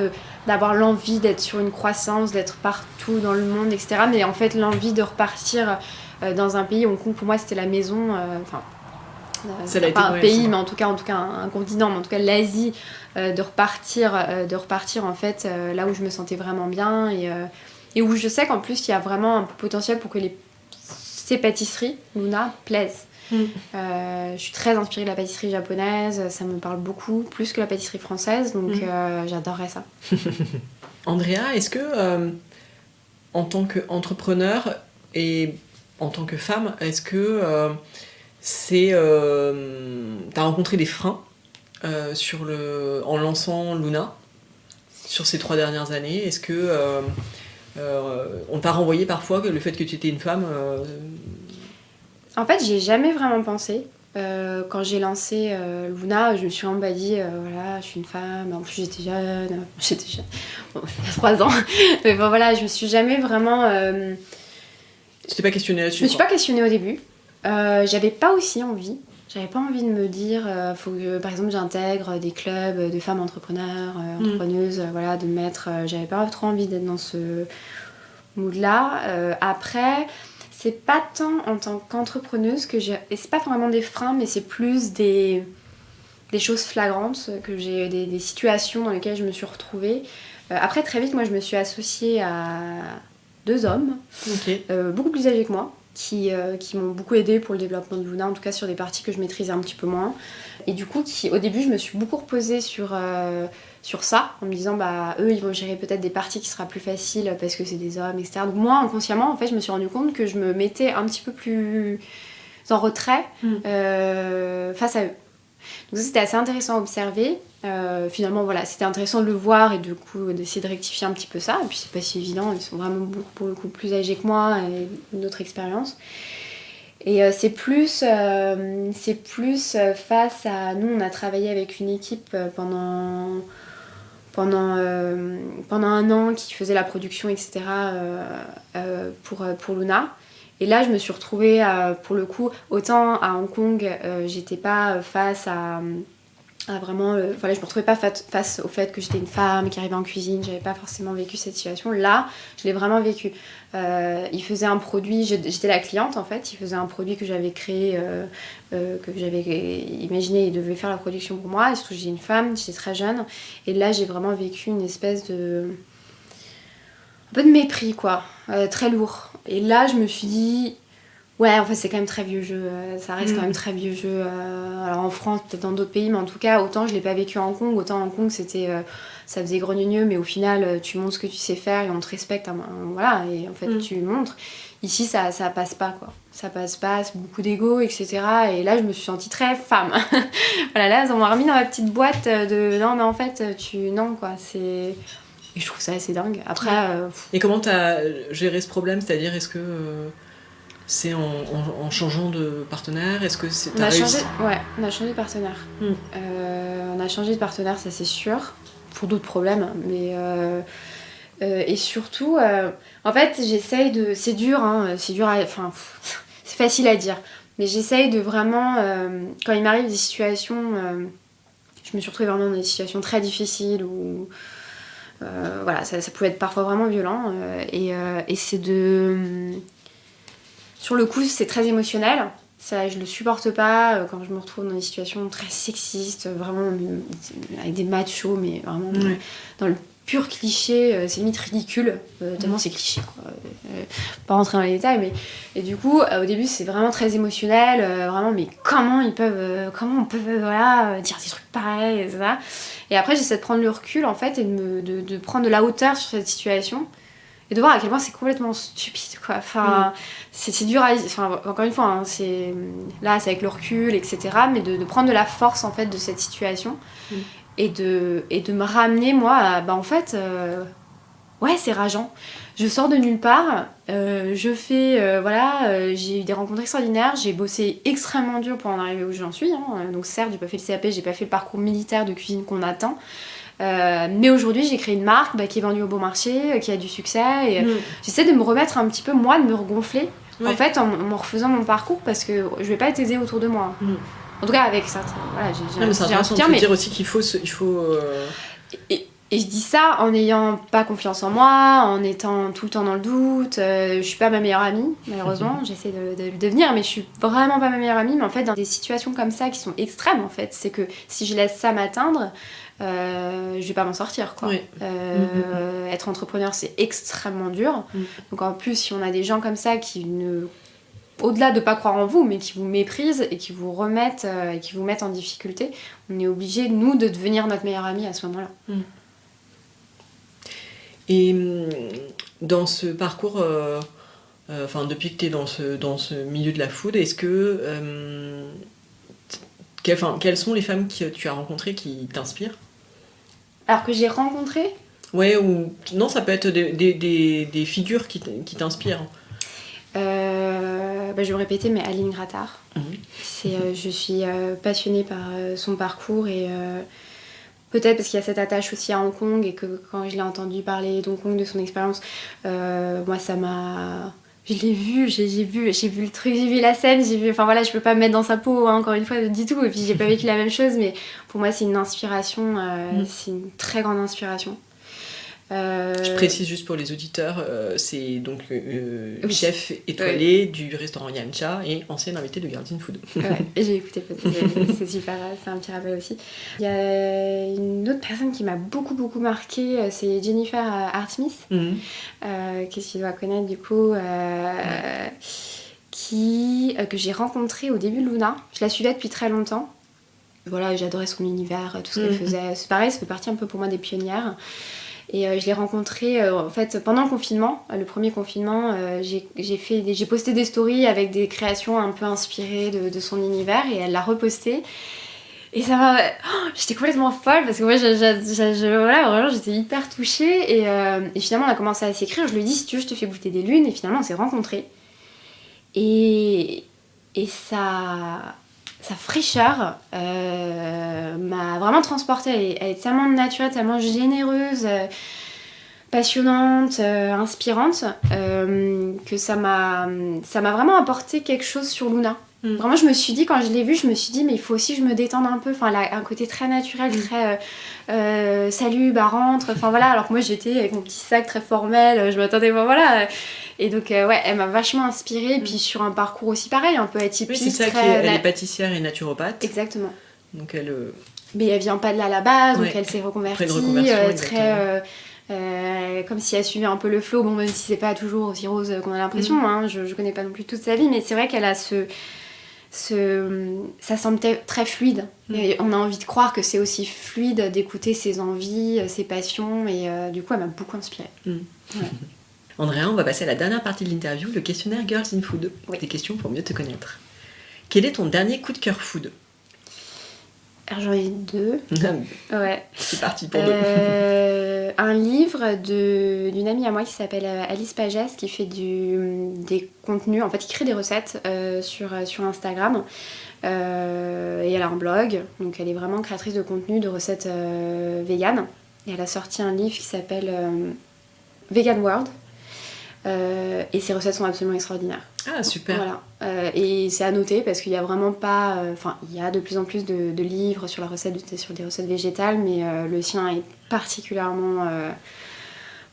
d'avoir l'envie d'être sur une croissance, d'être partout dans le monde, etc. Mais en fait l'envie de repartir dans un pays, Hong Kong pour moi c'était la maison, c'est pas un pays, mais en tout cas un continent, mais en tout cas l'Asie, de repartir en fait là où je me sentais vraiment bien et où je sais qu'en plus il y a vraiment un potentiel pour que ces pâtisseries Luna plaisent. Je suis très inspirée de la pâtisserie japonaise, ça me parle beaucoup, plus que la pâtisserie française, donc j'adorerais ça. Andrea, est-ce que en tant qu'entrepreneur et en tant que femme, est-ce que t'as rencontré des freins en lançant Luna sur ces 3 dernières années? Est-ce que on t'a renvoyé parfois que le fait que tu étais une femme En fait, j'y ai jamais vraiment pensé. Quand j'ai lancé Luna, je me suis vraiment dit, voilà, je suis une femme. En plus, j'étais jeune. Bon, il y a 3 ans. Mais bon, voilà, je me suis jamais vraiment... Tu t'es pas questionnée là-dessus? Je me suis pas questionnée au début. J'avais pas aussi envie. J'avais pas envie de me dire, faut que, par exemple, j'intègre des clubs de femmes entrepreneurs, entrepreneuses, voilà, de mettre... j'avais pas trop envie d'être dans ce mood-là. Après... C'est pas tant en tant qu'entrepreneuse que j'ai... Et c'est pas vraiment des freins, mais c'est plus des choses flagrantes, que j'ai des situations dans lesquelles je me suis retrouvée. Après, très vite, moi, je me suis associée à 2 hommes, beaucoup plus âgés que moi, qui m'ont beaucoup aidée pour le développement de Luna, en tout cas sur des parties que je maîtrisais un petit peu moins. Et du coup, au début, je me suis beaucoup reposée sur ça, en me disant, eux, ils vont gérer peut-être des parties qui sera plus faciles parce que c'est des hommes, etc. Donc moi, inconsciemment, en fait, je me suis rendu compte que je me mettais un petit peu plus en retrait face à eux. Donc ça, c'était assez intéressant à observer. Finalement, voilà, c'était intéressant de le voir et du coup, d'essayer de rectifier un petit peu ça. Et puis, c'est pas si évident, ils sont vraiment beaucoup, pour le coup, plus âgés que moi et une autre expérience. Et c'est plus face à... Nous, on a travaillé avec une équipe pendant 1 an qui faisait la production, etc. Pour Luna. Et là, je me suis retrouvée, pour le coup, autant à Hong Kong, j'étais pas face à vraiment... voilà, je me retrouvais pas face au fait que j'étais une femme qui arrivait en cuisine, j'avais pas forcément vécu cette situation. Là, je l'ai vraiment vécu. Il faisait un produit, j'étais la cliente en fait, il faisait un produit que j'avais créé, que j'avais imaginé, il devait faire la production pour moi, et surtout j'étais une femme, j'étais très jeune, et là j'ai vraiment vécu une espèce un peu de mépris quoi, très lourd. Et là je me suis dit, ouais en fait c'est quand même très vieux jeu, ça reste quand même très vieux jeu, alors en France, peut-être dans d'autres pays, mais en tout cas autant je l'ai pas vécu à Hong Kong, autant à Hong Kong c'était... ça faisait grogneux, mais au final, tu montres ce que tu sais faire et on te respecte. Voilà, et en fait, tu montres. Ici, ça passe pas, quoi. Ça passe pas, c'est beaucoup d'ego, etc. Et là, je me suis sentie très femme. Voilà, là, on m'a remis dans ma petite boîte de non, mais en fait, non, quoi. Et je trouve ça assez dingue. Après. Et comment t'as géré ce problème? C'est-à-dire, est-ce que c'est en changeant de partenaire? Est-ce que c'est. On a changé de partenaire. On a changé de partenaire, ça c'est sûr. Pour d'autres problèmes, mais et surtout en fait j'essaye de... c'est dur enfin c'est facile à dire, mais j'essaye de vraiment quand il m'arrive des situations, je me suis retrouvée vraiment dans des situations très difficiles où voilà, ça pouvait être parfois vraiment violent, et c'est sur le coup c'est très émotionnel. Ça, je le supporte pas quand je me retrouve dans des situations très sexistes, vraiment avec des machos, mais vraiment dans le pur cliché, c'est limite ridicule, tellement c'est cliché, quoi. Pas rentrer dans les détails, mais... Et du coup, au début, c'est vraiment très émotionnel, vraiment, mais comment on peut dire des trucs pareils, etc. Et après, j'essaie de prendre le recul, en fait, et de prendre de la hauteur sur cette situation. Et de voir à quel point c'est complètement stupide, quoi. Enfin, c'est dur à... Enfin, encore une fois, hein, c'est avec le recul, etc. Mais de prendre de la force, en fait, de cette situation. Et de me ramener, moi, à... Bah, en fait, ouais, c'est rageant. Je sors de nulle part. Je fais... j'ai eu des rencontres extraordinaires. J'ai bossé extrêmement dur pour en arriver où j'en suis. Hein. Donc, certes, j'ai pas fait le CAP, j'ai pas fait le parcours militaire de cuisine qu'on attend. Mais aujourd'hui j'ai créé une marque qui est vendue au bon marché, qui a du succès et j'essaie de me remettre un petit peu moi, de me regonfler en fait en refaisant mon parcours parce que je vais pas être aidée autour de moi. En tout cas avec ça, voilà, j'ai un soutien, mais dire aussi qu'il faut et je dis ça en n'ayant pas confiance en moi, en étant tout le temps dans le doute. Je suis pas ma meilleure amie, malheureusement. J'essaie de le devenir, mais je suis vraiment pas ma meilleure amie. Mais en fait, dans des situations comme ça qui sont extrêmes, en fait, c'est que si je laisse ça m'atteindre, je vais pas m'en sortir, quoi. Être entrepreneur, c'est extrêmement dur. Donc en plus, si on a des gens comme ça qui ne... au-delà de pas croire en vous, mais qui vous méprisent et qui vous remettent et qui vous mettent en difficulté, on est obligé, nous, de devenir notre meilleure amie à ce moment-là. Et dans ce parcours, depuis que tu es dans ce milieu de la food, est-ce que... quelles sont les femmes que tu as rencontrées qui t'inspirent ? Alors que j'ai rencontré ? Ouais, ou... Non, ça peut être des figures qui t'inspirent. Je vais me répéter, mais Aline Grattard. Je suis passionnée par son parcours et... peut-être parce qu'il y a cette attache aussi à Hong Kong et que quand je l'ai entendu parler d'Hong Kong, de son expérience, moi ça m'a... Je l'ai vu, j'ai vu le truc, j'ai vu la scène, enfin voilà, je peux pas me mettre dans sa peau, hein, encore une fois, du tout, et puis j'ai pas vécu la même chose, mais pour moi c'est une inspiration, c'est une très grande inspiration. Je précise juste pour les auditeurs, c'est donc chef étoilé du restaurant Yancha et ancienne invitée de Garden Food. Ouais, j'ai écouté, c'est super, c'est un petit rappel aussi. Il y a une autre personne qui m'a beaucoup marquée, c'est Jennifer Hart-Smith, que tu dois connaître du coup, que j'ai rencontrée au début de Luna. Je la suivais depuis très longtemps. Voilà, j'adorais son univers, tout ce qu'elle faisait. C'est pareil, ça fait partie un peu pour moi des pionnières. Et je l'ai rencontrée en fait pendant le confinement, le premier confinement. J'ai posté des stories avec des créations un peu inspirées de son univers et elle l'a reposté. Et ça m'a... j'étais complètement folle parce que moi, voilà, vraiment, j'étais hyper touchée. Et finalement, on a commencé à s'écrire. Je lui ai dit, si tu veux, je te fais goûter des lunes. Et finalement, on s'est rencontrés. Et sa fraîcheur m'a vraiment transportée. Elle est tellement naturelle, tellement généreuse, passionnante, inspirante, que ça m'a vraiment apporté quelque chose sur Luna. Vraiment, je me suis dit, quand je l'ai vue, je me suis dit, mais il faut aussi que je me détende un peu. Enfin, elle a un côté très naturel, très salut, bah rentre. Enfin voilà, alors que moi j'étais avec mon petit sac très formel, je m'attendais, voilà. Et donc, elle m'a vachement inspirée. Et puis sur un parcours aussi pareil, un peu atypique. Oui, c'est ça, elle est pâtissière et naturopathe. Exactement. Donc elle... Mais elle vient pas de là à la base, donc elle s'est reconvertie. Très... comme si elle suivait un peu le flow, bon, même si c'est pas toujours aussi rose qu'on a l'impression, hein, je connais pas non plus toute sa vie, mais c'est vrai qu'elle a ça semble très fluide. Et on a envie de croire que c'est aussi fluide d'écouter ses envies, ses passions, et du coup elle m'a beaucoup inspirée. Ouais. Andrea, on va passer à la dernière partie de l'interview, le questionnaire Girls in Food. Oui. Des questions pour mieux te connaître. Quel est ton dernier coup de cœur food ? Alors j'en ai 2. Ouais. C'est parti pour 2. Un livre d'une amie à moi qui s'appelle Alice Pagès, qui fait des contenus, en fait qui crée des recettes sur Instagram. Et elle a un blog, donc elle est vraiment créatrice de contenu, de recettes véganes. Et elle a sorti un livre qui s'appelle Vegan World. Et ses recettes sont absolument extraordinaires. Ah, super. Voilà. Et c'est à noter parce qu'il y a vraiment pas... il y a de plus en plus de livres sur la recette, sur des recettes végétales, mais le sien est particulièrement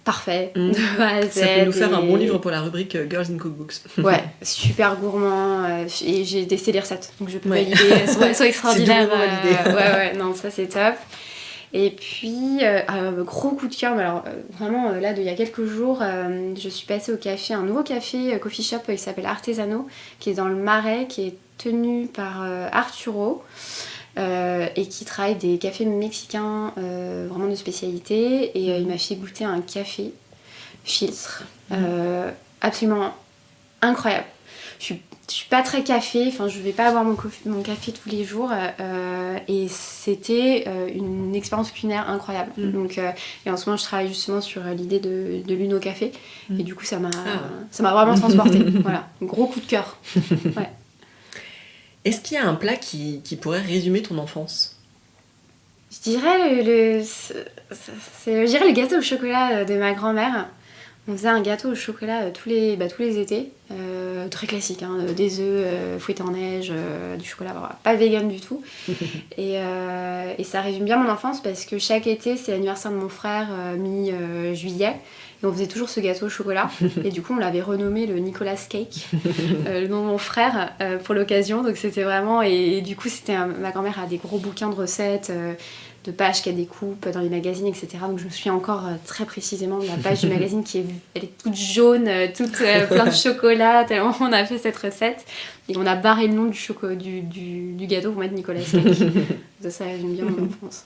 parfait, de A à Z. Ça peut nous faire un bon livre pour la rubrique Girls in Cookbooks. Ouais, super gourmand, et j'ai testé les recettes, donc je peux valider, elles sont extraordinaires. Ouais, non, ça c'est top. Et puis, gros coup de cœur, mais alors vraiment là, il y a quelques jours, je suis passée au café, un nouveau café, coffee shop qui s'appelle Artesano, qui est dans le Marais, qui est tenu par Arturo, et qui travaille des cafés mexicains vraiment de spécialité. Et il m'a fait goûter un café filtre, absolument incroyable. Je suis pas très café, enfin je vais pas avoir mon café tous les jours, et c'était une expérience culinaire incroyable. Donc, et en ce moment je travaille justement sur l'idée de l'Uno Café, et du coup ça m'a vraiment transportée. Voilà, un gros coup de cœur. Ouais. Est-ce qu'il y a un plat qui pourrait résumer ton enfance ? Je dirais le gâteau au chocolat de ma grand-mère. On faisait un gâteau au chocolat tous les étés, très classique, hein, des œufs fouettés en neige, du chocolat, pas vegan du tout. Et ça résume bien mon enfance parce que chaque été, c'est l'anniversaire de mon frère, mi-juillet, et on faisait toujours ce gâteau au chocolat. Et du coup, on l'avait renommé le Nicolas Cake, le nom de mon frère, pour l'occasion. Donc c'était vraiment... Et du coup, ma grand-mère a des gros bouquins de recettes, de pages qu'elle découpe dans les magazines, etc. Donc je me souviens encore très précisément de la page du magazine elle est toute jaune, toute plein de chocolat, tellement on a fait cette recette. Et on a barré le nom du gâteau pour mettre Nicolas Cake. Ça résume bien mon enfance.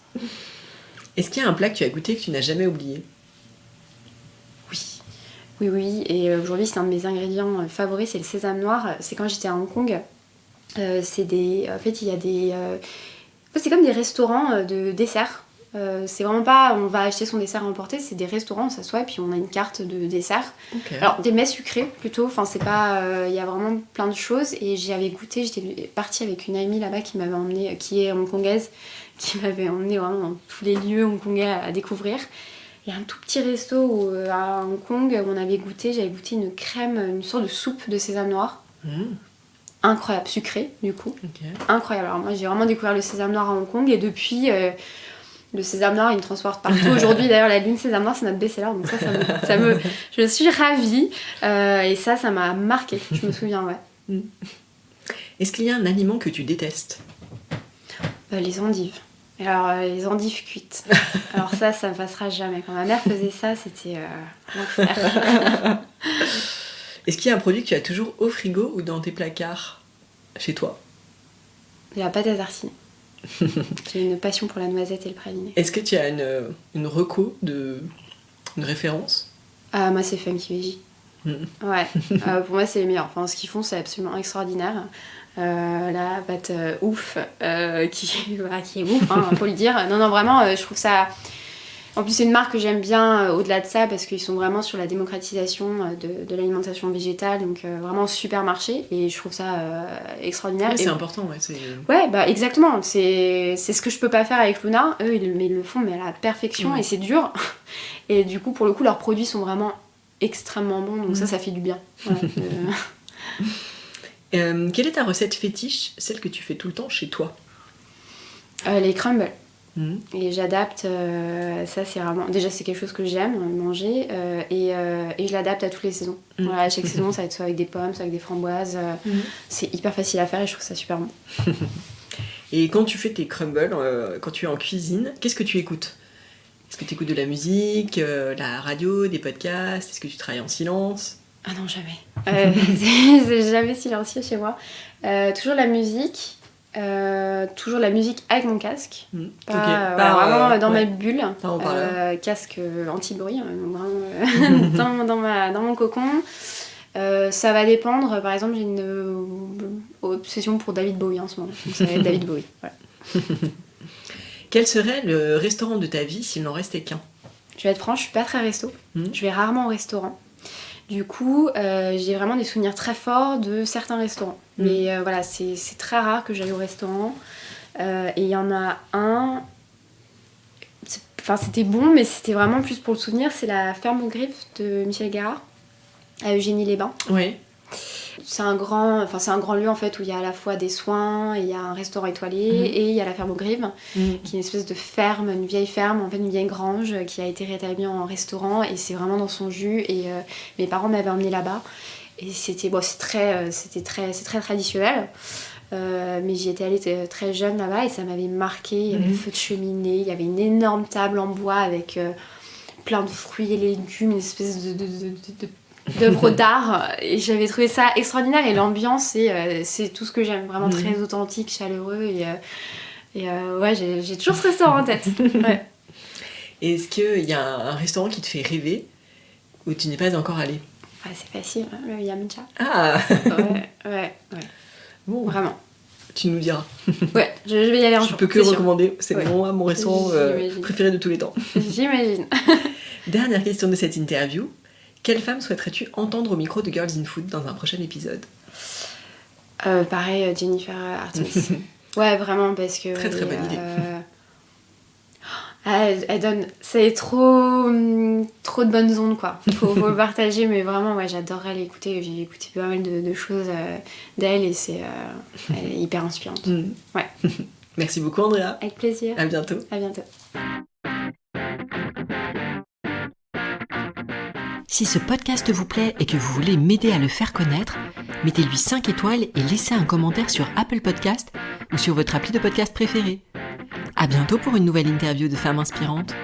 Est-ce qu'il y a un plat que tu as goûté que tu n'as jamais oublié ? Oui. Et aujourd'hui, c'est un de mes ingrédients favoris, c'est le sésame noir. C'est quand j'étais à Hong Kong. En fait, il y a des... c'est comme des restaurants de desserts. C'est vraiment pas on va acheter son dessert à emporter, c'est des restaurants, on s'assoit et puis on a une carte de dessert. Okay. Alors des mets sucrés plutôt, enfin c'est pas... Il y a vraiment plein de choses, et j'avais goûté, j'étais partie avec une amie là-bas qui m'avait emmenée, qui est hongkongaise, qui m'avait emmenée vraiment dans tous les lieux hongkongais à découvrir. Il y a un tout petit resto à Hong Kong où j'avais goûté une crème, une sorte de soupe de sésame noir. Incroyable, sucré du coup. Okay. Incroyable. Alors moi j'ai vraiment découvert le sésame noir à Hong Kong, et depuis le sésame noir il me transporte partout. Aujourd'hui d'ailleurs la lune sésame noir c'est notre best-seller, donc je suis ravie, et ça m'a marqué, je me souviens, ouais. Est-ce qu'il y a un aliment que tu détestes ? Les endives. Alors les endives cuites. Alors ça me passera jamais. Quand ma mère faisait ça, c'était l'enfer. Est-ce qu'il y a un produit que tu as toujours au frigo ou dans tes placards chez toi ? La pâte à tartiner. J'ai une passion pour la noisette et le praliné. Est-ce que tu as une reco, une référence ? Moi, c'est Funky Veggie. Ouais, pour moi, c'est les meilleurs. Enfin, ce qu'ils font, c'est absolument extraordinaire. La pâte ouf, qui est ouf, hein, faut le dire. Non, vraiment, je trouve ça... En plus, c'est une marque que j'aime bien au-delà de ça, parce qu'ils sont vraiment sur la démocratisation de l'alimentation végétale, donc vraiment super marché, et je trouve ça extraordinaire. Oui, c'est important, ouais. Ouais, exactement. C'est ce que je peux pas faire avec Luna. Eux, ils le font, mais à la perfection, et c'est dur. Et du coup, pour le coup, leurs produits sont vraiment extrêmement bons, donc ça fait du bien. Voilà. Quelle est ta recette fétiche, celle que tu fais tout le temps chez toi ? Les crumbles. Et j'adapte, ça c'est vraiment... Déjà c'est quelque chose que j'aime, manger, et je l'adapte à toutes les saisons. Voilà, à chaque saison ça va être soit avec des pommes, soit avec des framboises. C'est hyper facile à faire et je trouve ça super bon. Et quand tu fais tes crumbles, quand tu es en cuisine, qu'est-ce que tu écoutes ? Est-ce que tu écoutes de la musique, la radio, des podcasts ? Est-ce que tu travailles en silence ? Ah non, jamais. C'est jamais silencieux chez moi. Toujours la musique. Toujours la musique avec mon casque, vraiment dans ma bulle, casque anti-bruit, dans mon cocon. Ça va dépendre, par exemple j'ai une obsession pour David Bowie en ce moment, donc ça va être David Bowie. Voilà. Quel serait le restaurant de ta vie s'il n'en restait qu'un ? Je vais être franche, je suis pas très resto, je vais rarement au restaurant. Du coup, j'ai vraiment des souvenirs très forts de certains restaurants. Mais voilà, c'est très rare que j'aille au restaurant. Et il y en a un... c'était bon, mais c'était vraiment plus pour le souvenir. C'est la ferme aux griffes de Michel Guérard, à Eugénie-les-Bains. Oui. c'est un grand lieu en fait où il y a à la fois des soins, il y a un restaurant étoilé et il y a la ferme aux Grives, qui est une espèce de ferme, une vieille ferme, en fait une vieille grange qui a été rétablie en restaurant et c'est vraiment dans son jus et mes parents m'avaient emmenée là-bas et c'est très traditionnel. Mais j'y étais allée très jeune là-bas et ça m'avait marqué. Il y avait le feu de cheminée, il y avait une énorme table en bois avec plein de fruits et légumes, une espèce d'œuvre d'art et j'avais trouvé ça extraordinaire et l'ambiance c'est tout ce que j'aime, vraiment très authentique, chaleureux et ouais, j'ai toujours ce restaurant en tête. Ouais. Et est-ce qu'il y a un restaurant qui te fait rêver où tu n'es pas encore allé? Ouais, c'est facile, hein, le Yamcha. Ah ouais. Bon, vraiment. Tu nous diras. Ouais, je vais y aller un jour. Je peux que recommander, c'est vraiment mon restaurant J'imagine. préféré de tous les temps. J'imagine. Dernière question de cette interview. Quelle femme souhaiterais-tu entendre au micro de Girls in Food dans un prochain épisode? Pareil, Jennifer Artemis. Ouais, vraiment, parce que... Très bonne idée. Elle donne... C'est trop de bonnes ondes, quoi. Faut le partager, mais vraiment, ouais, j'adorerais l'écouter. J'ai écouté pas mal de choses d'elle et elle est hyper inspirante. Ouais. Merci beaucoup, Andrea. Avec plaisir. À bientôt. À bientôt. Si ce podcast vous plaît et que vous voulez m'aider à le faire connaître, mettez-lui 5 étoiles et laissez un commentaire sur Apple Podcast ou sur votre appli de podcast préféré. À bientôt pour une nouvelle interview de femmes inspirantes.